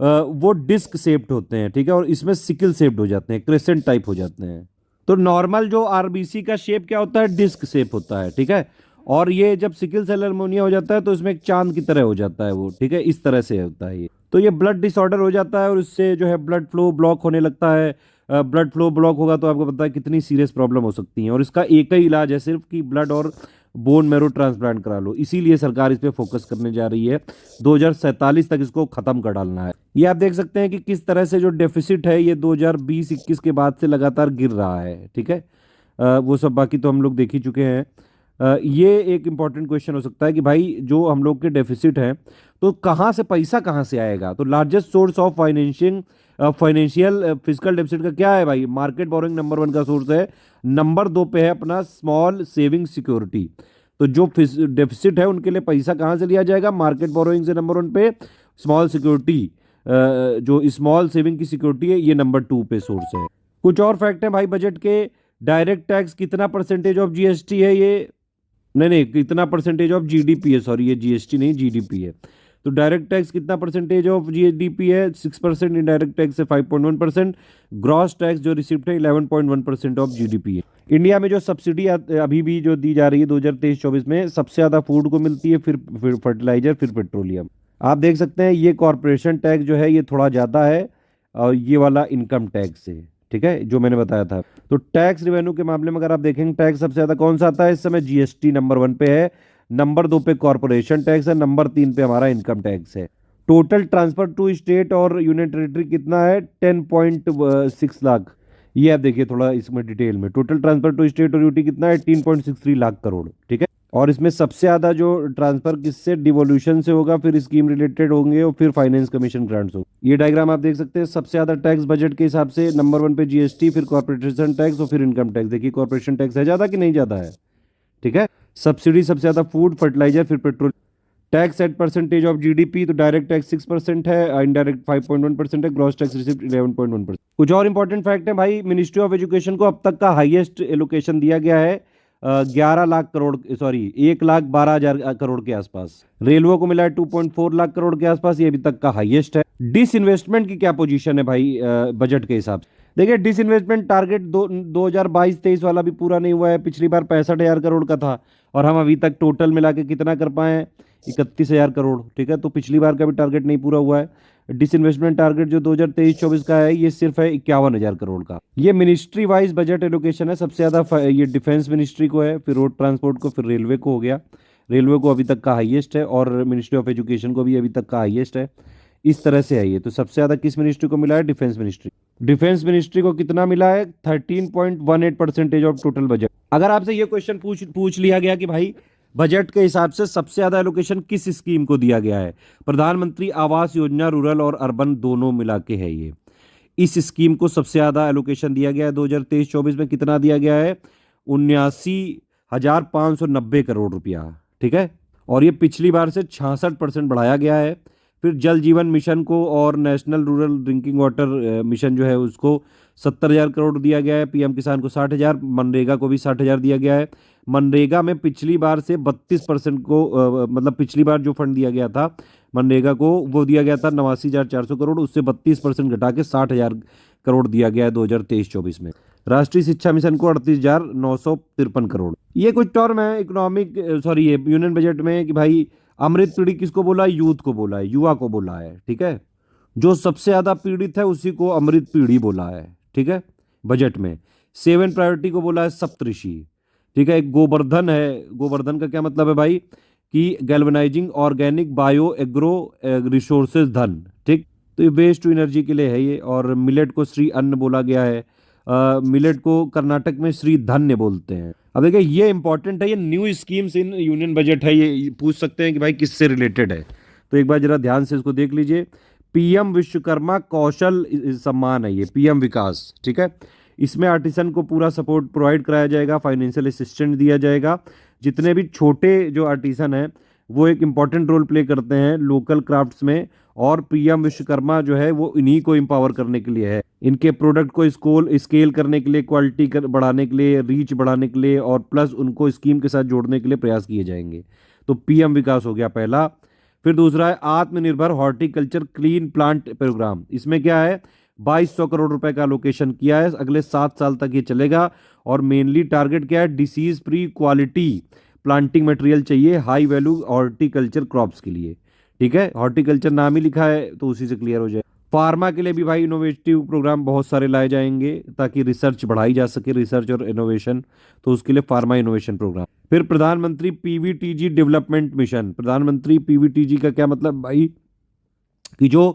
वो डिस्क शेप्ड होते हैं, ठीक है, और इसमें सिकल शेप्ड हो जाते हैं, क्रेसेंट टाइप हो जाते हैं। तो नॉर्मल जो आरबीसी का शेप क्या होता है, डिस्क शेप होता है, ठीक है। और ये जब सिकल सेल एनीमिया हो जाता है तो इसमें एक चांद की तरह हो जाता है वो, ठीक है, इस तरह से होता है ये। तो ये ब्लड डिसऑर्डर हो जाता है और उससे जो है ब्लड फ्लो ब्लॉक होने लगता है। ब्लड फ्लो ब्लॉक होगा तो आपको पता है कितनी सीरियस प्रॉब्लम हो सकती है, और इसका एक ही इलाज है सिर्फ कि ब्लड और बोन मैरो ट्रांसप्लांट करा लो। इसीलिए सरकार इस पे फोकस करने जा रही है, 2047 तक इसको खत्म कर डालना है। ये आप देख सकते हैं कि किस तरह से जो डेफिसिट है ये 2020-21 के बाद से लगातार गिर रहा है, ठीक है। वो सब बाकी तो हम लोग देख ही चुके हैं। ये एक इम्पॉर्टेंट क्वेश्चन हो सकता है कि भाई जो हम लोग के डेफिसिट है तो कहाँ से पैसा कहाँ से आएगा। तो largest source of financial physical deficit का क्या है भाई, मार्केट बोरोइंग नंबर 1 का सोर्स है, नंबर 2 पे है अपना स्मॉल सेविंग सिक्योरिटी। तो जो डेफिसिट है उनके लिए पैसा कहाँ से लिया जाएगा, मार्केट बोरोइंग से नंबर 1 पे, स्मॉल सिक्योरिटी जो स्मॉल सेविंग की सिक्योरिटी है ये नंबर 2 पे सोर्स है। कुछ और फैक्ट है भाई बजट के, डायरेक्ट टैक्स कितना परसेंटेज ऑफ जीएसटी है, ये नहीं कितना परसेंटेज ऑफ जीडीपी है, सॉरी ये जीएसटी नहीं जीडीपी है। तो डायरेक्ट टैक्स कितना परसेंटेज ऑफ जीडीपी है, 6%, इनडायरेक्ट टैक्स है 5.1%, ग्रॉस टैक्स जो रिसिप्ट है 11.1% ऑफ जीडीपी है। इंडिया में जो सब्सिडी अभी भी जो दी जा रही है 2023-24 में, सबसे ज़्यादा फूड को मिलती है, फिर फर्टिलाइजर, फिर पेट्रोलियम। आप देख सकते हैं ये कॉरपोरेशन टैक्स जो है ये थोड़ा ज़्यादा है, और ये वाला इनकम टैक्स है, ठीक है, जो मैंने बताया था। तो टैक्स रेवेन्यू के मामले में अगर आप देखेंगे टैक्स सबसे ज्यादा कौन सा आता है इस समय, जीएसटी नंबर 1 पे है, नंबर 2 पे कॉर्पोरेशन टैक्स है, नंबर 3 पे हमारा इनकम टैक्स है। टोटल ट्रांसफर टू स्टेट और यूनियन टेरिटरी कितना है, 10.6 लाख। ये आप देखिए थोड़ा इसमें डिटेल में, टोटल ट्रांसफर टू स्टेट और यूटी कितना है, 18.63 लाख करोड़, ठीक है। और इसमें सबसे ज्यादा जो ट्रांसफर किससे, डिवोल्यूशन से होगा, फिर स्कीम रिलेटेड होंगे और फिर फाइनेंस कमीशन ग्रांट्स होंगे। ये डायग्राम आप देख सकते हैं, सबसे ज्यादा टैक्स बजट के हिसाब से नंबर 1 पे जीएसटी, फिर कॉर्पोरेशन टैक्स और फिर इनकम टैक्स। देखिए कॉर्पोरेशन टैक्स है ज्यादा कि नहीं ज्यादा है, ठीक है। सब्सिडी सबसे ज्यादा फूड, फर्टिलाइजर, फिर petrol. Tax at percentage of GDP, तो डायरेक्ट टैक्स 6% है, इनडायरेक्ट 5.1% है, ग्रॉस टैक्स रिसिप्ट 11.1%। कुछ और इंपॉर्टेंट फैक्ट है भाई, मिनिस्ट्री ऑफ एजुकेशन को अब तक का हाईएस्ट एलोकेशन दिया गया है 11 लाख करोड़, सॉरी 1,12,000 करोड़ के आसपास। रेलवे को मिला है 2.4 लाख करोड़ के आसपास, ये अभी तक का हाईएस्ट है। डिसइन्वेस्टमेंट की क्या पोजीशन है भाई बजट के हिसाब से, देखिए डिसइन्वेस्टमेंट टारगेट 2022-23 वाला भी पूरा नहीं हुआ है, पिछली बार 65,000 करोड़ का था, और हम अभी तक टोटल मिला के कितना कर पाए हैं, 31,000 करोड़, ठीक है। तो पिछली बार का भी टारगेट नहीं पूरा हुआ है। डिसइन्वेस्टमेंट टारगेट जो 2023-24 का है ये सिर्फ है 51,000 करोड़ का। ये मिनिस्ट्री वाइज बजट एलोकेशन है, सबसे ज्यादा ये डिफेंस मिनिस्ट्री को है, फिर रोड ट्रांसपोर्ट को, फिर रेलवे को हो गया, रेलवे को अभी तक का हाईएस्ट है, और मिनिस्ट्री ऑफ एजुकेशन को भी अभी तक का हाईएस्ट है। इस तरह से है ये। तो सबसे ज्यादा किस मिनिस्ट्री को मिला है, डिफेंस मिनिस्ट्री। डिफेंस मिनिस्ट्री को कितना मिला है, 13.18% ऑफ टोटल बजट। अगर आपसे ये क्वेश्चन पूछ लिया गया कि भाई बजट के हिसाब से सबसे ज्यादा एलोकेशन किस स्कीम को दिया गया है, प्रधानमंत्री आवास योजना रूरल और अर्बन दोनों मिला के है ये, इस स्कीम को सबसे ज्यादा एलोकेशन दिया गया है। 2023-24 में कितना दिया गया है, 79,590 करोड़ रुपया, ठीक है। और ये पिछली बार से 66% बढ़ाया गया है। फिर जल जीवन मिशन को और national rural drinking water mission जो है उसको 70,000 करोड़ दिया गया है, पीएम किसान को 60,000, मनरेगा को भी 60,000 दिया गया है। मनरेगा में पिछली बार से 32% को मतलब पिछली बार जो फंड दिया गया था मनरेगा को वो दिया गया था 89,400 करोड़, उससे 32% घटा के 60,000 करोड़ दिया गया है 2023-24 में। राष्ट्रीय शिक्षा मिशन को 38,953 करोड़। ये कुछ टर्म है इकोनॉमिक सॉरी ये यूनियन बजट में कि भाई अमृत पीढ़ी किसको बोला है, यूथ को बोला है, युवा को बोला है, ठीक है। जो सबसे ज्यादा पीड़ित है उसी को अमृत पीढ़ी बोला है, ठीक है। बजट में 7 प्रायोरिटी को बोला है सप्तऋषि, ठीक है। एक गोवर्धन है, गोवर्धन का क्या मतलब है भाई कि galvanising organic bio agro resources धन, ठीक। तो ये वेस्ट टू एनर्जी के लिए है ये। और मिलेट को श्री अन्न बोला गया है, मिलेट को कर्नाटक में श्री धन्य बोलते हैं। अब देखिए ये इंपॉर्टेंट है, ये new schemes in union budget है, ये पूछ सकते हैं कि भाई किससे रिलेटेड है, तो एक बार जरा ध्यान से इसको देख लीजिए। पीएम विश्वकर्मा कौशल सम्मान है ये, पीएम विकास, ठीक है। इसमें आर्टिसन को पूरा सपोर्ट प्रोवाइड कराया जाएगा, फाइनेंशियल असिस्टेंट दिया जाएगा। जितने भी छोटे जो आर्टिसन हैं वो एक इम्पॉर्टेंट रोल प्ले करते हैं लोकल क्राफ्ट्स में, और पीएम विश्वकर्मा जो है वो इन्हीं को एम्पावर करने के लिए है, इनके प्रोडक्ट को स्केल करने के लिए, क्वालिटी बढ़ाने के लिए, रीच बढ़ाने के लिए, और प्लस उनको स्कीम के साथ जोड़ने के लिए प्रयास किए जाएंगे। तो पीएम विकास हो गया पहला। फिर दूसरा है आत्मनिर्भर हॉर्टिकल्चर क्लीन प्लांट प्रोग्राम। इसमें क्या है, 2200 करोड़ रुपए का लोकेशन किया है, अगले 7 साल तक ये चलेगा। और मेनली टारगेट क्या है, disease free quality planting material चाहिए हाई वैल्यू हॉर्टिकल्चर क्रॉप्स के लिए, ठीक है। हॉर्टिकल्चर नाम ही लिखा है तो उसी से क्लियर हो जाए। फार्मा के लिए भी भाई इनोवेटिव प्रोग्राम बहुत सारे लाए जाएंगे ताकि रिसर्च बढ़ाई जा सके, रिसर्च और इनोवेशन, तो उसके लिए फार्मा इनोवेशन प्रोग्राम। फिर प्रधानमंत्री पीवीटीजी डेवलपमेंट मिशन। प्रधानमंत्री पीवीटीजी का क्या मतलब भाई, कि जो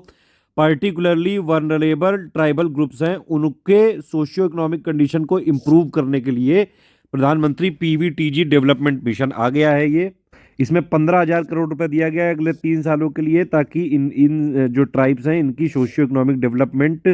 पर्टिकुलरली वनरेबल ट्राइबल ग्रुप्स हैं उनके सोशियो इकोनॉमिक कंडीशन को इम्प्रूव करने के लिए प्रधानमंत्री पीवीटीजी डेवलपमेंट मिशन आ गया है ये। इसमें 15,000 करोड़ रुपए दिया गया है अगले 3 सालों के लिए, ताकि इन जो ट्राइब्स हैं इनकी सोशियो इकोनॉमिक डेवलपमेंट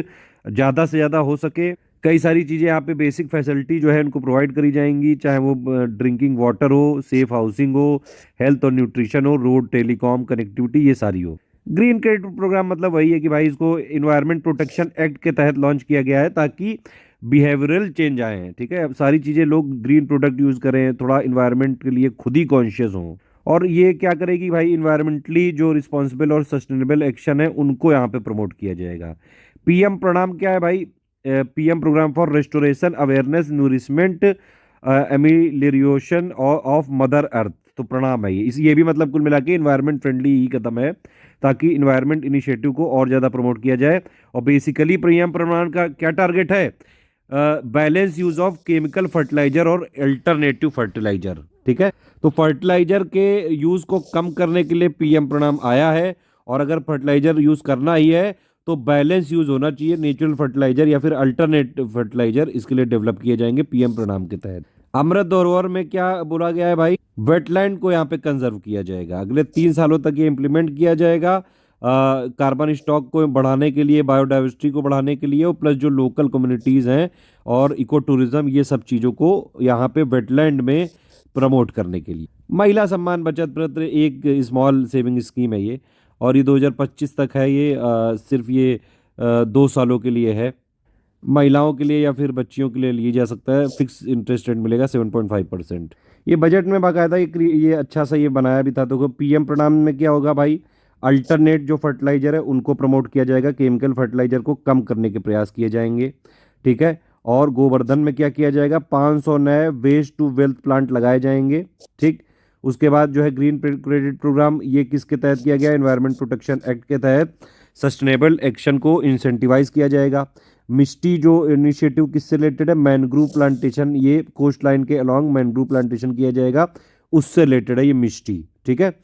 ज़्यादा से ज़्यादा हो सके। कई सारी चीज़ें यहाँ पे बेसिक फैसिलिटी जो है उनको प्रोवाइड करी जाएंगी, चाहे वो ड्रिंकिंग वाटर हो, सेफ हाउसिंग हो, हेल्थ और न्यूट्रिशन हो, रोड टेलीकॉम कनेक्टिविटी, ये सारी हो। ग्रीन क्रेडिट प्रोग्राम मतलब वही है कि भाई इसको इन्वायरमेंट प्रोटेक्शन एक्ट के तहत लॉन्च किया गया है ताकि बिहेवियरल चेंज आए हैं, ठीक है। अब सारी चीज़ें लोग ग्रीन प्रोडक्ट यूज़ करें, थोड़ा इन्वायरमेंट के लिए खुद ही कॉन्शियस हों। और ये क्या करेगी भाई, इन्वायरमेंटली जो रिस्पॉन्सिबल और सस्टेनेबल एक्शन है उनको यहाँ पे प्रमोट किया जाएगा। पीएम प्रणाम क्या है भाई, PM programme for restoration awareness nourishment amelioration of mother earth, तो प्रणाम है ये भी मतलब कुल मिला के इन्वायरमेंट फ्रेंडली ही कदम है ताकि इन्वायरमेंट इनिशिएटिव को और ज़्यादा प्रमोट किया जाए। और बेसिकली पीएम प्रणाम का क्या टारगेट है, balance use of chemical fertiliser और अल्टरनेटिव फर्टिलाइजर, ठीक है। तो फर्टिलाइजर के यूज़ को कम करने के लिए पीएम प्रणाम आया है, और अगर फर्टिलाइजर यूज़ करना ही है तो बैलेंस यूज होना चाहिए, नेचुरल फर्टिलाइजर या फिर अल्टरनेटिव फर्टिलाइजर, इसके लिए डेवलप किए जाएंगे पीएम प्रणाम के तहत। अमृत धरोहर में क्या बोला गया है भाई, वेटलैंड को यहाँ पे कंजर्व किया जाएगा, अगले 3 सालों तक ये इंप्लीमेंट किया जाएगा कार्बन स्टॉक को बढ़ाने के लिए, बायोडाइवर्सिटी को बढ़ाने के लिए, और प्लस जो लोकल कम्युनिटीज़ हैं और इको टूरिज्म, ये सब चीज़ों को यहाँ पे वेटलैंड में प्रमोट करने के लिए। महिला सम्मान बचत पत्र एक स्मॉल सेविंग स्कीम है ये, और ये 2025 तक है ये, सिर्फ ये 2 सालों के लिए है। महिलाओं के लिए या फिर बच्चियों के लिए लिया जा सकता है, फिक्स इंटरेस्ट रेट मिलेगा 7.5%। ये बजट में बाकायदा ये अच्छा सा ये बनाया भी था। तो पीएम प्रणाम में क्या होगा भाई, अल्टरनेट जो फर्टिलाइजर है उनको प्रमोट किया जाएगा, केमिकल फर्टिलाइजर को कम करने के प्रयास किए जाएंगे, ठीक है। और गोवर्धन में क्या किया जाएगा, 500 नए वेस्ट टू वेल्थ प्लांट लगाए जाएंगे, ठीक। उसके बाद जो है ग्रीन क्रेडिट प्रोग्राम, ये किसके तहत किया गया, एनवायरमेंट प्रोटेक्शन एक्ट के तहत सस्टेनेबल एक्शन को इंसेंटिवाइज किया जाएगा। मिस्टी जो इनिशिएटिव किससे रिलेटेड है, मैनग्रूव प्लांटेशन, ये कोस्ट लाइन के अलॉन्ग मैनग्रूव प्लांटेशन किया जाएगा, उससे रिलेटेड है ये मिस्टी, ठीक है।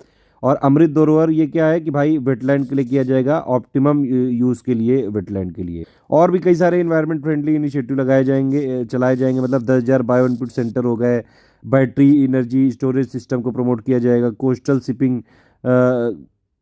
और अमृत धरोहर ये क्या है कि भाई वेटलैंड के लिए किया जाएगा, ऑप्टिमम यूज़ के लिए वेटलैंड के लिए। और भी कई सारे इन्वायरमेंट फ्रेंडली इनिशिएटिव लगाए जाएंगे, चलाए जाएंगे, मतलब 10,000 बायो इनपुट सेंटर हो गए, बैटरी एनर्जी स्टोरेज सिस्टम को प्रमोट किया जाएगा, कोस्टल शिपिंग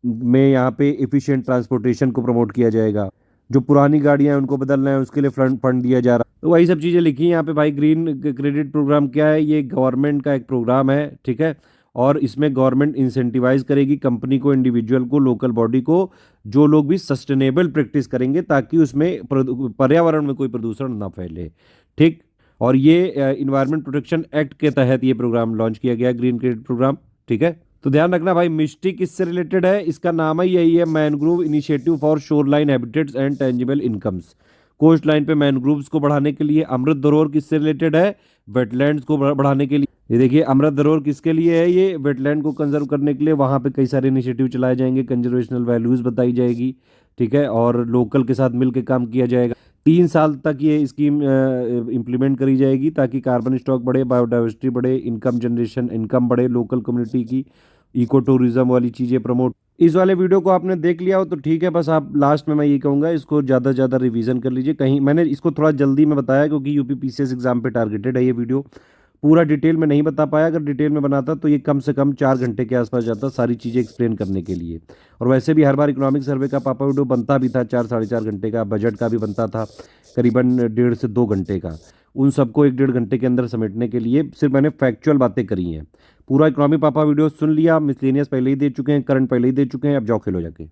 में यहाँ पे एफिशिएंट ट्रांसपोर्टेशन को प्रमोट किया जाएगा, जो पुरानी गाड़ियाँ हैं उनको बदलना है उसके लिए फंड दिया जा रहा है। तो वही सब चीज़ें लिखी हैं यहाँ पे भाई। ग्रीन क्रेडिट प्रोग्राम क्या है, ये गवर्नमेंट का एक प्रोग्राम है, ठीक है। और इसमें गवर्नमेंट इंसेंटिवाइज करेगी कंपनी को, इंडिविजुअल को, लोकल बॉडी को, जो लोग भी सस्टेनेबल प्रैक्टिस करेंगे ताकि उसमें पर्यावरण में कोई प्रदूषण ना फैले, ठीक। और ये इन्वायरमेंट प्रोटेक्शन एक्ट के तहत ये प्रोग्राम लॉन्च किया गया, ग्रीन क्रेडिट प्रोग्राम, ठीक है। तो ध्यान रखना भाई, मिस्टी किससे रिलेटेड है, इसका नाम ही यही है, mangrove initiative for shoreline habitats and tangible incomes. Coast line पे मैनग्रोव्स को बढ़ाने के लिए। अमृत धरोहर किससे रिलेटेड है, वेटलैंड्स को बढ़ाने के लिए। ये देखिए अमृत धरोहर किसके लिए है, ये वेटलैंड को कंजर्व करने के लिए, वहाँ पे कई सारे इनिशिएटिव चलाए जाएंगे, कंजर्वेशनल वैल्यूज बताई जाएगी, ठीक है। और लोकल के साथ मिलकर काम किया जाएगा। 3 साल तक ये स्कीम इम्प्लीमेंट करी जाएगी ताकि कार्बन स्टॉक बढ़े, बायोडाइवर्सिटी बढ़े, इनकम जनरेशन, इनकम बढ़े, लोकल कम्युनिटी की इको टूरिज्म वाली चीज़ें प्रमोट। इस वाले वीडियो को आपने देख लिया हो तो ठीक है, बस आप लास्ट में मैं ये कहूँगा इसको ज़्यादा से ज़्यादा रिवीजन कर लीजिए। कहीं मैंने इसको थोड़ा जल्दी में बताया क्योंकि यूपी पीसीएस एग्जाम पे टारगेटेड है ये वीडियो, पूरा डिटेल में नहीं बता पाया। अगर डिटेल में बनाता तो ये कम से कम 4 घंटे के आसपास जाता सारी चीज़ें एक्सप्लेन करने के लिए। और वैसे भी हर बार इकोनॉमिक सर्वे का पापा वीडियो बनता भी था 4 साढ़े 4 घंटे का, बजट का भी बनता था करीबन 1.5 से 2 घंटे का। उन सबको 1 1.5 घंटे के अंदर समेटने के लिए सिर्फ मैंने फैक्चुअल बातें करी हैं। पूरा इकोनॉमी पापा वीडियो सुन लिया, मिसलेनियस पहले ही दे चुके हैं, करंट पहले ही दे चुके हैं, अब जाओ खेलो जाके।